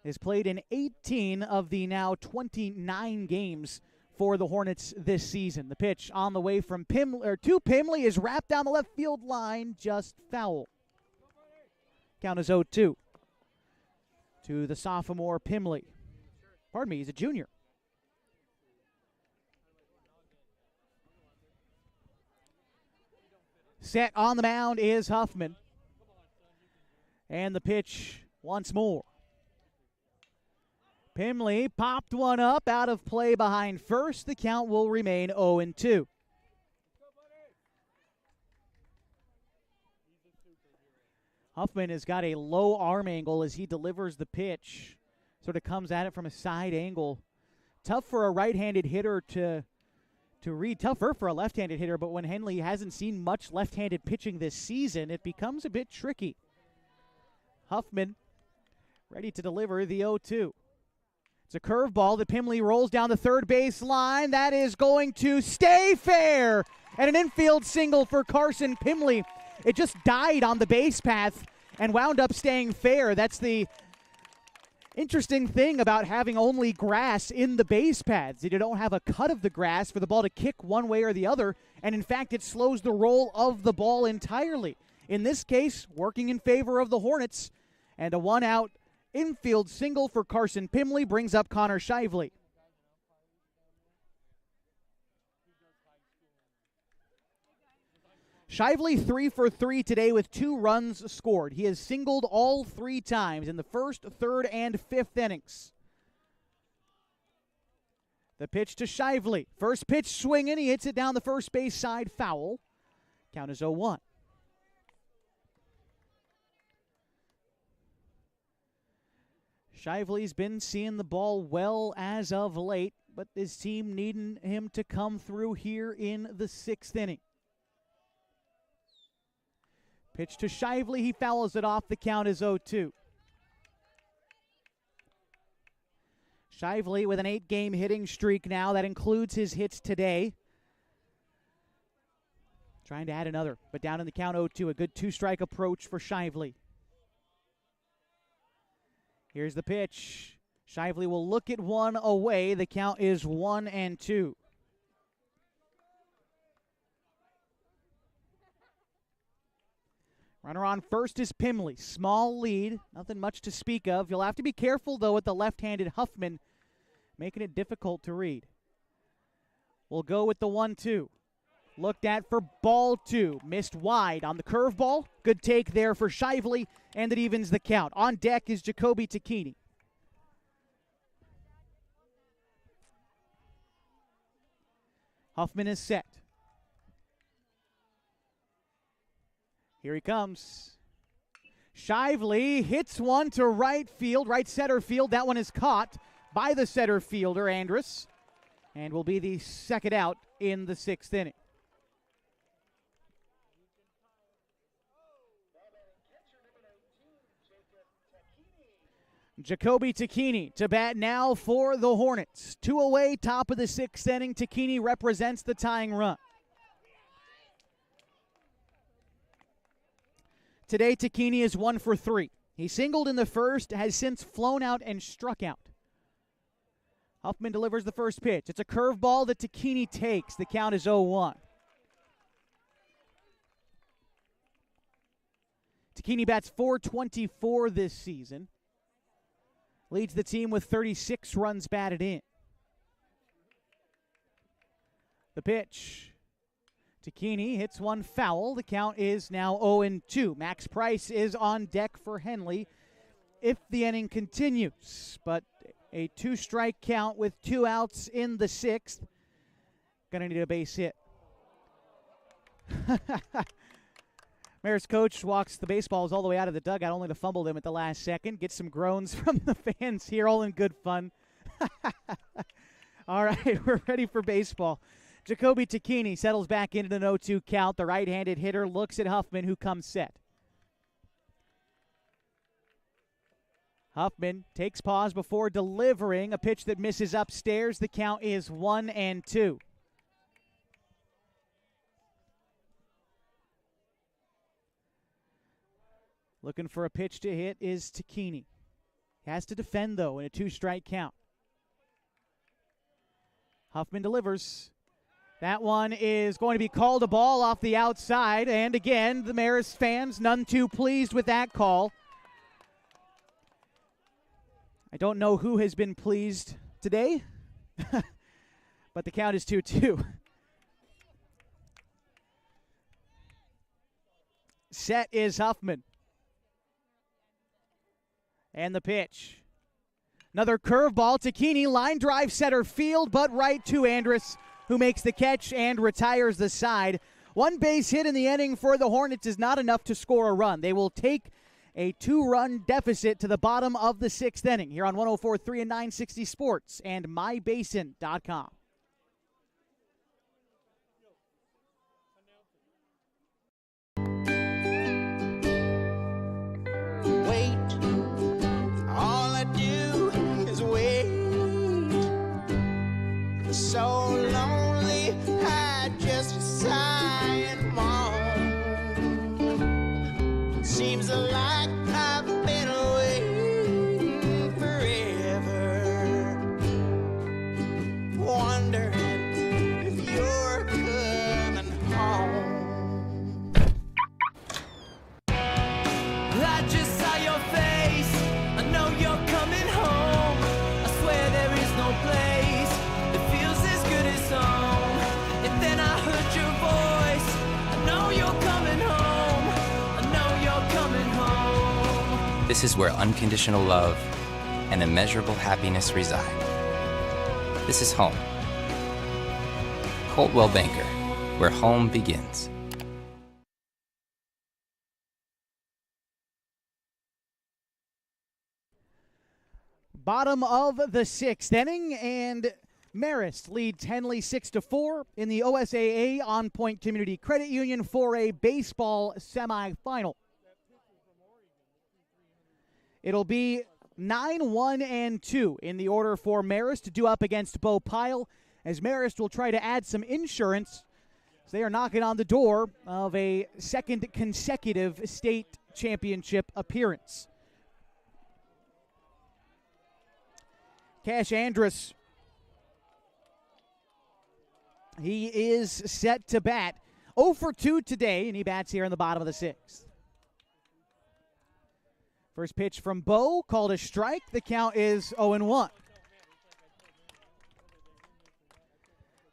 Has played in 18 of the now 29 games for the Hornets this season. The pitch on the way from Pimley is wrapped down the left field line, just foul. Count is 0-2 to the sophomore Pimley. Pardon me, he's a junior. Set on the mound is Huffman. And the pitch once more. Pimley popped one up out of play behind first. The count will remain 0-2. Huffman has got a low arm angle as he delivers the pitch. Sort of comes at it from a side angle. Tough for a right-handed hitter to read. Tougher for a left-handed hitter, but when Henley hasn't seen much left-handed pitching this season, it becomes a bit tricky. Huffman ready to deliver the 0-2. It's a curveball that Pimley rolls down the third base line. That is going to stay fair. And an infield single for Carson Pimley. It just died on the base path and wound up staying fair. That's the interesting thing about having only grass in the base paths. You don't have a cut of the grass for the ball to kick one way or the other. And in fact, it slows the roll of the ball entirely. In this case, working in favor of the Hornets. And a one-out infield single for Carson Pimley brings up Connor Shively. Shively 3 for 3 today with 2 runs scored. He has singled all 3 times in the first, third, and fifth innings. The pitch to Shively. First pitch swinging. He hits it down the first base side, foul. Count is 0-1. Shively's been seeing the ball well as of late, but his team needing him to come through here in the 6th inning. Pitch to Shively, he fouls it off. The count is 0-2. Shively with an 8-game hitting streak now. That includes his hits today. Trying to add another, but down in the count 0-2. A good 2-strike approach for Shively. Here's the pitch. Shively will look at one away. The count is 1-2. Runner on first is Pimley. Small lead. Nothing much to speak of. You'll have to be careful, though, with the left-handed Huffman, making it difficult to read. We'll go with the 1-2. Looked at for ball 2. Missed wide on the curveball. Good take there for Shively, and it evens the count. On deck is Jacoby Tacchini. Huffman is set. Here he comes. Shively hits one to right field, right center field. That one is caught by the center fielder, Andrus, and will be the second out in the 6th inning. Jacoby Tacchini to bat now for the Hornets. 2 away, top of the 6th inning. Tacchini represents the tying run. Today, Tacchini is 1 for 3. He singled in the first, has since flown out and struck out. Huffman delivers the first pitch. It's a curveball that Tacchini takes. The count is 0-1. Tacchini bats .424 this season. Leads the team with 36 runs batted in. The pitch. Tacchini hits one foul. The count is now 0-2. Max Price is on deck for Henley if the inning continues. But a 2-strike count with 2 outs in the 6th. Gonna need a base hit. Marist coach walks the baseballs all the way out of the dugout only to fumble them at the last second. Gets some groans from the fans here, all in good fun. All right, we're ready for baseball. Jacoby Tacchini settles back into an 0-2 count. The right-handed hitter looks at Huffman, who comes set. Huffman takes pause before delivering a pitch that misses upstairs. The count is 1-2. Looking for a pitch to hit is Tacchini. Has to defend, though, in a 2-strike count. Huffman delivers. That one is going to be called a ball off the outside. And again, the Marist fans, none too pleased with that call. I don't know who has been pleased today, but the count is 2-2. Set is Huffman. And the pitch. Another curveball to Keeney. Line drive center field, but right to Andrus, who makes the catch and retires the side. 1 base hit in the inning for the Hornets is not enough to score a run. They will take a 2-run deficit to the bottom of the 6th inning here on 104.3 and 960 Sports and mybasin.com. So lonely, I just sigh and moan. Seems like I've been waiting forever, wondering if you're coming home. I just saw your face, I know you're coming home. I swear there is no place home. And then I heard your voice. I know you're coming home. I know you're coming home. This is where unconditional love and immeasurable happiness reside. This is home. Coltwell Banker, where home begins. Bottom of the 6th inning, and Marist leads Henley 6-4 in the OSAA On Point Community Credit Union 4A baseball semifinal. It'll be 9-1-2 in the order for Marist to do up against Bo Pyle, as Marist will try to add some insurance as they are knocking on the door of a 2nd consecutive state championship appearance. Cash Andrus, he is set to bat 0 for 2 today, and he bats here in the bottom of the 6th. First pitch from Bo, called a strike. The count is 0-1.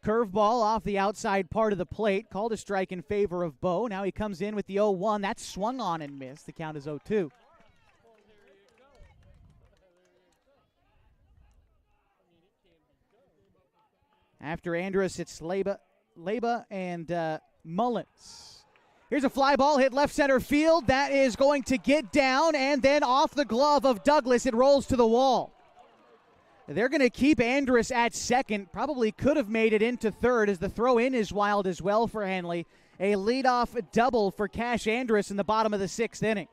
Curveball off the outside part of the plate, called a strike in favor of Bo. Now he comes in with the 0-1. That's swung on and missed. The count is 0-2. After Andrus, it's Leba and Mullins. Here's a fly ball hit left center field. That is going to get down, and then off the glove of Douglas, it rolls to the wall. They're going to keep Andrus at second. Probably could have made it into third, as the throw in is wild as well for Henley. A leadoff double for Cash Andrus in the bottom of the 6th inning.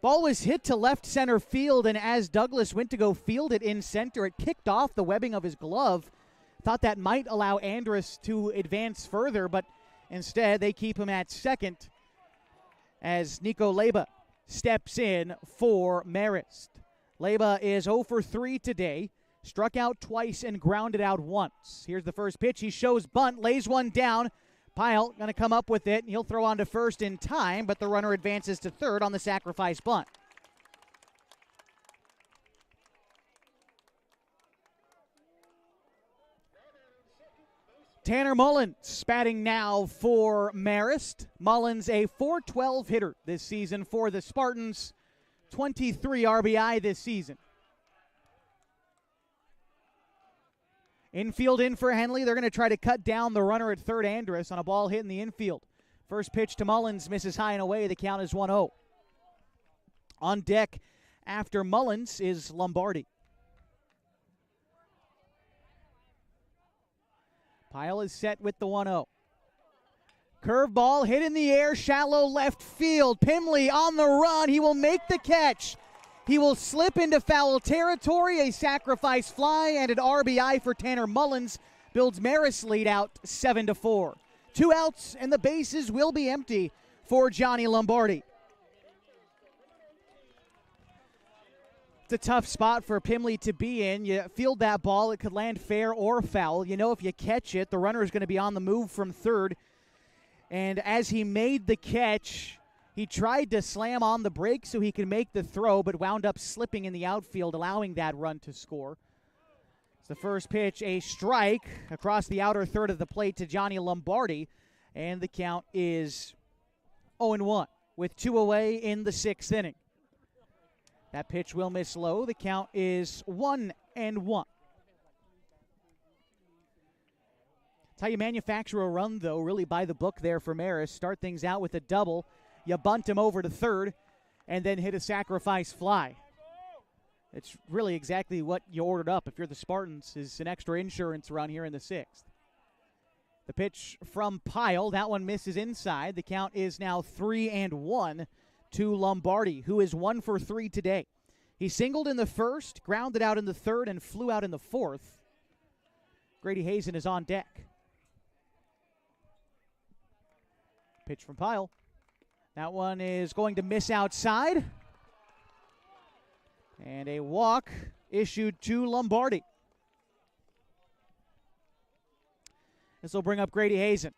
Ball was hit to left center field, and as Douglas went to go field it in center, it kicked off the webbing of his glove. Thought that might allow Andrus to advance further, but instead they keep him at second as Nico Leba steps in for Marist. Leba is 0 for 3 today, struck out twice and grounded out once. Here's the first pitch. He shows bunt, lays one down. Pyle going to come up with it, and he'll throw on to first in time, but the runner advances to third on the sacrifice bunt. Tanner Mullins batting now for Marist. Mullins, a .412 hitter this season for the Spartans, 23 RBI this season. Infield in for Henley. They're going to try to cut down the runner at third, Andrus, on a ball hit in the infield. First pitch to Mullins, misses high and away. The count is 1-0. On deck after Mullins is Lombardi. Pyle is set with the 1-0. Curveball hit in the air, shallow left field. Pimley on the run. He will make the catch. He will slip into foul territory. A sacrifice fly and an RBI for Tanner Mullins builds Marist lead out 7-4. 2 outs and the bases will be empty for Johnny Lombardi. just a tough spot for Pimley to be in. You field that ball, it could land fair or foul. You know if you catch it, the runner is going to be on the move from third. And as he made the catch, he tried to slam on the brake so he could make the throw, but wound up slipping in the outfield, allowing that run to score. It's the first pitch, a strike across the outer third of the plate to Johnny Lombardi, and the count is 0-1 with 2 away in the 6th inning. That pitch will miss low. The count is 1-1. That's how you manufacture a run, though, really by the book there for Marist. Start things out with a double. You bunt him over to third, and then hit a sacrifice fly. It's really exactly what you ordered up if you're the Spartans, is an extra insurance run here in the 6th. The pitch from Pyle, that one misses inside. The count is now 3-1 to Lombardi, who is 1 for 3 today. He singled in the first, grounded out in the third, and flew out in the fourth. Grady Hazen is on deck. Pitch from Pyle. That one is going to miss outside. And a walk issued to Lombardi. This will bring up Grady Hazen.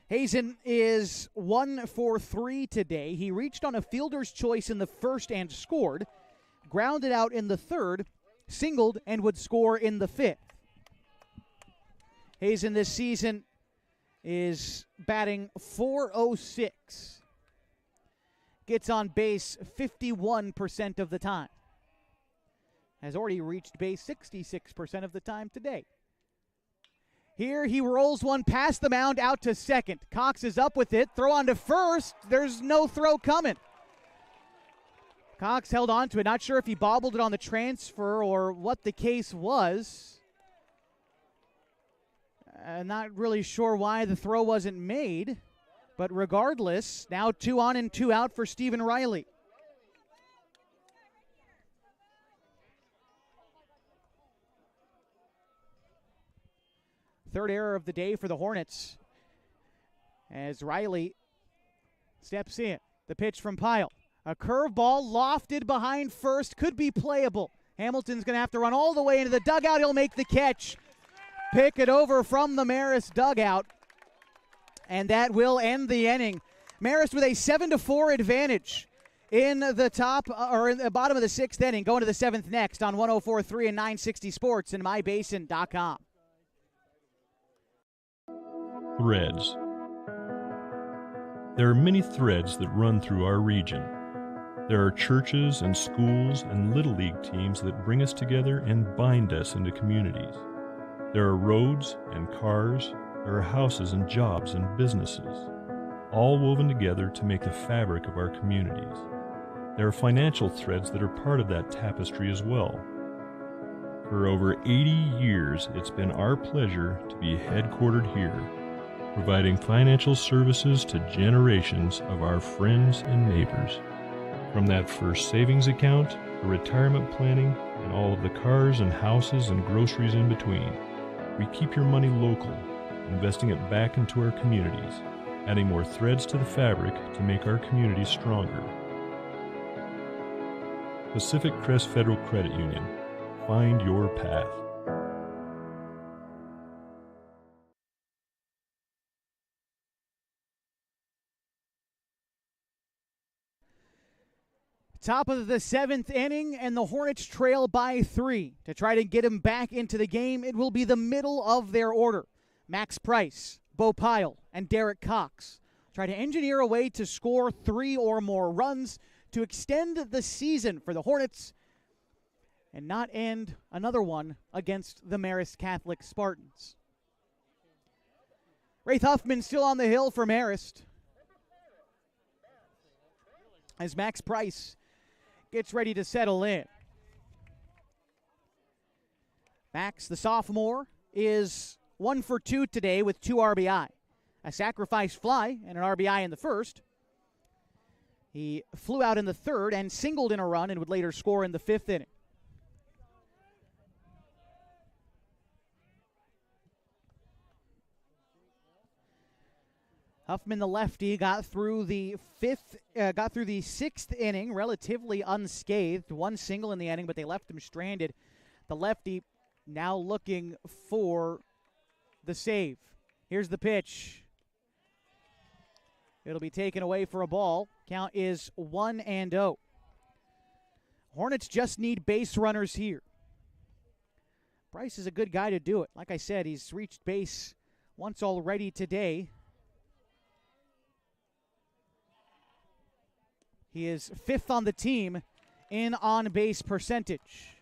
Hazen is 1 for 3 today. He reached on a fielder's choice in the first and scored, grounded out in the third, singled, and would score in the 5th. Hazen this season is batting .406. Gets on base 51% of the time. Has already reached base 66% of the time today. Here he rolls one past the mound out to second. Cox is up with it. Throw on to first. There's no throw coming. Cox held on to it. Not sure if he bobbled it on the transfer or what the case was. Not really sure why the throw wasn't made. But regardless, now 2 on and 2 out for Stephen Riley. Third error of the day for the Hornets as Riley steps in. The pitch from Pyle. A curveball lofted behind first. Could be playable. Hamilton's going to have to run all the way into the dugout. He'll make the catch. Pick it over from the Marist dugout. And that will end the inning. Marist with a 7-4 advantage in the top or in the bottom of the 6th inning. Going to the 7th next on 104.3 and 960 Sports and MyBasin.com. Threads. There are many threads that run through our region. There are churches and schools and Little League teams that bring us together and bind us into communities. There are roads and cars. There are houses and jobs and businesses, all woven together to make the fabric of our communities. There are financial threads that are part of that tapestry as well. For over 80 years, it's been our pleasure to be headquartered here, providing financial services to generations of our friends and neighbors. From that first savings account, to retirement planning, and all of the cars and houses and groceries in between, we keep your money local, investing it back into our communities, adding more threads to the fabric to make our communities stronger. Pacific Crest Federal Credit Union. Find your path. Top of the 7th inning, and the Hornets trail by 3. To try to get him back into the game, it will be the middle of their order. Max Price, Bo Pyle, and Derek Cox try to engineer a way to score 3 or more runs to extend the season for the Hornets and not end another one against the Marist Catholic Spartans. Wraith Huffman still on the hill for Marist as Max Price gets ready to settle in. Max, the sophomore, is 1 for 2 today with 2 RBI. A sacrifice fly and an RBI in the first. He flew out in the third and singled in a run and would later score in the 5th inning. Huffman, the lefty, got through the sixth inning relatively unscathed. One single in the inning, but they left him stranded. The lefty now looking for the save. Here's the pitch. It'll be taken away for a ball. Count is 1-0. Hornets just need base runners here. Bryce is a good guy to do it. Like I said, he's reached base once already today. He is 5th on the team in on-base percentage.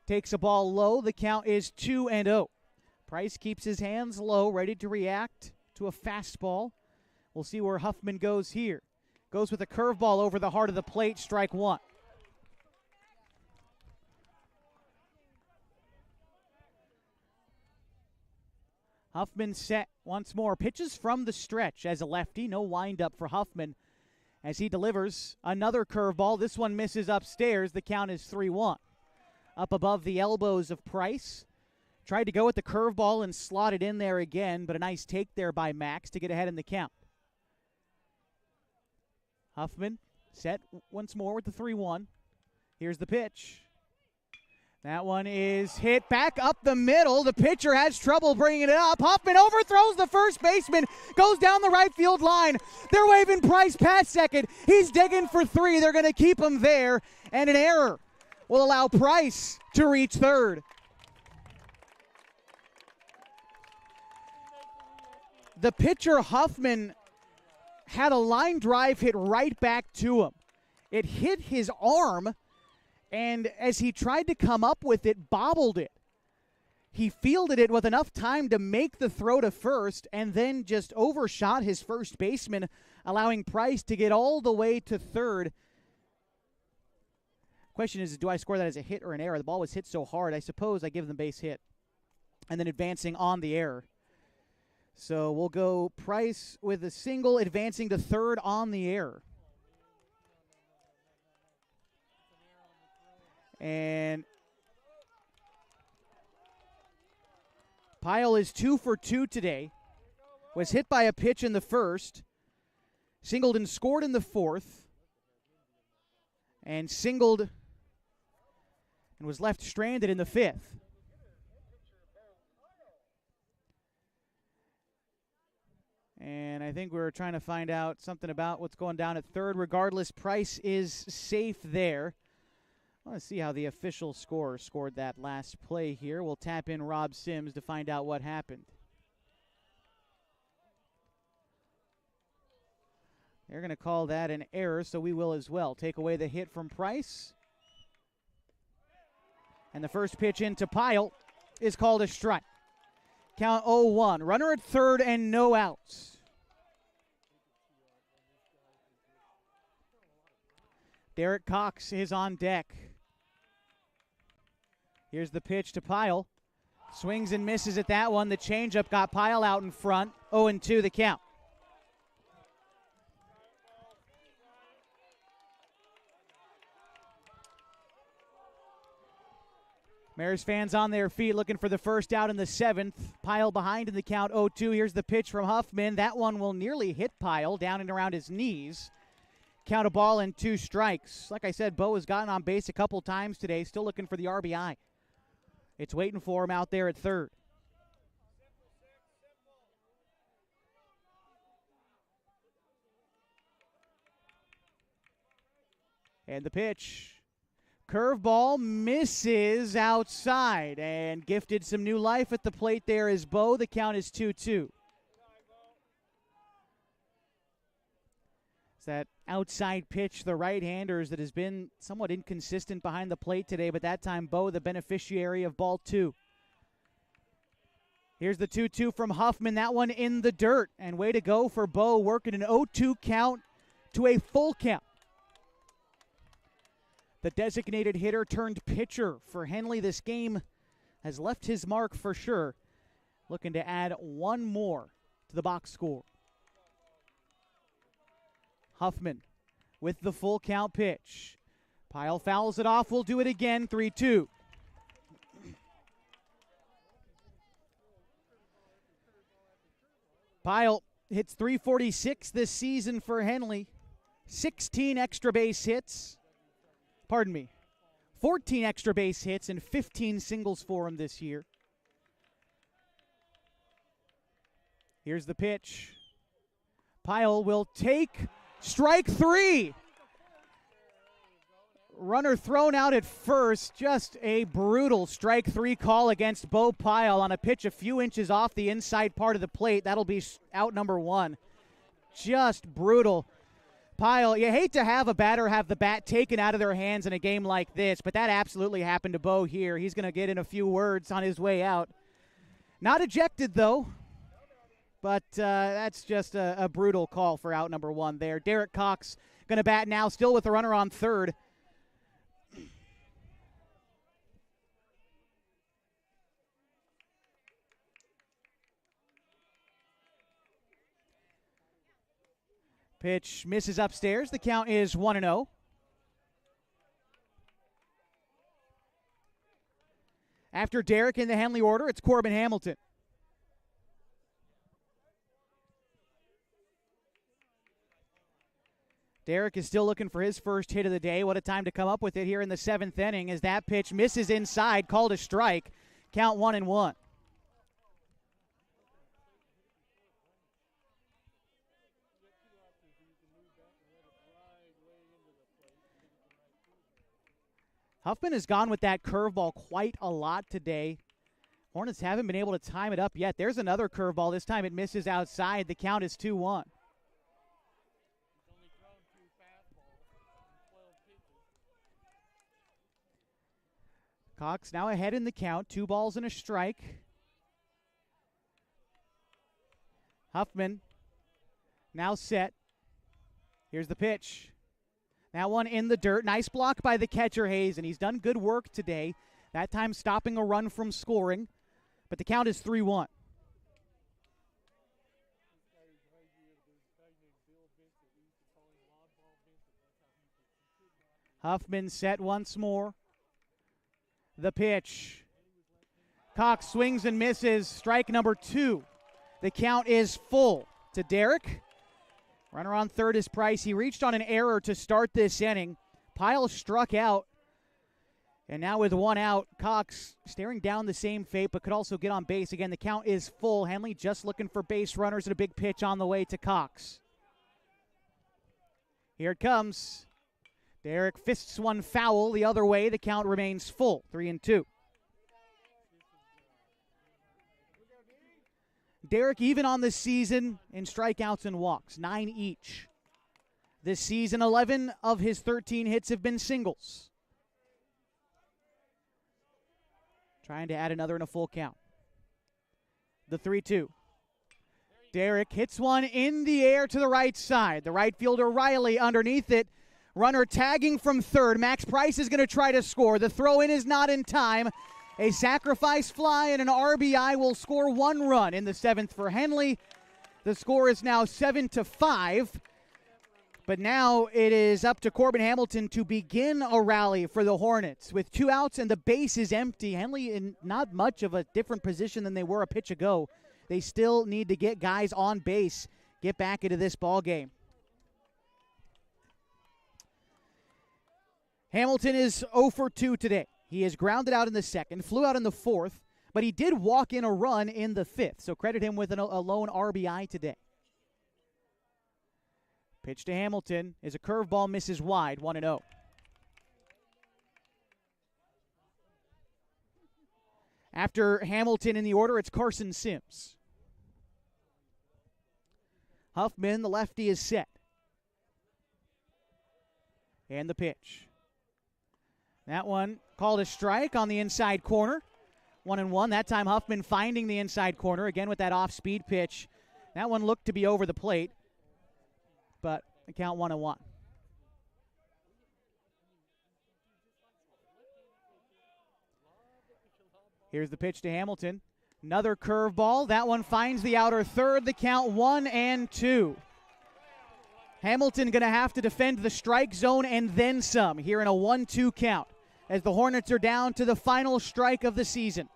Takes a ball low. The count is 2-0. Price keeps his hands low, ready to react to a fastball. We'll see where Huffman goes here. Goes with a curveball over the heart of the plate, strike one. Huffman set once more. Pitches from the stretch as a lefty. No windup for Huffman as he delivers another curveball. This one misses upstairs. The count is 3-1. Up above the elbows of Price. Tried to go with the curveball and slot it in there again, but a nice take there by Max to get ahead in the count. Huffman set once more with the 3-1. Here's the pitch. That one is hit back up the middle. The pitcher has trouble bringing it up. Huffman overthrows the first baseman, goes down the right field line. They're waving Price past second. He's digging for 3. They're going to keep him there, and an error will allow Price to reach third. The pitcher, Huffman, had a line drive hit right back to him. It hit his arm, and as he tried to come up with it, bobbled it. He fielded it with enough time to make the throw to first and then just overshot his first baseman, allowing Price to get all the way to third. Question is, do I score that as a hit or an error? The ball was hit so hard, I suppose I give them base hit. And then advancing on the error. So we'll go Price with a single, advancing to third on the error. And Pyle is 2 for 2 today. Was hit by a pitch in the first. Singled and scored in the fourth. And singled and was left stranded in the fifth. And I think we were trying to find out something about what's going down at third. Regardless, Price is safe there. I want to see how the official scorer scored that last play here. We'll tap in Rob Sims to find out what happened. They're going to call that an error, so we will as well. Take away the hit from Price. And the first pitch into Pyle is called a strike. Count 0-1. Runner at third and no outs. Derek Cox is on deck. Here's the pitch to Pyle. Swings and misses at that one. The changeup got Pyle out in front. 0-2 the count. Marist fans on their feet looking for the first out in the seventh. Pyle behind in the count 0-2. Here's the pitch from Huffman. That one will nearly hit Pyle down and around his knees. Count a ball and 2 strikes. Like I said, Bo has gotten on base a couple times today. Still looking for the RBI. It's waiting for him out there at third. And the pitch. Curveball misses outside and gifted some new life at the plate there is Bo. The count is 2-2. It's that outside pitch, the right-handers, that has been somewhat inconsistent behind the plate today, but that time Bo the beneficiary of ball 2. Here's the 2-2 from Huffman. That one in the dirt. And way to go for Bo, working an 0-2 count to a full count. The designated hitter turned pitcher for Henley this game has left his mark for sure. Looking to add one more to the box score. Huffman with the full count pitch. Pyle fouls it off. We'll do it again. 3-2. Pyle hits .346 this season for Henley. 16 extra base hits. 14 extra base hits and 15 singles for him this year. Here's the pitch. Pyle will take strike 3. Runner thrown out at first. Just a brutal strike 3 call against Bo Pyle on a pitch a few inches off the inside part of the plate. That'll be out number 1. Just brutal. Pyle, you hate to have a batter have the bat taken out of their hands in a game like this, but that absolutely happened to Bo here. He's going to get in a few words on his way out. Not ejected, though. But that's just a brutal call for out number 1 there. Derek Cox going to bat now, still with the runner on third. Pitch misses upstairs. The count is 1-0. After Derek in the Henley order, it's Corbin Hamilton. Derek is still looking for his first hit of the day. What a time to come up with it here in the 7th inning as that pitch misses inside, called a strike. Count 1-1. Huffman has gone with that curveball quite a lot today. Hornets haven't been able to time it up yet. There's another curveball. This time it misses outside. The count is 2-1. Cox now ahead in the count. 2 balls and a strike. Huffman now set. Here's the pitch. That one in the dirt. Nice block by the catcher, Hayes, and he's done good work today. That time stopping a run from scoring. But the count is 3-1. Huffman set once more. The pitch. Cox swings and misses. Strike number 2. The count is full to Derek. Runner on third is Price. He reached on an error to start this inning. Pyle struck out. And now with 1 out, Cox staring down the same fate, but could also get on base. Again, the count is full. Henley just looking for base runners and a big pitch on the way to Cox. Here it comes. Derek fists one foul the other way. The count remains full, 3-2. Derek even on the season in strikeouts and walks, 9 each. This season, 11 of his 13 hits have been singles. Trying to add another in a full count. The 3-2. Derek hits one in the air to the right side. The right fielder Riley underneath it. Runner tagging from third. Max Price is going to try to score. The throw-in is not in time. A sacrifice fly and an RBI will score 1 run in the 7th for Henley. The score is now 7-5. But now it is up to Corbin Hamilton to begin a rally for the Hornets. With 2 outs and the base is empty. Henley in not much of a different position than they were a pitch ago. They still need to get guys on base, get back into this ball game. Hamilton is 0 for 2 today. He is grounded out in the 2nd, flew out in the 4th, but he did walk in a run in the 5th, so credit him with a lone RBI today. Pitch to Hamilton is a curveball, misses wide, 1-0. After Hamilton in the order, it's Carson Sims. Huffman, the lefty, is set. And the pitch. That one called a strike on the inside corner. 1-1. That time Huffman finding the inside corner again with that off-speed pitch. That one looked to be over the plate, but the count 1-1. Here's the pitch to Hamilton. Another curveball. That one finds the outer third. The count 1-2. Hamilton going to have to defend the strike zone and then some here in a 1-2 count as the Hornets are down to the final strike of the season.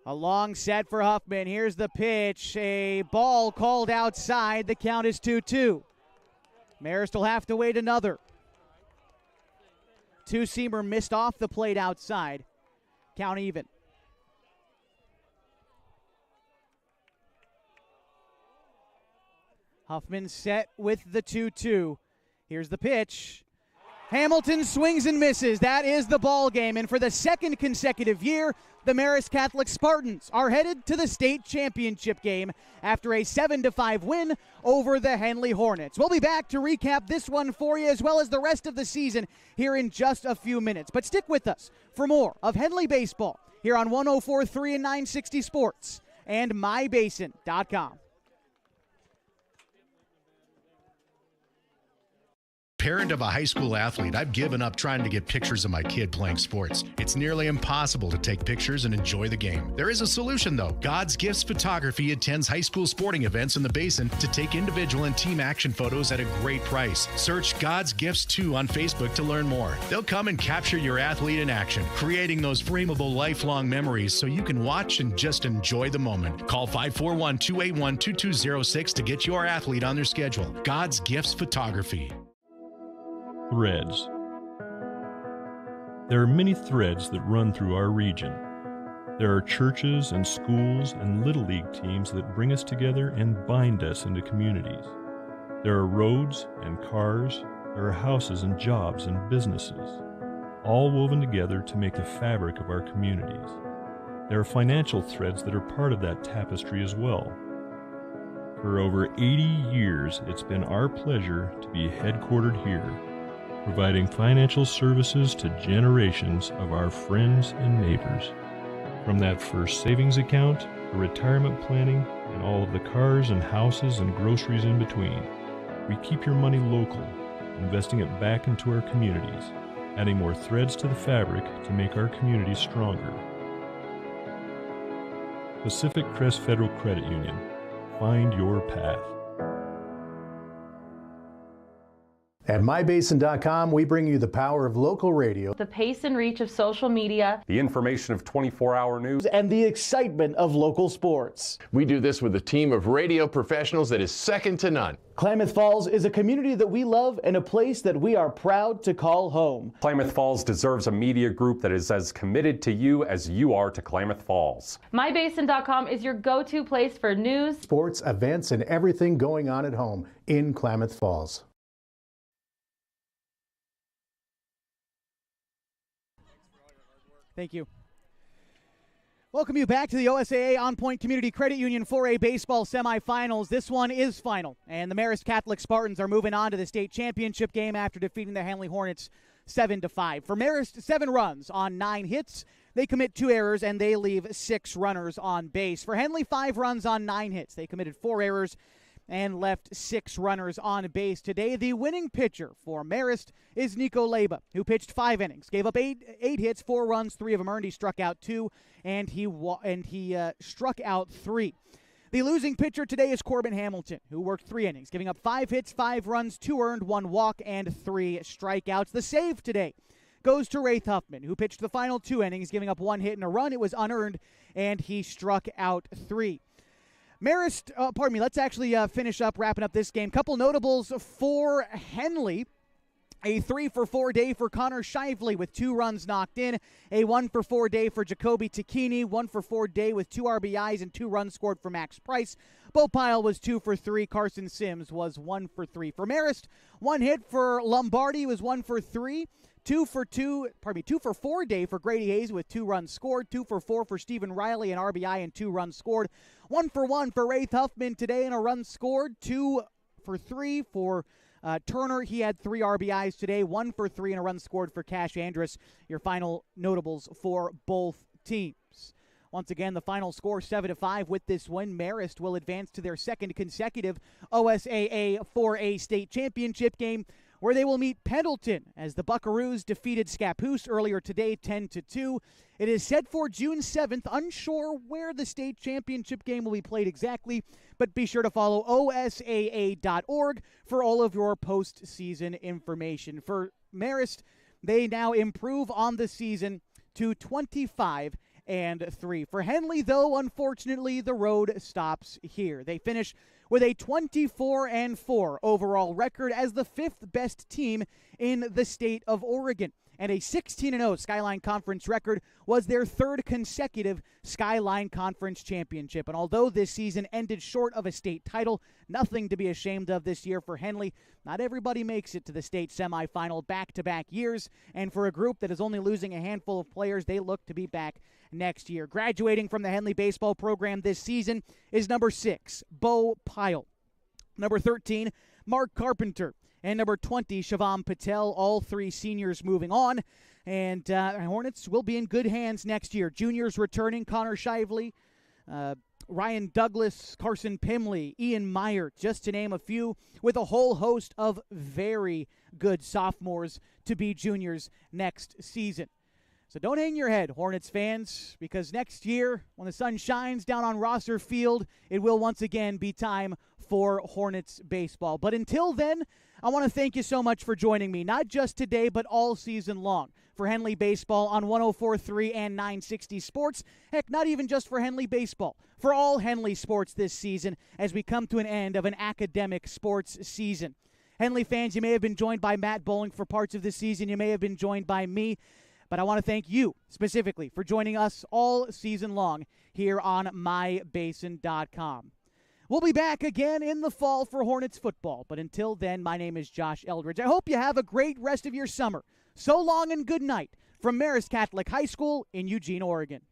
A long set for Huffman. Here's the pitch. A ball called outside. The count is 2-2. Marist will have to wait another. Two-seamer missed off the plate outside. Count even. Huffman set with the 2-2. Here's the pitch. Hamilton swings and misses. That is the ball game. And for the second consecutive year, the Marist Catholic Spartans are headed to the state championship game after a 7-5 win over the Henley Hornets. We'll be back to recap this one for you as well as the rest of the season here in just a few minutes. But stick with us for more of Henley baseball here on 104.3 and 960 Sports and mybasin.com. Parent of a high school athlete, I've given up trying to get pictures of my kid playing sports. It's nearly impossible to take pictures and enjoy the game. There is a solution though. God's Gifts Photography attends high school sporting events in the Basin to take individual and team action photos at a great price. Search God's Gifts 2 on Facebook to learn more. They'll come and capture your athlete in action, creating those frameable lifelong memories so you can watch and just enjoy the moment. Call 541-281-2206 to get your athlete on their schedule. God's Gifts Photography. Threads. There are many threads that run through our region. There are churches and schools and Little League teams that bring us together and bind us into communities. There are roads and cars, there are houses and jobs and businesses, all woven together to make the fabric of our communities. There are financial threads that are part of that tapestry as well. For over 80 years, it's been our pleasure to be headquartered here, providing financial services to generations of our friends and neighbors. From that first savings account, to retirement planning, and all of the cars and houses and groceries in between, we keep your money local, investing it back into our communities, adding more threads to the fabric to make our communities stronger. Pacific Crest Federal Credit Union. Find your path. At mybasin.com, we bring you the power of local radio, The pace and reach of social media, the information of 24-hour news, and the excitement of local sports. We do this with a team of radio professionals that is second to none. Klamath Falls is a community that we love and a place that we are proud to call home. Klamath Falls deserves a media group that is as committed to you as you are to Klamath Falls. mybasin.com is your go-to place for news, sports, events, and everything going on at home in Klamath Falls. Thank you. Welcome you back to the OSAA On Point Community Credit Union 4A baseball semifinals. This one is final, and the Marist Catholic Spartans are moving on to the state championship game after defeating the Henley Hornets 7-5. For Marist, 7 runs on 9 hits. They commit 2 errors, and they leave 6 runners on base. For Henley, 5 runs on 9 hits. They committed 4 errors and left 6 runners on base. Today, the winning pitcher for Marist is Nico Leba, who pitched 5 innings, gave up 8 hits, 4 runs, 3 of them earned. He struck out 2, and he struck out 3. The losing pitcher today is Corbin Hamilton, who worked 3 innings, giving up 5 hits, 5 runs, 2 earned, 1 walk, and 3 strikeouts. The save today goes to Wraith Huffman, who pitched the final 2 innings, giving up 1 hit and a run. It was unearned, and he struck out 3. Marist, let's actually finish up, wrapping up this game. Couple notables for Henley. A 3-for-4 day for Connor Shively with 2 runs knocked in. A 1-for-4 day for Jacoby Tacchini. 1-for-4 day with 2 RBIs and 2 runs scored for Max Price. Bo Pyle was 2-for-3. Carson Sims was 1-for-3. For Marist, 1 hit for Lombardi was 1-for-3. 2-for-4 day for Grady Hayes with 2 runs scored. 2-for-4 for Stephen Riley, an RBI and 2 runs scored. 1-for-1 for Wraith Huffman today and a run scored. 2-for-3 for Turner. He had 3 RBIs today. 1-for-3 and a run scored for Cash Andrus. Your final notables for both teams. Once again, the final score 7-5. With this win, Marist will advance to their second consecutive OSAA 4A state championship game, where they will meet Pendleton as the Buckaroos defeated Scappoose earlier today 10-2. It is set for June 7th. Unsure where the state championship game will be played exactly, but be sure to follow OSAA.org for all of your postseason information. For Marist, they now improve on the season to 25-8. 2-3. For Henley, though, unfortunately, the road stops here. They finish with a 24-4 overall record as the 5th best team in the state of Oregon. And a 16-0 Skyline Conference record was their 3rd consecutive Skyline Conference championship. And although this season ended short of a state title, nothing to be ashamed of this year for Henley. Not everybody makes it to the state semifinal back-to-back years. And for a group that is only losing a handful of players, they look to be back next year. Graduating from the Henley baseball program this season is number 6, Bo Pyle. Number 13, Mark Carpenter. And number 20, Shivam Patel, all 3 seniors moving on. And Hornets will be in good hands next year. Juniors returning, Connor Shively, Ryan Douglas, Carson Pimley, Ian Meyer, just to name a few, with a whole host of very good sophomores to be juniors next season. So don't hang your head, Hornets fans, because next year, when the sun shines down on Rosser Field, it will once again be time for Hornets baseball. But until then, I want to thank you so much for joining me, not just today, but all season long, for Henley Baseball on 104.3 and 960 Sports. Heck, not even just for Henley Baseball, for all Henley sports this season as we come to an end of an academic sports season. Henley fans, you may have been joined by Matt Bowling for parts of the season. You may have been joined by me. But I want to thank you specifically for joining us all season long here on mybasin.com. We'll be back again in the fall for Hornets football. But until then, my name is Josh Eldridge. I hope you have a great rest of your summer. So long and good night from Marist Catholic High School in Eugene, Oregon.